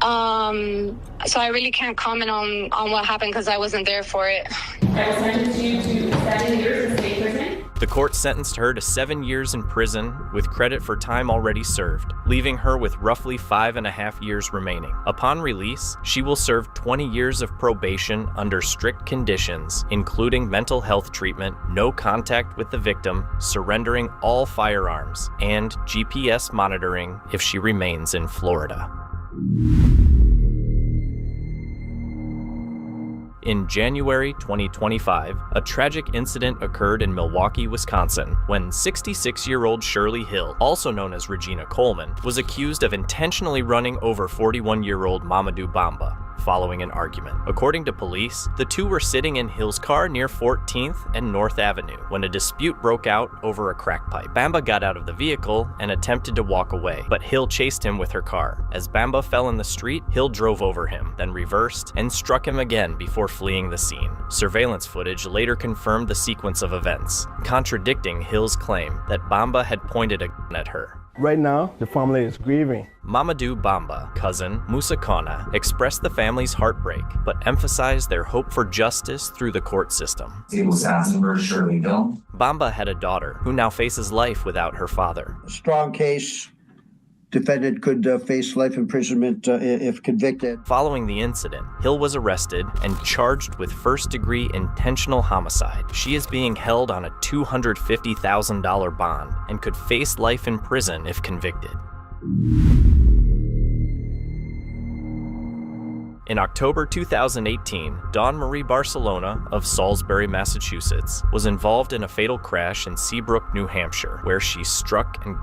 So I really can't comment on what happened because I wasn't there for it. I will sentence you to 7 years in state prison. The court sentenced her to 7 years in prison with credit for time already served, leaving her with roughly 5.5 years remaining. Upon release, she will serve 20 years of probation under strict conditions, including mental health treatment, no contact with the victim, surrendering all firearms, and GPS monitoring if she remains in Florida. In January 2025, a tragic incident occurred in Milwaukee, Wisconsin, when 66-year-old Shirley Hill, also known as Regina Coleman, was accused of intentionally running over 41-year-old Mamadou Bamba following an argument. According to police, the two were sitting in Hill's car near 14th and North Avenue when a dispute broke out over a crack pipe. Bamba got out of the vehicle and attempted to walk away, but Hill chased him with her car. As Bamba fell in the street, Hill drove over him, then reversed and struck him again before fleeing the scene. Surveillance footage later confirmed the sequence of events, contradicting Hill's claim that Bamba had pointed a gun at her. Right now, the family is grieving. Mamadou Bamba, cousin Musa Kona, expressed the family's heartbreak, but emphasized their hope for justice through the court system. Bamba had a daughter who now faces life without her father. A strong case. Defendant could face life imprisonment if convicted. Following the incident, Hill was arrested and charged with first-degree intentional homicide. She is being held on a $250,000 bond and could face life in prison if convicted. In October 2018, Dawn Marie Barcelona of Salisbury, Massachusetts, was involved in a fatal crash in Seabrook, New Hampshire, where she struck and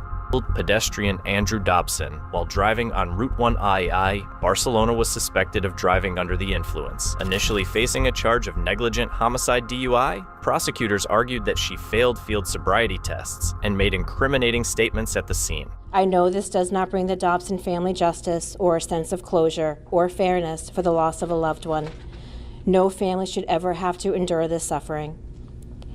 pedestrian Andrew Dobson while driving on Route 1 II. Barcelona was suspected of driving under the influence. Initially facing a charge of negligent homicide DUI, prosecutors argued that she failed field sobriety tests and made incriminating statements at the scene. I know this does not bring the Dobson family justice or a sense of closure or fairness for the loss of a loved one. No family should ever have to endure this suffering.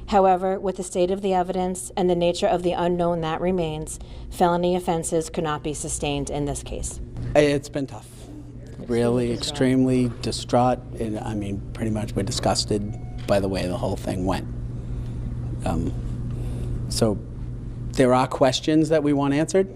However, with the state of the evidence and the nature of the unknown that remains, felony offenses could not be sustained in this case. It's been tough. Really extremely distraught. And, I mean, pretty much we're disgusted by the way the whole thing went. So there are questions that we want answered,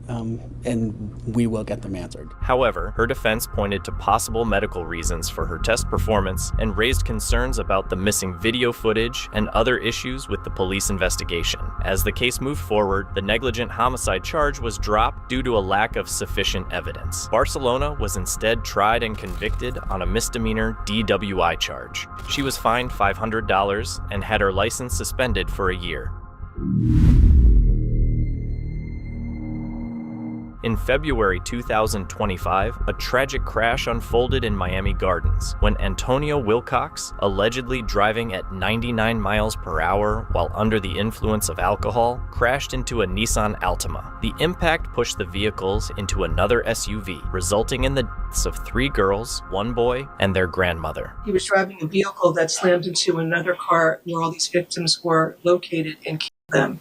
and we will get them answered. However, her defense pointed to possible medical reasons for her test performance and raised concerns about the missing video footage and other issues with the police investigation. As the case moved forward, the negligent homicide charge was dropped due to a lack of sufficient evidence. Barcelona was instead tried and convicted on a misdemeanor DWI charge. She was fined $500 and had her license suspended for a year. In February 2025, a tragic crash unfolded in Miami Gardens when Antonio Wilcox, allegedly driving at 99 miles per hour while under the influence of alcohol, crashed into a Nissan Altima. The impact pushed the vehicles into another SUV, resulting in the deaths of 3 girls, 1 boy, and their grandmother. He was driving a vehicle that slammed into another car where all these victims were located and killed them.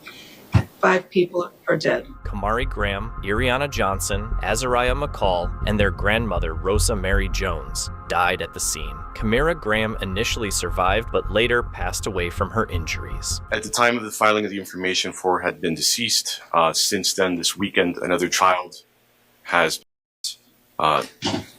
5 people are dead. Kamari Graham, Iriana Johnson, Azariah McCall, and their grandmother, Rosa Mary Jones, died at the scene. Kamira Graham initially survived, but later passed away from her injuries. At the time of the filing of the information, 4 had been deceased. Since then, this weekend, another child has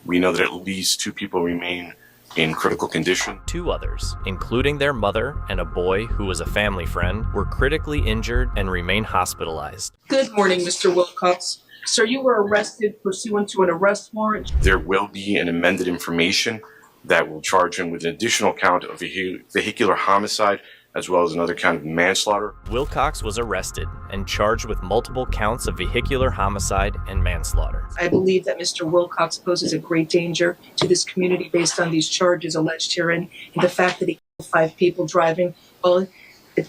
we know that at least 2 people remain in critical condition. 2 others, including their mother and a boy who was a family friend, were critically injured and remain hospitalized. Good morning, Mr. Wilcox. Sir, you were arrested pursuant to an arrest warrant. There will be an amended information that will charge him with an additional count of vehicular homicide, as well as another count of manslaughter. Wilcox was arrested and charged with multiple counts of vehicular homicide and manslaughter. I believe that Mr. Wilcox poses a great danger to this community based on these charges alleged herein, and the fact that he killed 5 people driving. Well,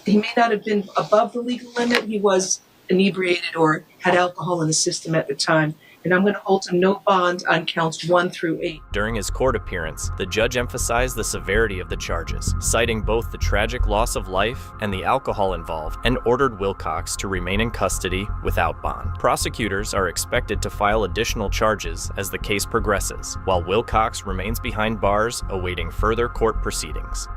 he may not have been above the legal limit. He was inebriated or had alcohol in the system at the time. And I'm going to hold him no bond on counts 1 through 8. During his court appearance, the judge emphasized the severity of the charges, citing both the tragic loss of life and the alcohol involved, and ordered Wilcox to remain in custody without bond. Prosecutors are expected to file additional charges as the case progresses, while Wilcox remains behind bars awaiting further court proceedings.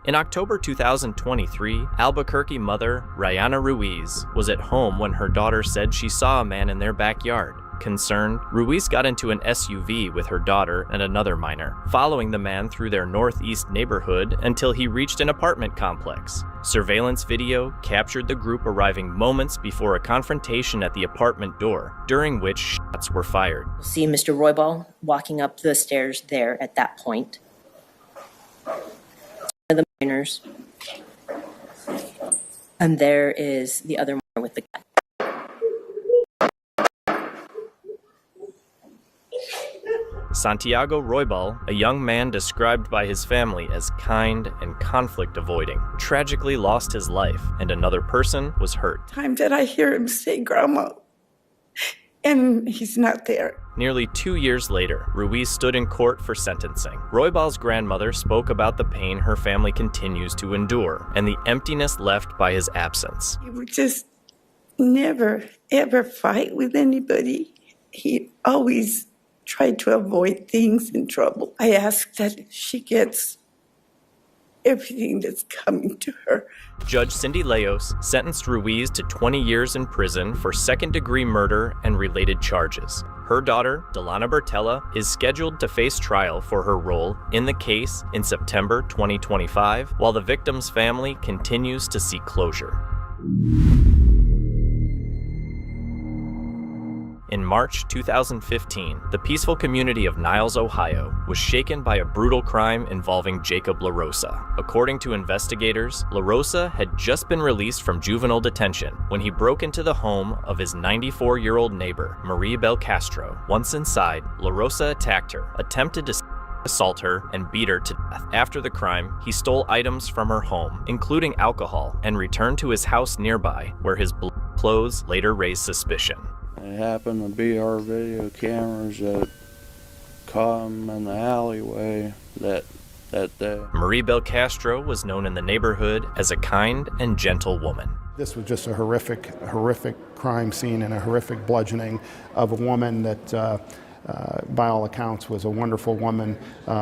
In October 2023, Albuquerque mother Rayana Ruiz was at home when her daughter said she saw a man in their backyard. Concerned, Ruiz got into an SUV with her daughter and another minor, following the man through their northeast neighborhood until he reached an apartment complex. Surveillance video captured the group arriving moments before a confrontation at the apartment door, during which shots were fired. See Mr. Roybal walking up the stairs there at that point. The minors, and there is the other minor with the gun. Santiago Roybal, a young man described by his family as kind and conflict avoiding, tragically lost his life, and another person was hurt. Time that I hear him say grandma, and he's not there. Nearly 2 years later, Ruiz stood in court for sentencing. Roybal's grandmother spoke about the pain her family continues to endure and the emptiness left by his absence. He would just never, ever fight with anybody. He always tried to avoid things and trouble. I ask that she gets everything that's coming to her. Judge Cindy Leos sentenced Ruiz to 20 years in prison for second-degree murder and related charges. Her daughter, Delana Bertella, is scheduled to face trial for her role in the case in September 2025, while the victim's family continues to seek closure. In March 2015, the peaceful community of Niles, Ohio, was shaken by a brutal crime involving Jacob LaRosa. According to investigators, LaRosa had just been released from juvenile detention when he broke into the home of his 94-year-old neighbor, Marie Belcastro. Once inside, LaRosa attacked her, attempted to assault her, and beat her to death. After the crime, he stole items from her home, including alcohol, and returned to his house nearby, where his clothes later raised suspicion. It happened to be our video cameras that caught him in the alleyway that day. Marie Belcastro was known in the neighborhood as a kind and gentle woman. This was just a horrific crime scene and a horrific bludgeoning of a woman that by all accounts, was a wonderful woman.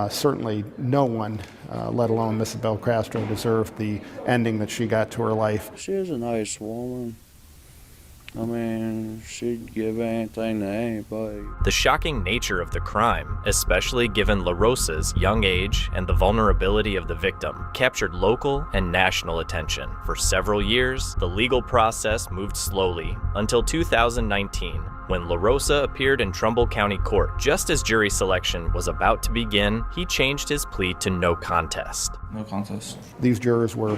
Certainly no one, let alone Mrs. Belcastro, deserved the ending that she got to her life. She was a nice woman. I mean, she'd give anything to anybody. The shocking nature of the crime, especially given La Rosa's young age and the vulnerability of the victim, captured local and national attention. For several years, the legal process moved slowly until 2019, when La Rosa appeared in Trumbull County Court. Just as jury selection was about to begin, he changed his plea to no contest. No contest. These jurors were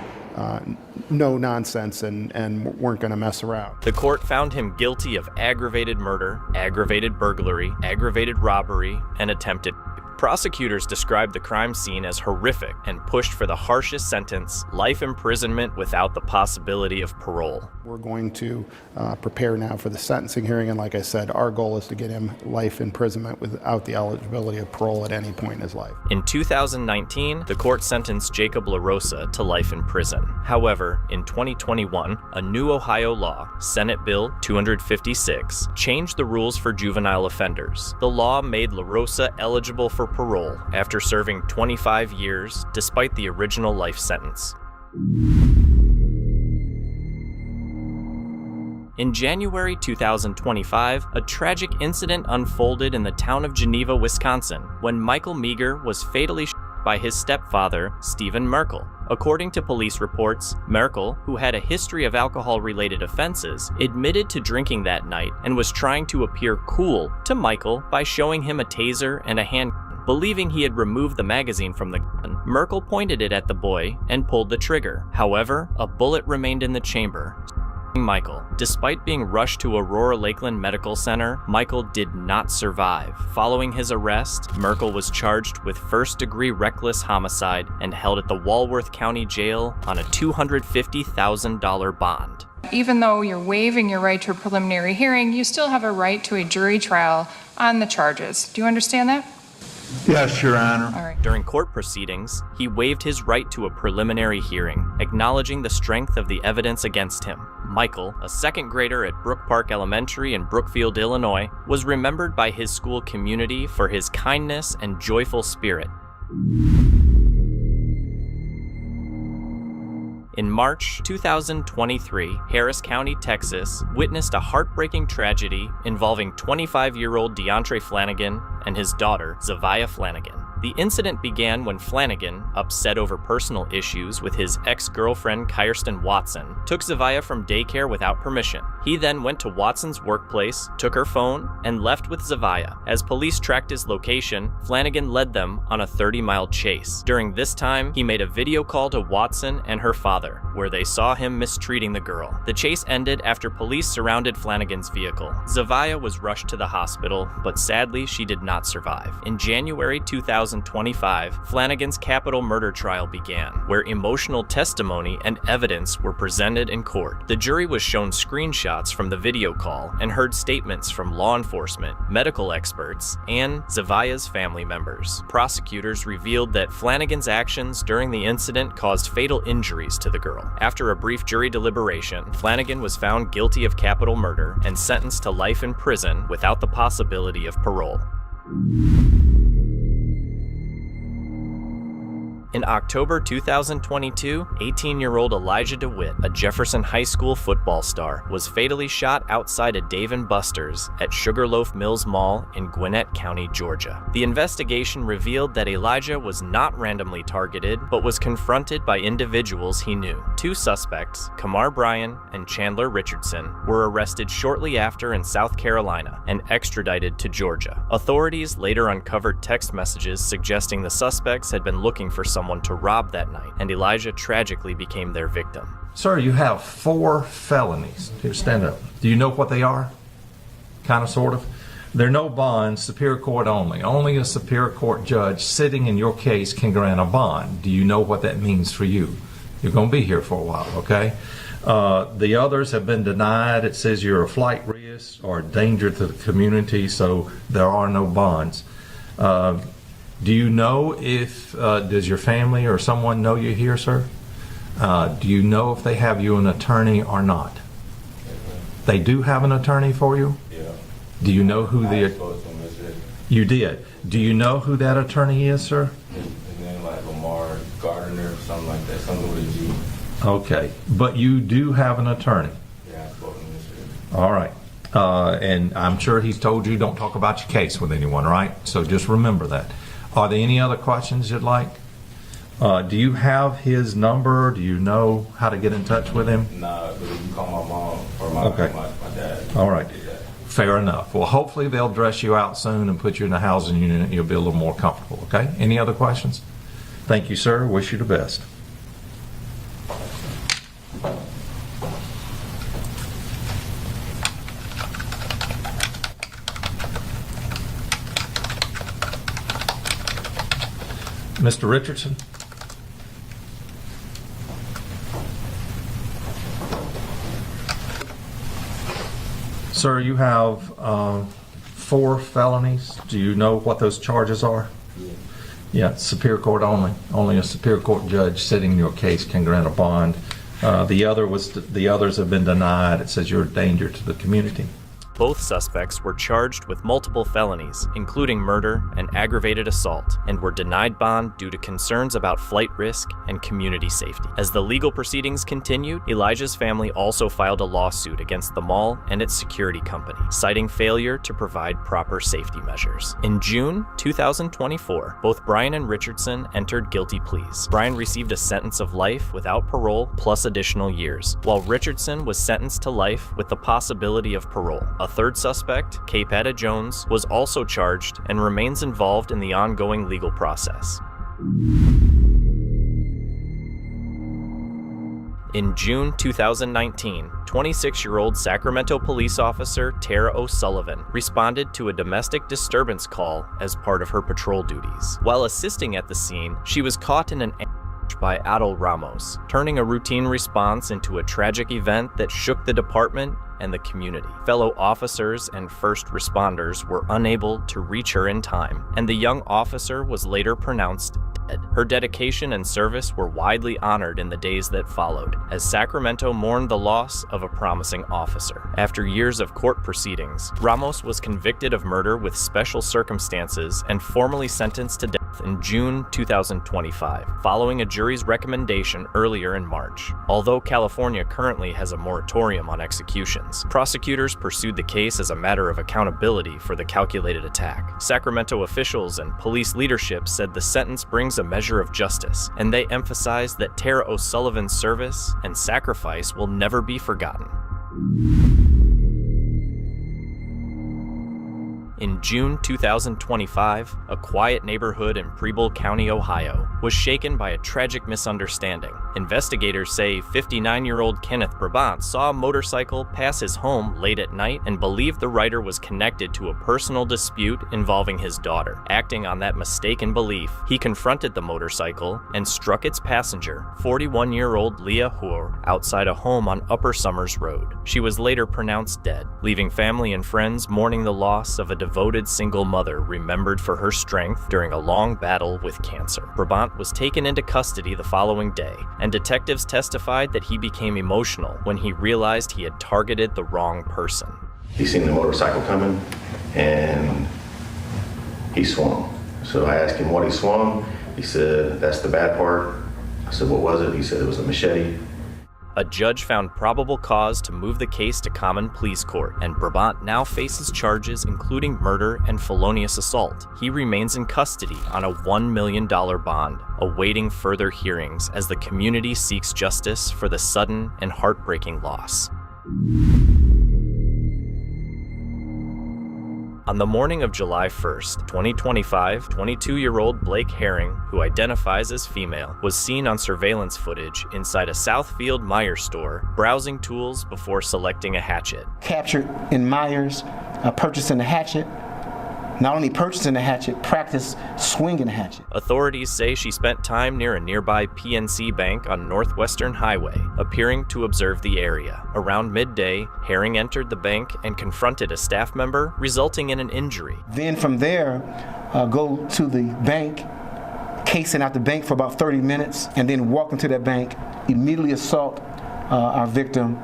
no nonsense and weren't going to mess around. The court found him guilty of aggravated murder, aggravated burglary, aggravated robbery, and attempted. Prosecutors described the crime scene as horrific and pushed for the harshest sentence, life imprisonment without the possibility of parole. We're going to prepare now for the sentencing hearing, and like I said, our goal is to get him life imprisonment without the eligibility of parole at any point in his life. In 2019, the court sentenced Jacob La Rosa to life in prison. However, in 2021, a new Ohio law, Senate Bill 256, changed the rules for juvenile offenders. The law made La Rosa eligible for parole after serving 25 years despite the original life sentence. In January 2025, a tragic incident unfolded in the town of Geneva, Wisconsin, when Michael Meager was fatally shot by his stepfather, Stephen Merkel. According to police reports, Merkel, who had a history of alcohol-related offenses, admitted to drinking that night and was trying to appear cool to Michael by showing him a taser and a handgun. Believing he had removed the magazine from the gun, Merkel pointed it at the boy and pulled the trigger. However, a bullet remained in the chamber, Michael. Despite being rushed to Aurora Lakeland Medical Center, Michael did not survive. Following his arrest, Merkel was charged with first-degree reckless homicide and held at the Walworth County Jail on a $250,000 bond. Even though you're waiving your right to a preliminary hearing, you still have a right to a jury trial on the charges. Do you understand that? Yes, Your Honor. All right. During court proceedings, he waived his right to a preliminary hearing, acknowledging the strength of the evidence against him. Michael, a second grader at Brook Park Elementary in Brookfield, Illinois, was remembered by his school community for his kindness and joyful spirit. In March 2023, Harris County, Texas, witnessed a heartbreaking tragedy involving 25-year-old DeAndre Flanagan and his daughter, Zavia Flanagan. The incident began when Flanagan, upset over personal issues with his ex-girlfriend Kirsten Watson, took Zavia from daycare without permission. He then went to Watson's workplace, took her phone, and left with Zavia. As police tracked his location, Flanagan led them on a 30-mile chase. During this time, he made a video call to Watson and her father, where they saw him mistreating the girl. The chase ended after police surrounded Flanagan's vehicle. Zavia was rushed to the hospital, but sadly she did not survive. In January 2025, Flanagan's capital murder trial began, where emotional testimony and evidence were presented in court. The jury was shown screenshots from the video call and heard statements from law enforcement, medical experts, and Zavia's family members. Prosecutors revealed that Flanagan's actions during the incident caused fatal injuries to the girl. After a brief jury deliberation, Flanagan was found guilty of capital murder and sentenced to life in prison without the possibility of parole. In October 2022, 18-year-old Elijah DeWitt, a Jefferson High School football star, was fatally shot outside a Dave & Buster's at Sugarloaf Mills Mall in Gwinnett County, Georgia. The investigation revealed that Elijah was not randomly targeted, but was confronted by individuals he knew. Two suspects, Kamar Bryan and Chandler Richardson, were arrested shortly after in South Carolina and extradited to Georgia. Authorities later uncovered text messages suggesting the suspects had been looking for someone to rob that night, and Elijah tragically became their victim. Sir, you have 4 felonies. Here, stand up. Do you know what they are? Kind of, sort of. There are no bonds, Superior Court only. Only a Superior Court judge sitting in your case can grant a bond. Do you know what that means for you? You're going to be here for a while, okay? The others have been denied. It says you're a flight risk or a danger to the community, so there are no bonds. Do you know if, does your family or someone know you here, sir? Do you know if they have you an attorney or not? They do have an attorney for you? Yeah. Do you know who the... You did. Do you know who that attorney is, sir? His name like Lamar Gardner or something like that, something with a G. Okay, but you do have an attorney. Yeah, I spoke to him yesterday. All right. And I'm sure he's told you don't talk about your case with anyone, right? So just remember that. Are there any other questions you'd like? Do you have his number? Do you know how to get in touch with him? Nah, but if you call my mom or my dad. All right. Fair enough. Well, hopefully they'll dress you out soon and put you in a housing unit and you'll be a little more comfortable, okay? Any other questions? Thank you, sir. Wish you the best. Mr. Richardson? Sir, you have 4 felonies. Do you know what those charges are? Yeah, Superior Court only. Only a Superior Court judge sitting in your case can grant a bond. The others have been denied. It says you're a danger to the community. Both suspects were charged with multiple felonies, including murder and aggravated assault, and were denied bond due to concerns about flight risk and community safety. As the legal proceedings continued, Elijah's family also filed a lawsuit against the mall and its security company, citing failure to provide proper safety measures. In June 2024, both Brian and Richardson entered guilty pleas. Brian received a sentence of life without parole plus additional years, while Richardson was sentenced to life with the possibility of parole. A third suspect, Capetta Jones, was also charged and remains involved in the ongoing legal process. In June 2019, 26-year-old Sacramento police officer Tara O'Sullivan responded to a domestic disturbance call as part of her patrol duties. While assisting at the scene, she was caught in an ambush by Adel Ramos, turning a routine response into a tragic event that shook the department and the community. Fellow officers and first responders were unable to reach her in time, and the young officer was later pronounced dead. Her dedication and service were widely honored in the days that followed, as Sacramento mourned the loss of a promising officer. After years of court proceedings, Ramos was convicted of murder with special circumstances and formally sentenced to death in June 2025, following a jury's recommendation earlier in March. Although California currently has a moratorium on executions, prosecutors pursued the case as a matter of accountability for the calculated attack. Sacramento officials and police leadership said the sentence brings a measure of justice, and they emphasized that Tara O'Sullivan's service and sacrifice will never be forgotten. In June 2025, a quiet neighborhood in Preble County, Ohio, was shaken by a tragic misunderstanding. Investigators say 59-year-old Kenneth Brabant saw a motorcycle pass his home late at night and believed the rider was connected to a personal dispute involving his daughter. Acting on that mistaken belief, he confronted the motorcycle and struck its passenger, 41-year-old Leah Hoare, outside a home on Upper Summers Road. She was later pronounced dead, leaving family and friends mourning the loss of a devoted single mother remembered for her strength during a long battle with cancer. Brabant was taken into custody the following day, and detectives testified that he became emotional when he realized he had targeted the wrong person. He seen the motorcycle coming, and he swung. So I asked him what he swung. He said, "That's the bad part." I said, "What was it?" He said, "It was a machete." A judge found probable cause to move the case to common pleas court, and Brabant now faces charges including murder and felonious assault. He remains in custody on a $1 million bond, awaiting further hearings as the community seeks justice for the sudden and heartbreaking loss. On the morning of July 1st, 2025, 22-year-old Blake Herring, who identifies as female, was seen on surveillance footage inside a Southfield Myers store, browsing tools before selecting a hatchet. Captured in Myers, purchasing a hatchet. Not only purchasing a hatchet, practice swinging a hatchet. Authorities say she spent time near a nearby PNC bank on Northwestern Highway, appearing to observe the area. Around midday, Herring entered the bank and confronted a staff member, resulting in an injury. Then from there, go to the bank, casing out the bank for about 30 minutes, and then walk into that bank, immediately assault our victim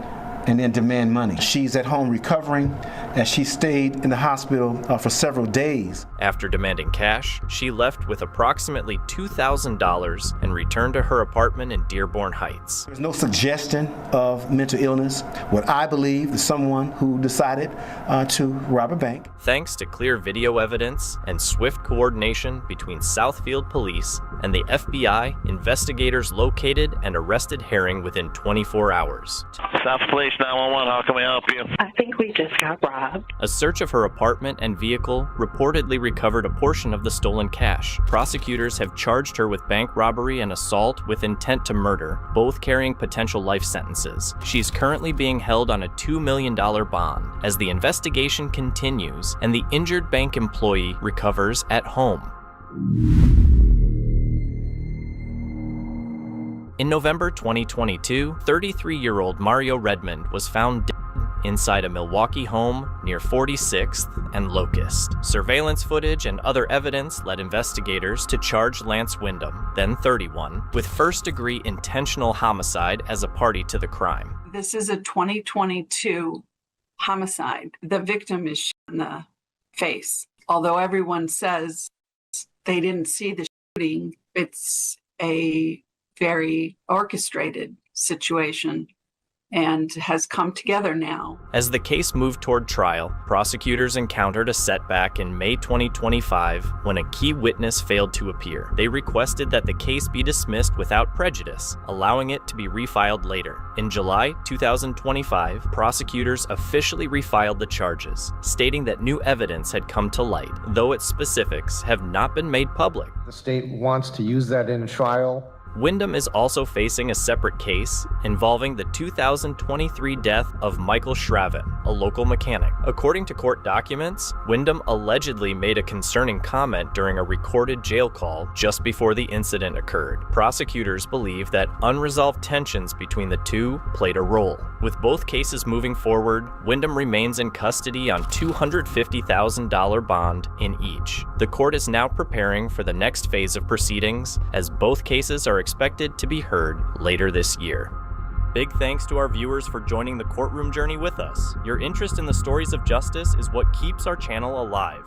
and then demand money. She's at home recovering as she stayed in the hospital for several days. After demanding cash, she left with approximately $2,000 and returned to her apartment in Dearborn Heights. There's no suggestion of mental illness. What I believe is someone who decided to rob a bank. Thanks to clear video evidence and swift coordination between Southfield Police and the FBI, investigators located and arrested Herring within 24 hours. South Police 911, how can we help you? I think we just got robbed. A search of her apartment and vehicle reportedly recovered a portion of the stolen cash. Prosecutors have charged her with bank robbery and assault with intent to murder, both carrying potential life sentences. She's currently being held on a $2 million bond as the investigation continues and the injured bank employee recovers at home. In November 2022, 33-year-old Mario Redmond was found dead inside a Milwaukee home near 46th and Locust. Surveillance footage and other evidence led investigators to charge Lance Wyndham, then 31, with first-degree intentional homicide as a party to the crime. This is a 2022 homicide. The victim is shot in the face. Although everyone says they didn't see the shooting, it's a very orchestrated situation and has come together now. As the case moved toward trial, prosecutors encountered a setback in May 2025 when a key witness failed to appear. They requested that the case be dismissed without prejudice, allowing it to be refiled later. In July 2025, prosecutors officially refiled the charges, stating that new evidence had come to light, though its specifics have not been made public. The state wants to use that in a trial. Wyndham is also facing a separate case involving the 2023 death of Michael Shraven, a local mechanic. According to court documents, Wyndham allegedly made a concerning comment during a recorded jail call just before the incident occurred. Prosecutors believe that unresolved tensions between the two played a role. With both cases moving forward, Wyndham remains in custody on $250,000 bond in each. The court is now preparing for the next phase of proceedings, as both cases are expected to be heard later this year. Big thanks to our viewers for joining the courtroom journey with us. Your interest in the stories of justice is what keeps our channel alive.